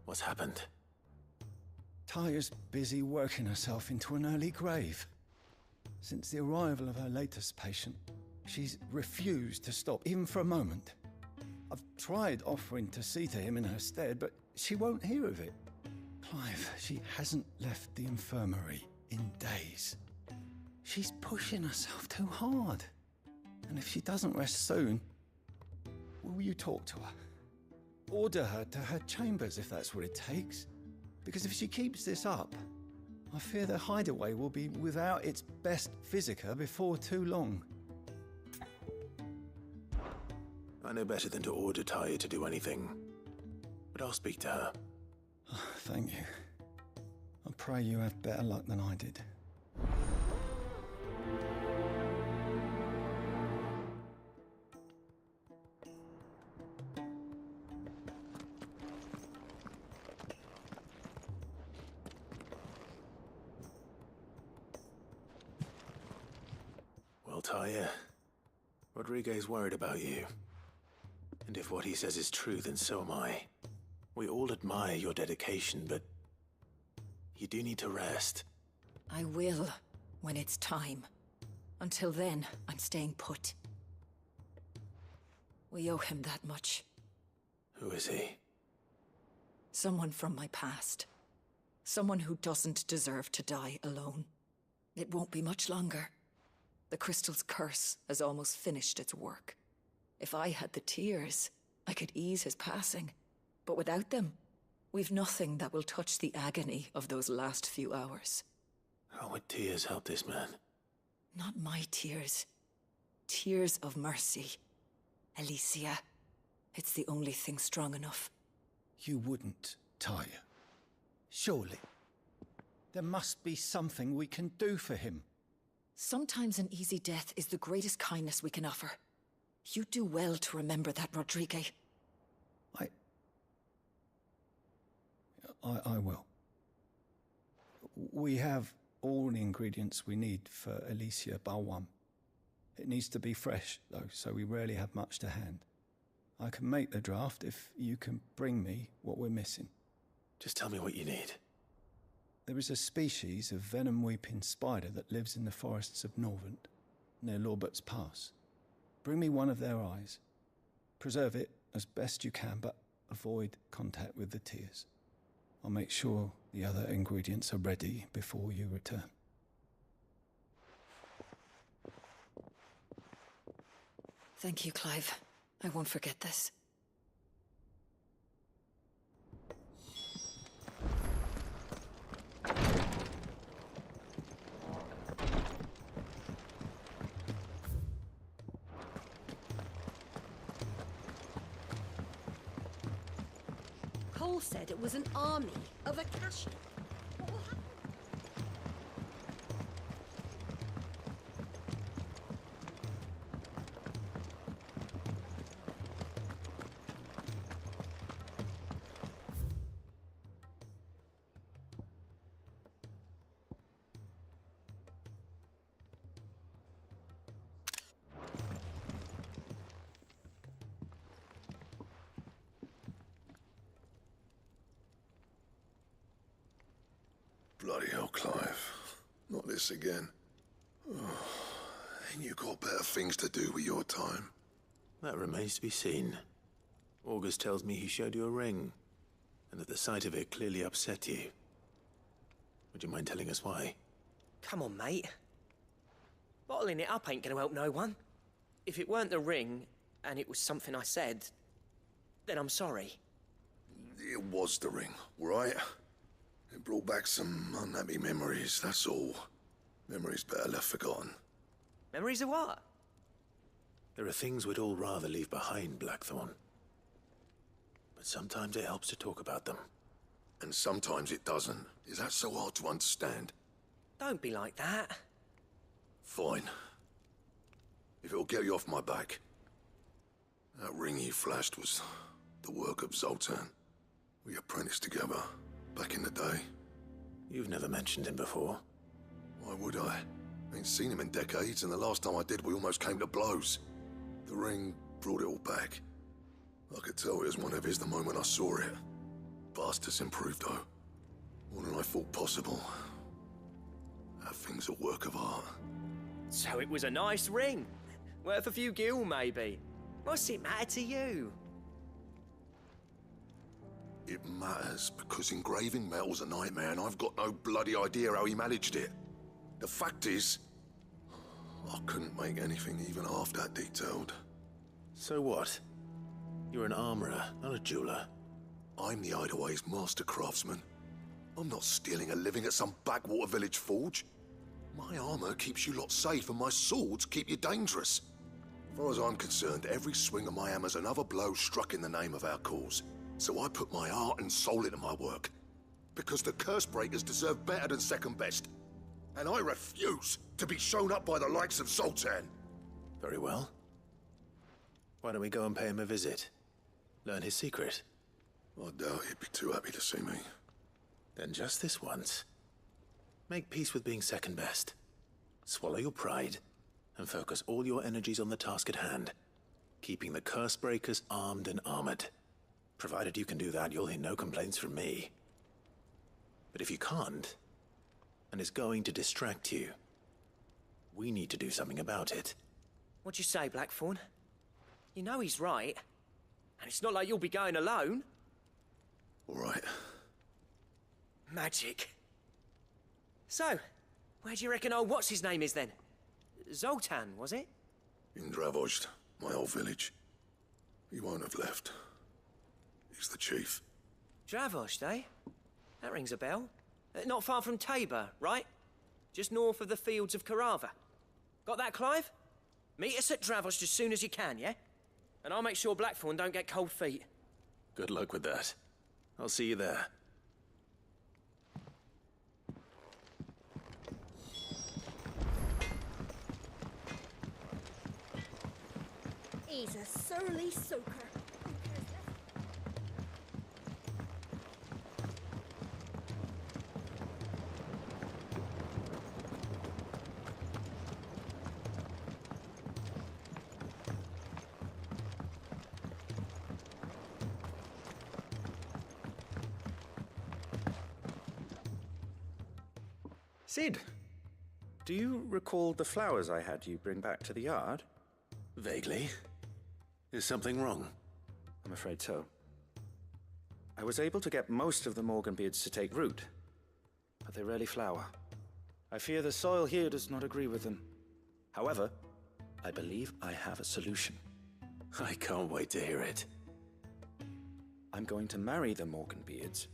What's happened? Taya's busy working herself into an early grave. Since the arrival of her latest patient, she's refused to stop, even for a moment. I've tried offering to see to him in her stead, but she won't hear of it. Clive, she hasn't left the infirmary in days. She's pushing herself too hard. And if she doesn't rest soon, will you talk to her? Order her to her chambers if that's what it takes. Because if she keeps this up, I fear the hideaway will be without its best physica before too long. I know better than to order Taya to do anything. But I'll speak to her. Thank you. I pray you have better luck than I did. Well, Taya, Rodriguez worried about you. And if what he says is true, then so am I. We all admire your dedication, but you do need to rest. I will, when it's time. Until then, I'm staying put. We owe him that much. Who is he? Someone from my past. Someone who doesn't deserve to die alone. It won't be much longer. The crystal's curse has almost finished its work. If I had the tears, I could ease his passing. But without them, we've nothing that will touch the agony of those last few hours. How would tears help this man? Not my tears. Tears of mercy. Alicia, it's the only thing strong enough. You wouldn't, Taya. Surely. There must be something we can do for him. Sometimes an easy death is the greatest kindness we can offer. You do well to remember that, Rodrigue. I will. We have all the ingredients we need for Alicia Balwam. It needs to be fresh, though, so we rarely have much to hand. I can make the draft if you can bring me what we're missing. Just tell me what you need. There is a species of venom-weeping spider that lives in the forests of Norvent, near Lorbert's Pass. Bring me one of their eyes. Preserve it as best you can, but avoid contact with the tears. I'll make sure the other ingredients are ready before you return. Thank you, Clive. I won't forget this. Cole said it was an army of Akashi. What will happen? Bloody hell, Clive. Not this again. Oh, ain't you got better things to do with your time? That remains to be seen. August tells me he showed you a ring, and that the sight of it clearly upset you. Would you mind telling us why? Come on, mate. Bottling it up ain't gonna help no one. If it weren't the ring, and it was something I said, then I'm sorry. It was the ring, right? It brought back some unhappy memories, that's all. Memories better left forgotten. Memories of what? There are things we'd all rather leave behind, Blackthorn. But sometimes it helps to talk about them. And sometimes it doesn't. Is that so hard to understand? Don't be like that. Fine. If it'll get you off my back. That ring you flashed was the work of Zoltan. We apprenticed together. Back in the day. You've never mentioned him before. Why would I? Ain't seen him in decades, and the last time I did, we almost came to blows. The ring brought it all back. I could tell it was one of his the moment I saw it. Bastard's improved, though. More than I thought possible. That thing's a work of art. So it was a nice ring. Worth a few gil, maybe. What's it matter to you? It matters because engraving metal's a nightmare and I've got no bloody idea how he managed it. The fact is, I couldn't make anything even half that detailed. So what? You're an armorer, not a jeweler. I'm the Hideaway's master craftsman. I'm not stealing a living at some backwater village forge. My armor keeps you lot safe and my swords keep you dangerous. As far as I'm concerned, every swing of my hammer's another blow struck in the name of our cause. So I put my heart and soul into my work. Because the curse breakers deserve better than second best. And I refuse to be shown up by the likes of Zoltan. Very well. Why don't we go and pay him a visit? Learn his secret. I doubt he'd be too happy to see me. Then just this once. Make peace with being second best. Swallow your pride, and focus all your energies on the task at hand. Keeping the curse breakers armed and armored. Provided you can do that, you'll hear no complaints from me. But if you can't, and it's going to distract you, we need to do something about it. What'd you say, Blackthorn? You know he's right. And it's not like you'll be going alone. All right. Magic. So, where do you reckon old what's-his-name is then? Zoltan, was it? In Dravozd, my old village. He won't have left. He's the chief. Dravozd, eh? That rings a bell. Not far from Tabor, right? Just north of the fields of Carava. Got that, Clive? Meet us at Dravozd as soon as you can, yeah? And I'll make sure Blackthorn don't get cold feet. Good luck with that. I'll see you there. He's a surly soaker. Sid, do you recall the flowers I had you bring back to the yard? Vaguely. Is something wrong? I'm afraid so. I was able to get most of the Morganbeards to take root, but they rarely flower. I fear the soil here does not agree with them. However, I believe I have a solution. I can't wait to hear it. I'm going to marry the Morganbeards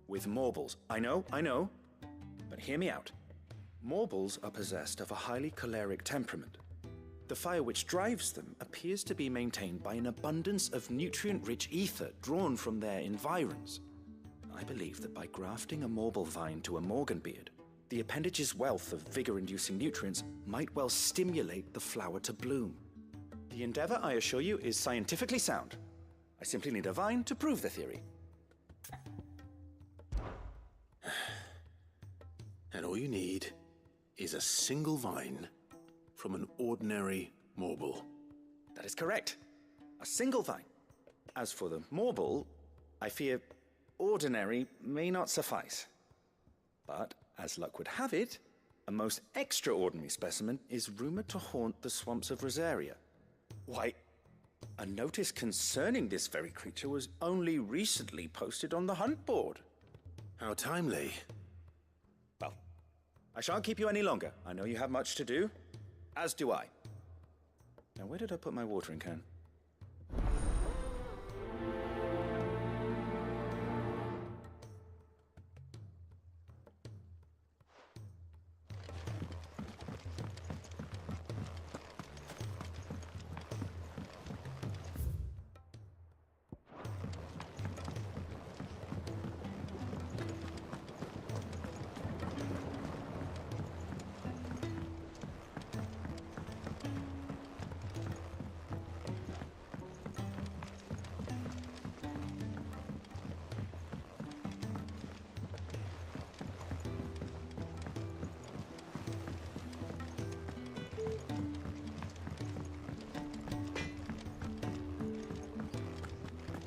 with Morbles. I know, but hear me out. Morbles are possessed of a highly choleric temperament. the fire which drives them appears to be maintained by an abundance of nutrient-rich ether drawn from their environs. I believe that by grafting a marble vine to a Morganbeard, the appendage's wealth of vigor-inducing nutrients might well stimulate the flower to bloom. The endeavor, I assure you, is scientifically sound. I simply need a vine to prove the theory. And all you need is a single vine from an ordinary marble. That is correct. A single vine. As for the marble, I fear ordinary may not suffice. But, as luck would have it, a most extraordinary specimen is rumored to haunt the swamps of Rosaria. Why, a notice concerning this very creature was only recently posted on the hunt board. How timely. Well, I shan't keep you any longer. I know you have much to do, as do I. Now, where did I put my watering can?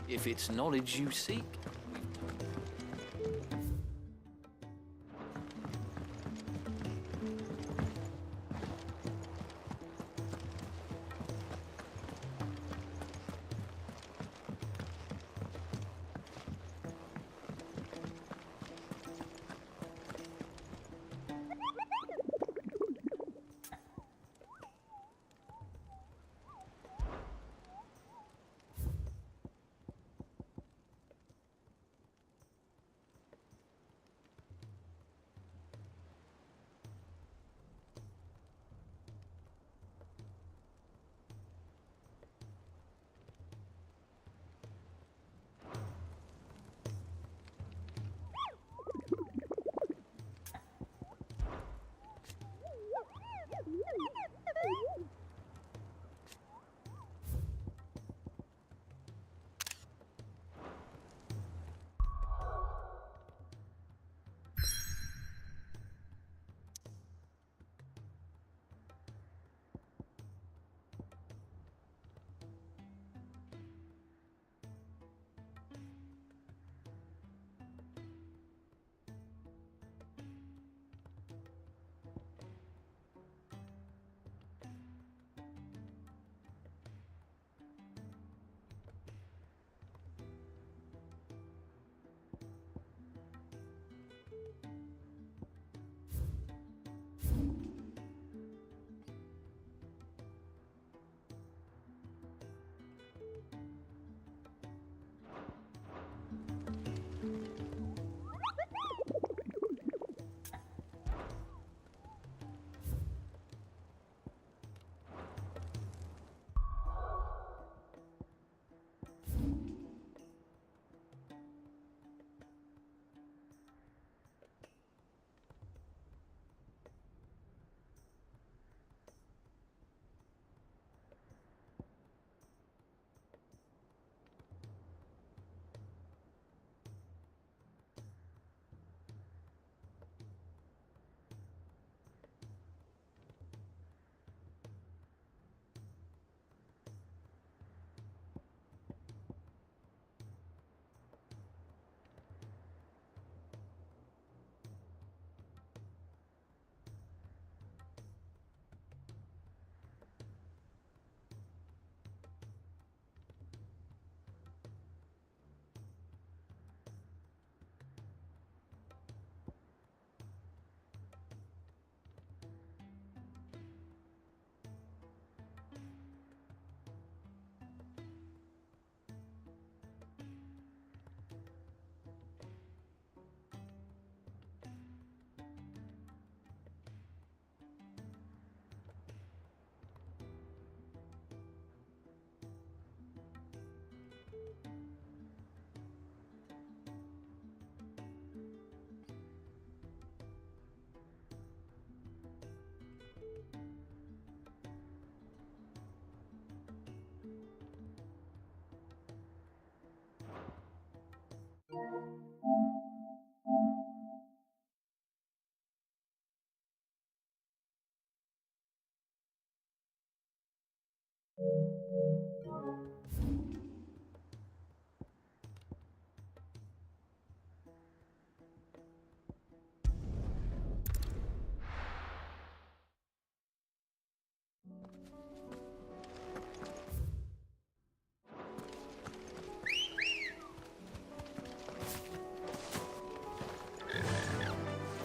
If it's knowledge you seek.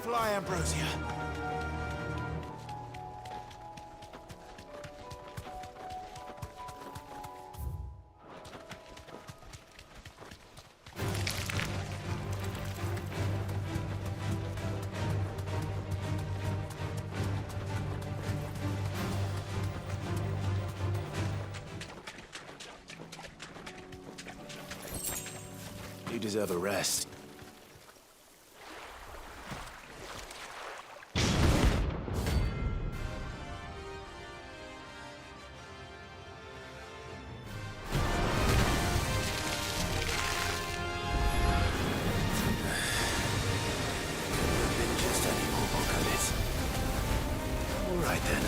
Fly, Ambrosia. You deserve a rest. Right then.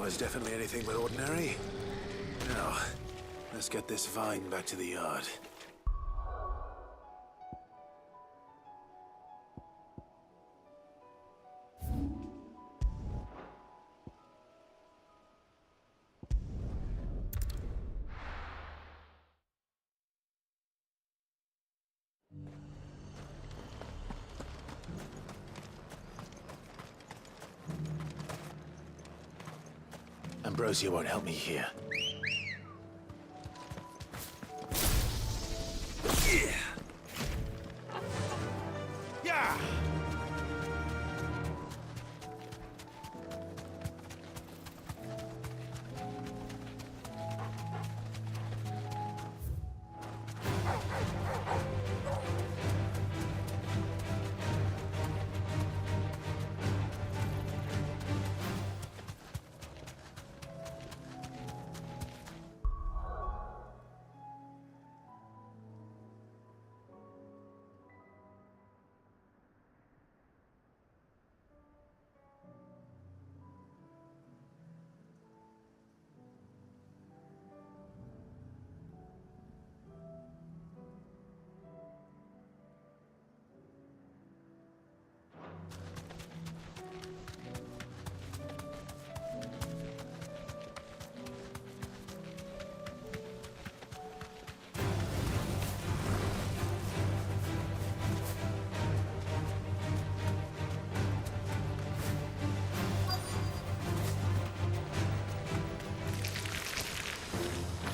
was definitely anything but ordinary. Now, let's get this vine back to the yard. Ambrosia won't help me here. Yeah!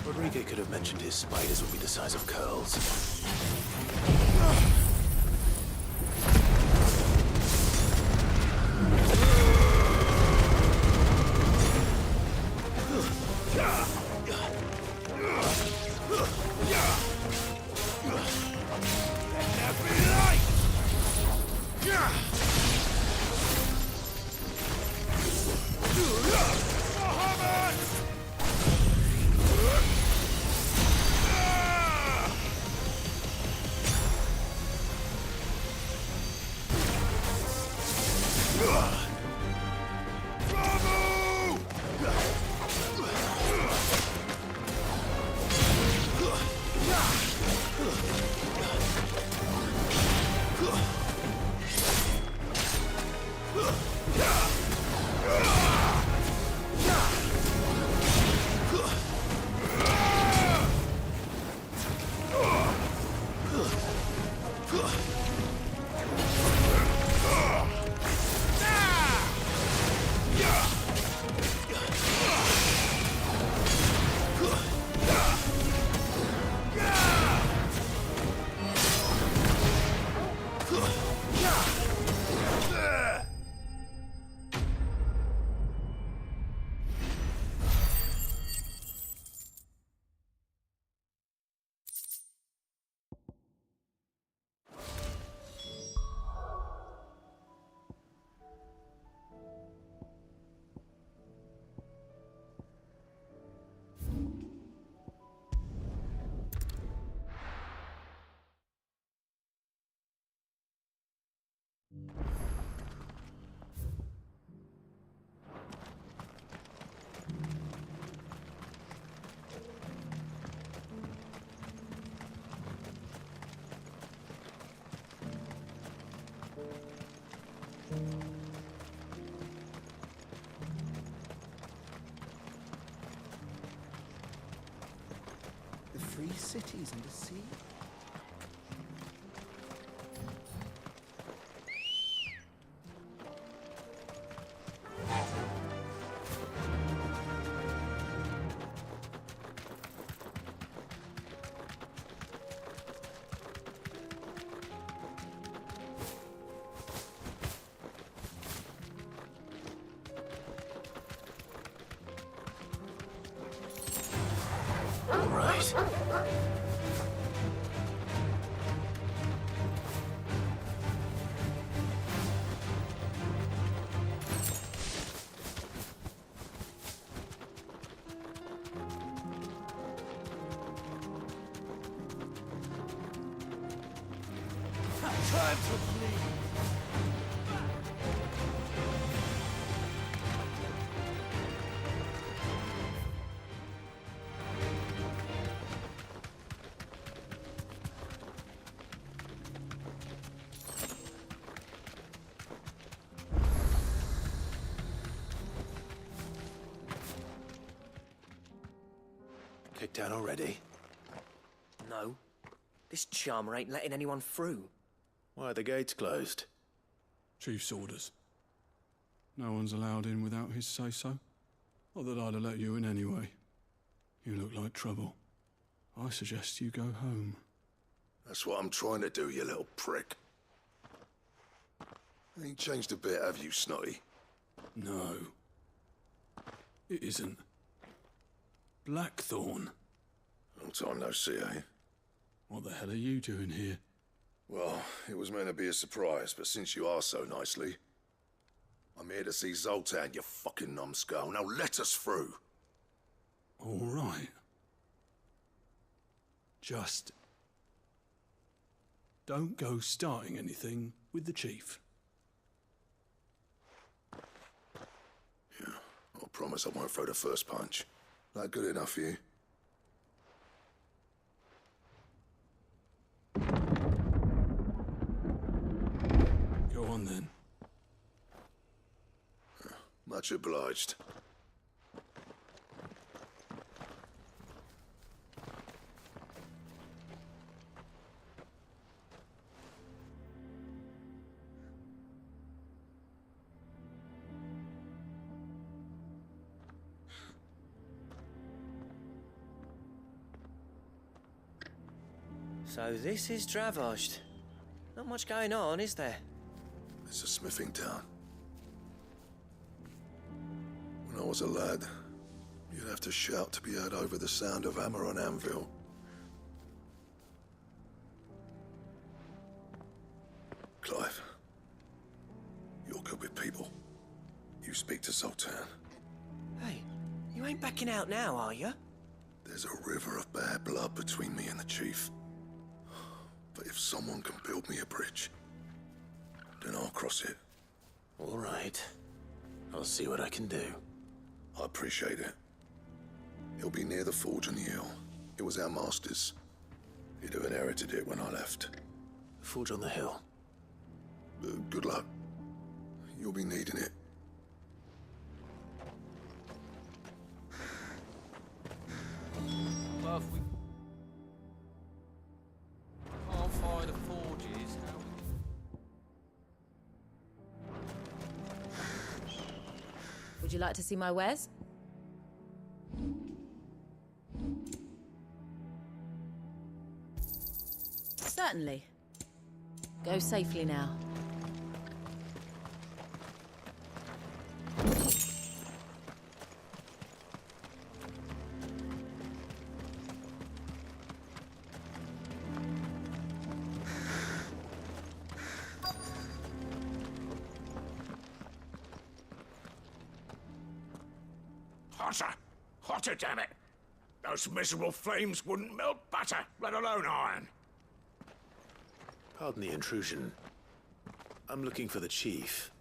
Rodriguez could have mentioned his spiders would be the size of curls. The free cities and the sea. All right. Time to bleed. shakedown already? No. This charmer ain't letting anyone through. Why are the gates closed? Chief's orders. No one's allowed in without his say-so. Not that I'd have let you in anyway. You look like trouble. I suggest you go home. That's what I'm trying to do, you little prick. Ain't changed a bit, have you, Snotty? No. It isn't. Blackthorn. Long time no see, eh? What the hell are you doing here? Well, it was meant to be a surprise, but since you are so nicely, I'm here to see Zoltan, you fucking numbskull. Now let us through. All right. Just don't go starting anything with the chief. Yeah, I promise I won't throw the first punch. That good enough for you? Go on then. Much obliged. So this is Dravoged. Not much going on, is there? It's a smithing town. When I was a lad, you'd have to shout to be heard over the sound of hammer on anvil. Clive, you're good with people. You speak to Zoltan. Hey, you ain't backing out now, are you? There's a river of bad blood between me and the chief. But if someone can build me a bridge, then I'll cross it. All right. I'll see what I can do. I appreciate it. It'll be near the forge on the hill. It was our master's. He'd have inherited it when I left. The forge on the hill. Good luck. You'll be needing it. Well, if we can't find the forges, how Would you like to see my wares? Certainly. Go safely now. Hotter! Hotter, damn it! Those miserable flames wouldn't melt butter, let alone iron. Pardon the intrusion. I'm looking for the chief.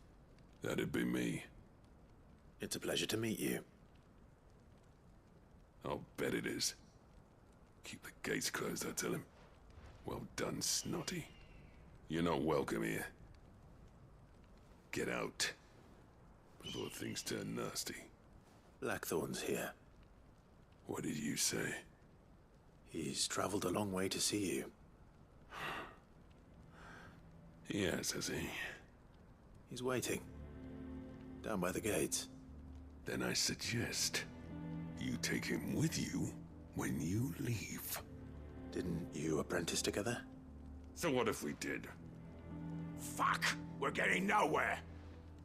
That'd be me. It's a pleasure to meet you. I'll bet it is. Keep the gates closed, I tell him. Well done, Snotty. You're not welcome here. Get out before things turn nasty. Blackthorn's here. What did you say? He's traveled a long way to see you. Yes, has he? He's waiting. Down by the gates. Then I suggest you take him with you when you leave. Didn't you apprentice together? So what if we did? Fuck! We're getting nowhere!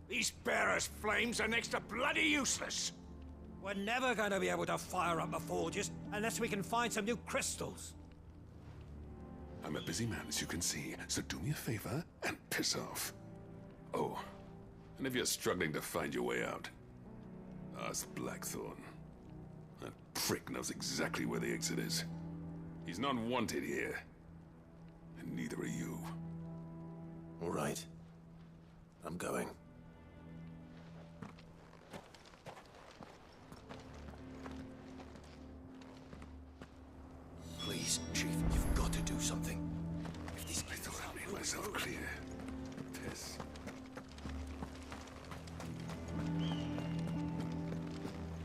These bearers' flames are next to bloody useless! We're never going to be able to fire up the forges unless we can find some new crystals. I'm a busy man, as you can see, so do me a favor and piss off. Oh, and if you're struggling to find your way out, ask Blackthorn. That prick knows exactly where the exit is. He's not wanted here, and neither are you. All right. I'm going. Please, Chief, you've got to do something. If this I thought I made myself clear. Piss.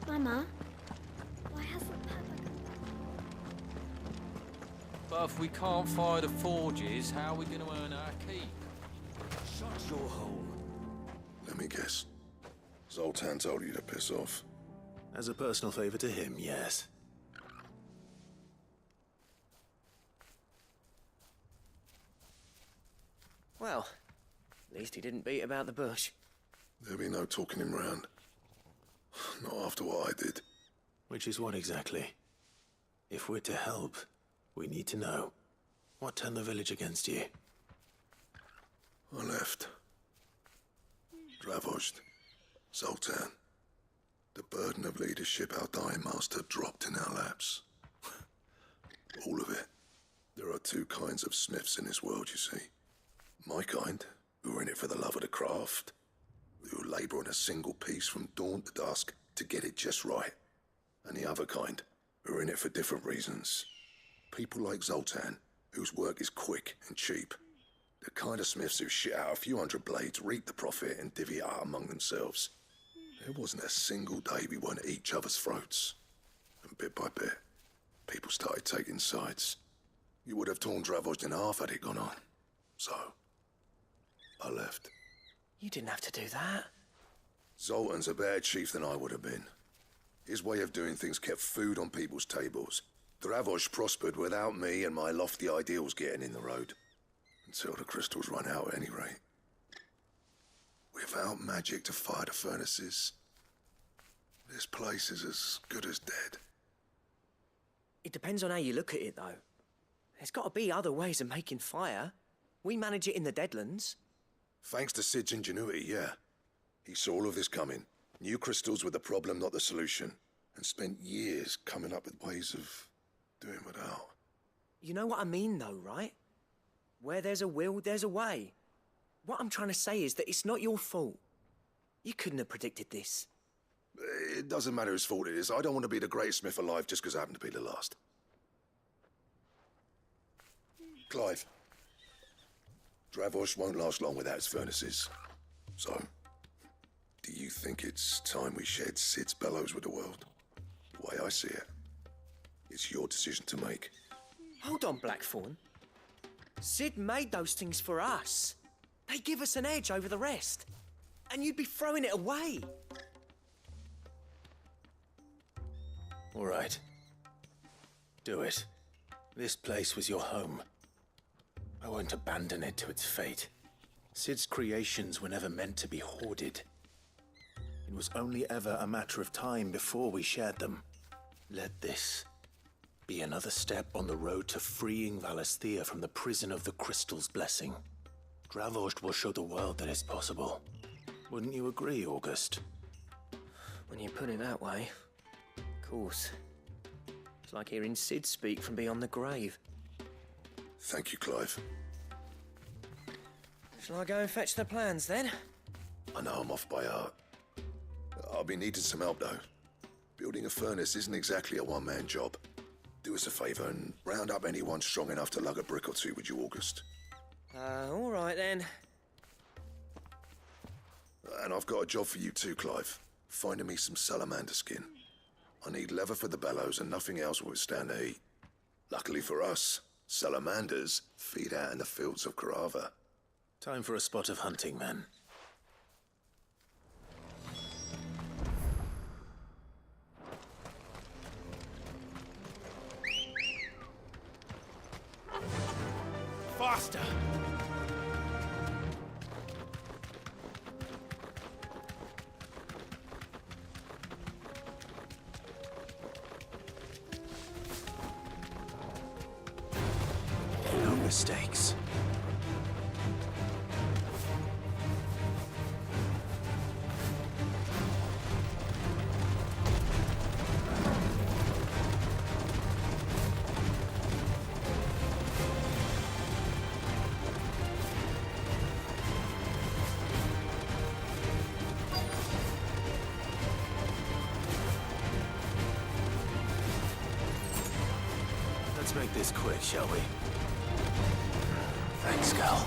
Mama, why hasn't Papa come back? But if we can't fire the forges, how are we going to earn our keep? Shut your hole. Let me guess. Zoltan told you to piss off. As a personal favor to him, yes. Well, at least he didn't beat about the bush. There'll be no talking him round. Not after what I did. Which is what exactly? If we're to help, we need to know. What turned the village against you? I left. Dravozd. Zoltan. The burden of leadership our dying master dropped in our laps. All of it. There are two kinds of smiths in this world, you see. My kind, who are in it for the love of the craft, who labour on a single piece from dawn to dusk to get it just right. And the other kind, who are in it for different reasons. People like Zoltan, whose work is quick and cheap. The kind of smiths who shit out a few hundred blades, reap the profit, and divvy it out among themselves. There wasn't a single day we weren't at each other's throats. And bit by bit, people started taking sides. You would have torn Dravozd in half had it gone on. So, I left. You didn't have to do that. Zoltan's a better chief than I would have been. His way of doing things kept food on people's tables. Dravozd prospered without me and my lofty ideals getting in the road. Until the crystals run out at any rate. Without magic to fire the furnaces, this place is as good as dead. It depends on how you look at it, though. There's got to be other ways of making fire. We manage it in the Deadlands. Thanks to Sid's ingenuity, yeah. He saw all of this coming. Knew crystals were the problem, not the solution. And spent years coming up with ways of doing without. You know what I mean, though, right? Where there's a will, there's a way. What I'm trying to say is that it's not your fault. You couldn't have predicted this. It doesn't matter whose fault it is. I don't want to be the greatest smith alive just because I happen to be the last. Clive. Dravozd won't last long without its furnaces. So, do you think it's time we shared Sid's bellows with the world? The way I see it, it's your decision to make. Hold on, Blackthorn. Sid made those things for us. They give us an edge over the rest. And you'd be throwing it away. All right. Do it. This place was your home. I won't abandon it to its fate. Sid's creations were never meant to be hoarded. It was only ever a matter of time before we shared them. Let this be another step on the road to freeing Valisthea from the prison of the Crystal's blessing. Dravozd will show the world that it's possible. Wouldn't you agree, August? When you put it that way, of course. It's like hearing Sid speak from beyond the grave. Thank you, Clive. Shall I go and fetch the plans, then? I know I'm off by heart. I'll be needing some help, though. Building a furnace isn't exactly a one-man job. Do us a favour and round up anyone strong enough to lug a brick or two, would you, August? All right, then. And I've got a job for you too, Clive. Finding me some salamander skin. I need leather for the bellows and nothing else will withstand the heat. Luckily for us, salamanders feed out in the fields of Karava. Time for a spot of hunting, men. Faster! No mistakes. Let's make this quick, shall we? Thanks, Cal.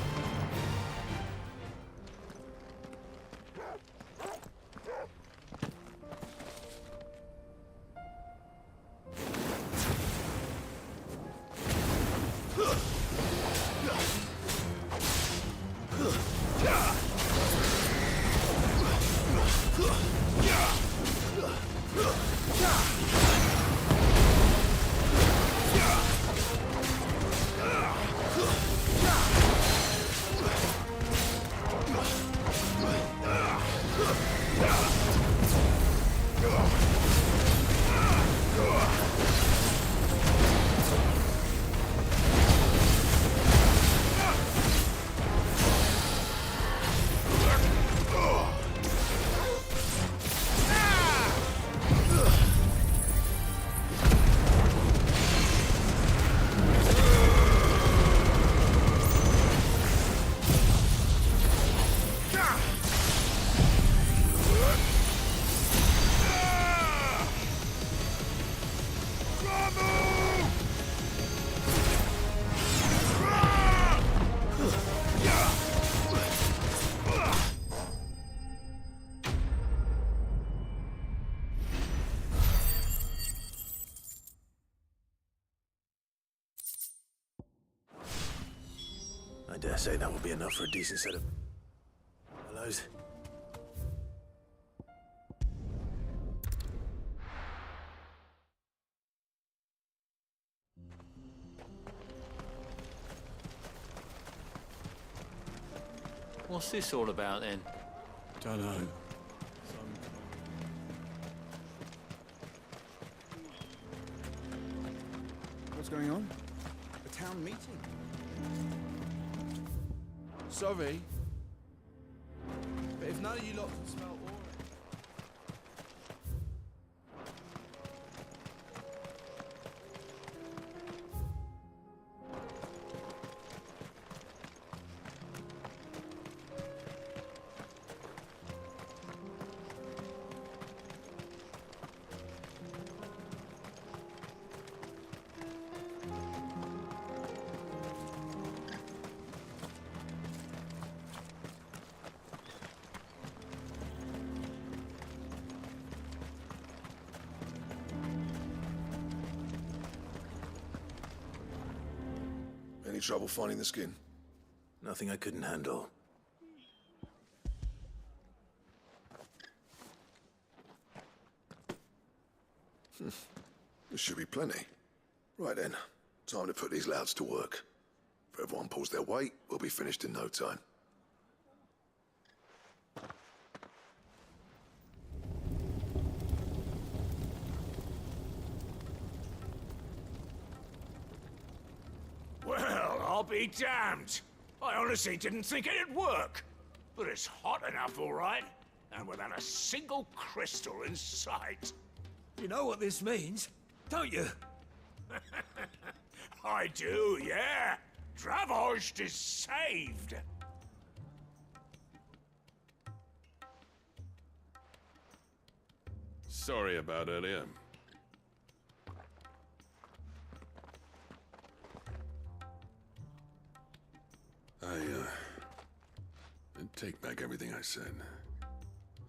dare say that will be enough for a decent set of... Hellos? What's this all about then? Dunno. What's going on? A town meeting? Sorry. But if none of you lot can smell oil... Any trouble finding the skin? Nothing I couldn't handle. There should be plenty. Right then, time to put these louts to work. If everyone pulls their weight, we'll be finished in no time. Well, I'll be damned. I honestly didn't think it'd work. But it's hot enough, all right. And without a single crystal in sight. You know what this means, don't you? I do, yeah. Dravost is saved. Sorry about earlier. I take back everything I said.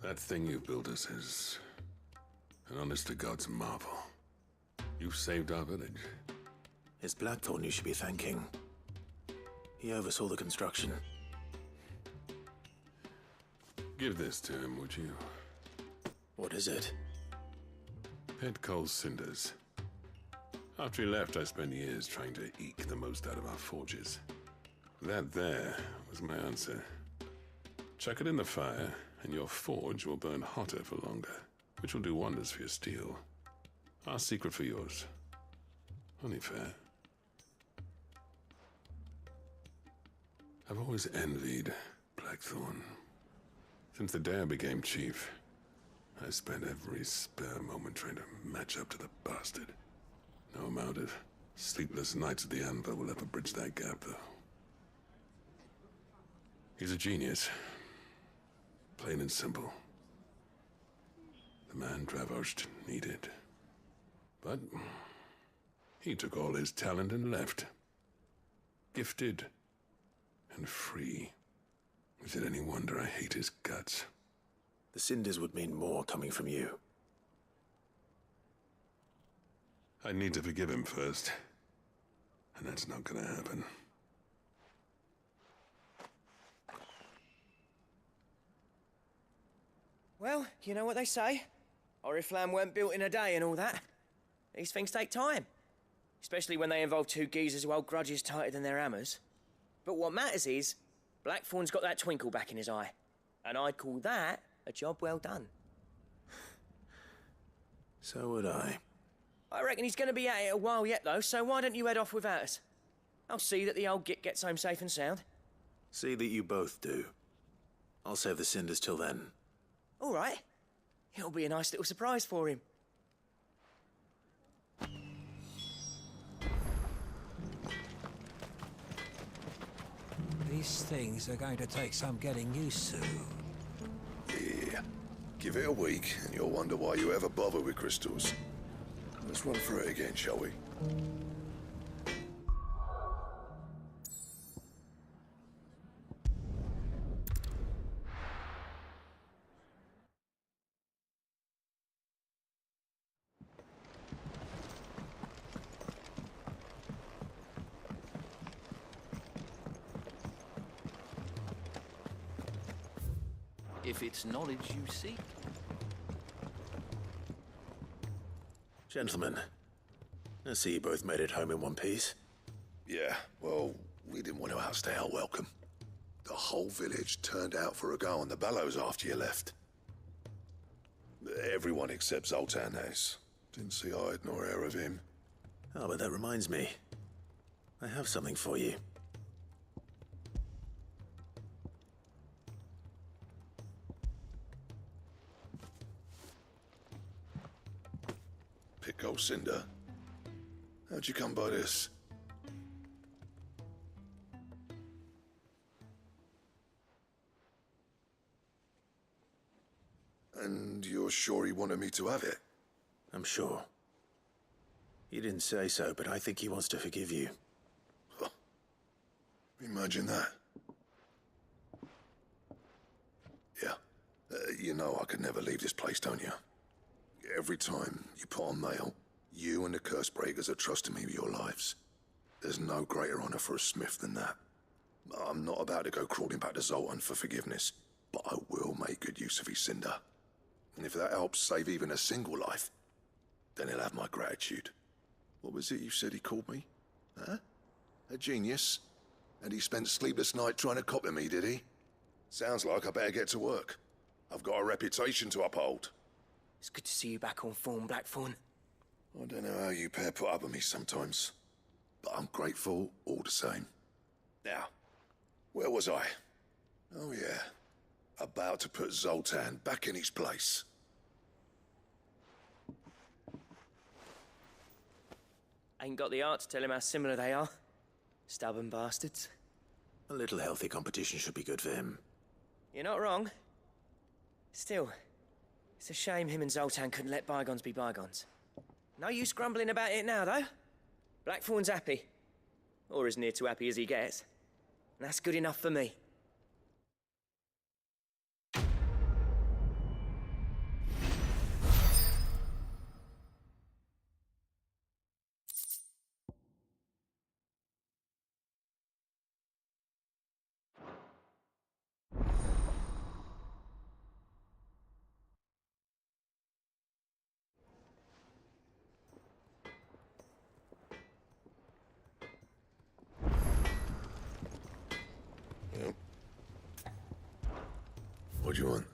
That thing you built us is an honest-to-God's marvel. You saved our village. It's Blackthorn you should be thanking. He oversaw the construction. Give this to him, would you? What is it? Pet Cole's cinders. After he left, I spent years trying to eke the most out of our forges. That there was my answer. Chuck it in the fire, and your forge will burn hotter for longer, which will do wonders for your steel. Our secret for yours. Only fair. I've always envied Blackthorn. Since the day I became chief, I spent every spare moment trying to match up to the bastard. No amount of sleepless nights at the Anvil will ever bridge that gap, though. He's a genius. Plain and simple. The man Dravost needed. But he took all his talent and left. Gifted and free. Is it any wonder I hate his guts? The cinders would mean more coming from you. I need to forgive him first. And that's not gonna happen. Well, you know what they say. Oriflamme weren't built in a day and all that. These things take time. Especially when they involve two geezers who hold grudges tighter than their hammers. But what matters is, Blackthorn's got that twinkle back in his eye. And I'd call that a job well done. So would I. I reckon he's going to be at it a while yet, though, so why don't you head off without us? I'll see that the old git gets home safe and sound. See that you both do. I'll save the cinders till then. All right. It'll be a nice little surprise for him. These things are going to take some getting used to. Yeah. Give it a week, and you'll wonder why you ever bother with crystals. Let's run through it again, shall we? if it's knowledge you seek. Gentlemen, I see you both made it home in one piece. Yeah, well, we didn't want to outstay our welcome. The whole village turned out for a go on the bellows after you left. Everyone except Zoltan has. Didn't see hide nor hair of him. Oh, but that reminds me. I have something for you. Pico Cinder. How'd you come by this? And you're sure he wanted me to have it? I'm sure. He didn't say so, but I think he wants to forgive you. Huh. Imagine that. Yeah. You know I could never leave this place, don't you? Every time you put on mail, you and the Cursebreakers are trusting me with your lives. There's no greater honor for a smith than that. I'm not about to go crawling back to Zoltan for forgiveness, but I will make good use of his cinder. And if that helps save even a single life, then he'll have my gratitude. What was it you said he called me? Huh? A genius? And he spent sleepless night trying to copy me, did he? Sounds like I better get to work. I've got a reputation to uphold. It's good to see you back on form, Blackthorn. I don't know how you pair put up with me sometimes, but I'm grateful all the same. Now, where was I? Oh yeah, about to put Zoltan back in his place. Ain't got the art to tell him how similar they are. Stubborn bastards. A little healthy competition should be good for him. You're not wrong. Still, it's a shame him and Zoltan couldn't let bygones be bygones. No use grumbling about it now, though. Blackthorn's happy. Or as near to happy as he gets. And that's good enough for me. What do you want?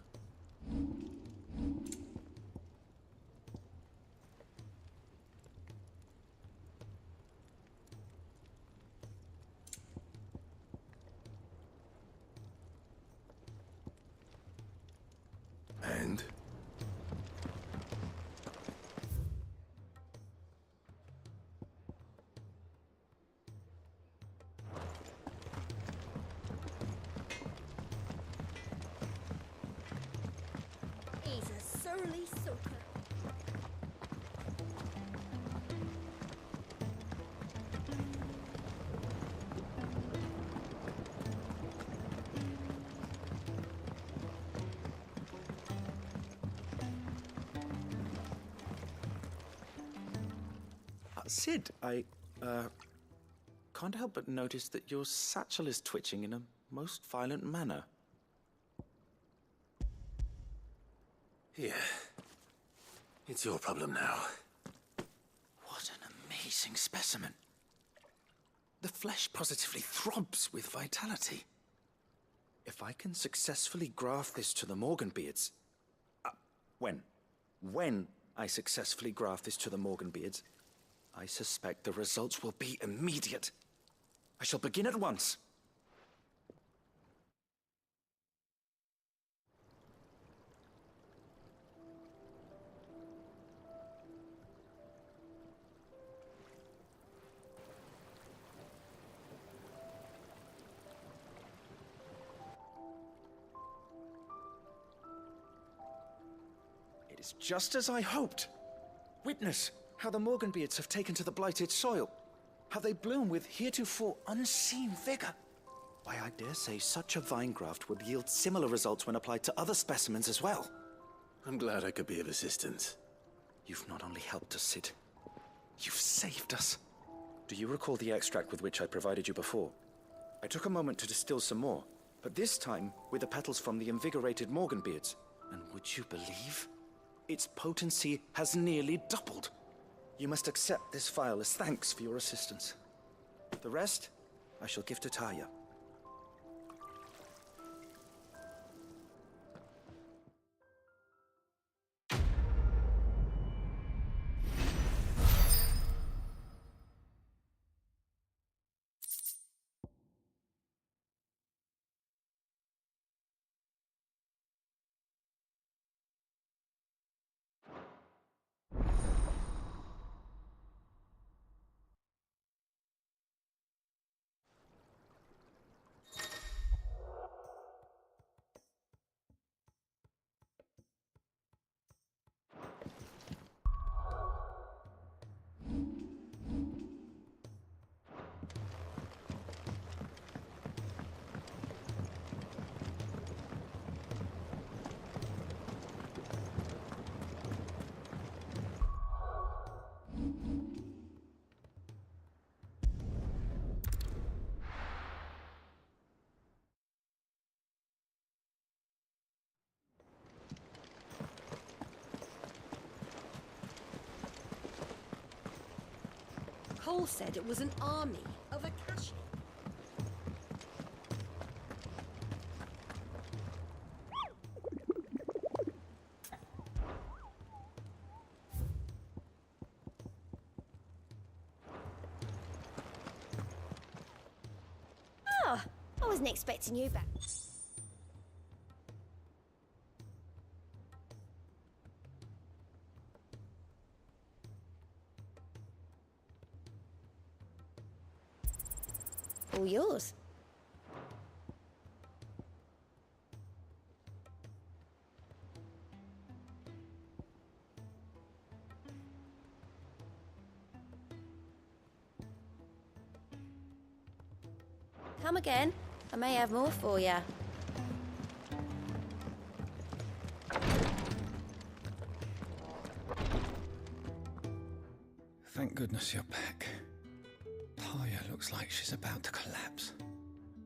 And? He's a surly soaker. Sid, I can't help but notice that your satchel is twitching in a most violent manner. Here. It's your problem now. What an amazing specimen. The flesh positively throbs with vitality. If I can successfully graft this to the Morganbeards... When I successfully graft this to the Morganbeards, I suspect the results will be immediate. I shall begin at once. It is just as I hoped. Witness how the Morganbeards have taken to the blighted soil. How they bloom with heretofore unseen vigor. Why, I dare say such a vine graft would yield similar results when applied to other specimens as well. I'm glad I could be of assistance. You've not only helped us, Sid, you've saved us. Do you recall the extract with which I provided you before? I took a moment to distill some more, but this time with the petals from the invigorated Morganbeards. And would you believe? Its potency has nearly doubled. You must accept this vial as thanks for your assistance. The rest, I shall give to Taya. Cole said it was an army of Akashi. Oh, I wasn't expecting you back. All yours. Come again. I may have more for you. Thank goodness you're back. Taya looks like she's about to collapse.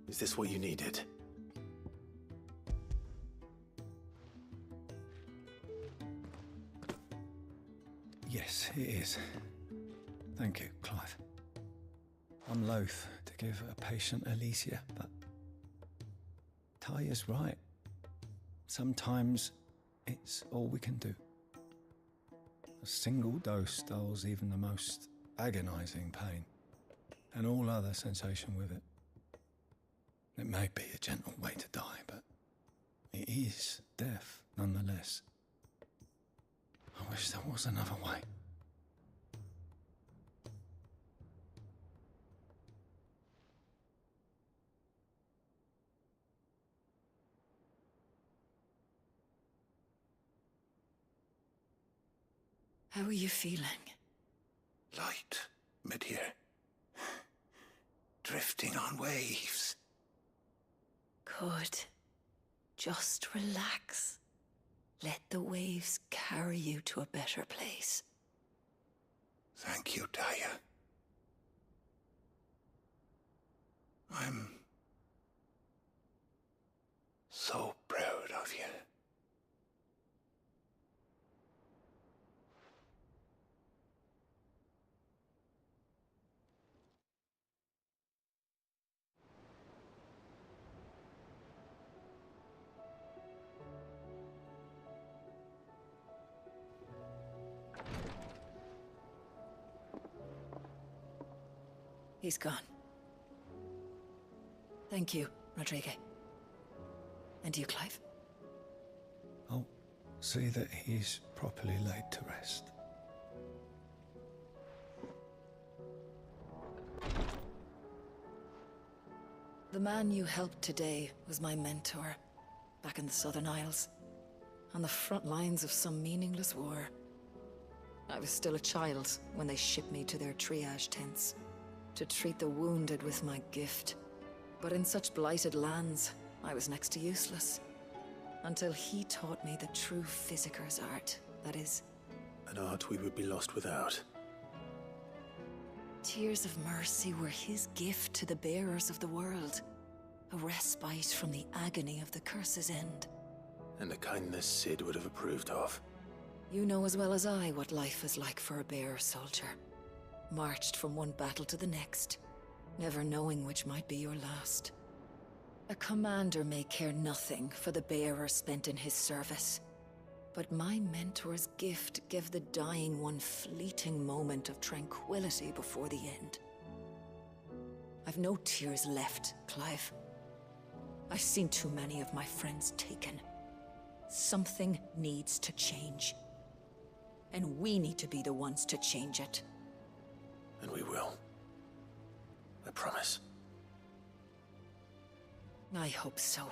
Is this what you needed? Yes, it is. Thank you, Clive. I'm loath to give a patient Alicia, but Taya's right. Sometimes it's all we can do. A single dose dulls even the most agonizing pain, and all other sensation with it. It may be a gentle way to die, but it is death nonetheless. I wish there was another way. How are you feeling? Light, mid-here. Drifting on waves. Good. Just relax. Let the waves carry you to a better place. Thank you, Taya. I'm so proud of you. He's gone. Thank you, Rodrigue. And you, Clive? I'll see that he's properly laid to rest. The man you helped today was my mentor, back in the Southern Isles, on the front lines of some meaningless war. I was still a child when they shipped me to their triage tents, to treat the wounded with my gift. But in such blighted lands, I was next to useless. Until he taught me the true physicker's art, that is. An art we would be lost without. Tears of mercy were his gift to the bearers of the world. A respite from the agony of the curse's end. And a kindness Sid would have approved of. You know as well as I what life is like for a bearer soldier. Marched from one battle to the next, never knowing which might be your last. A commander may care nothing for the bearer spent in his service. But my mentor's gift gave the dying one fleeting moment of tranquility before the end. I've no tears left, Clive. I've seen too many of my friends taken. Something needs to change. And we need to be the ones to change it. And we will. I promise. I hope so.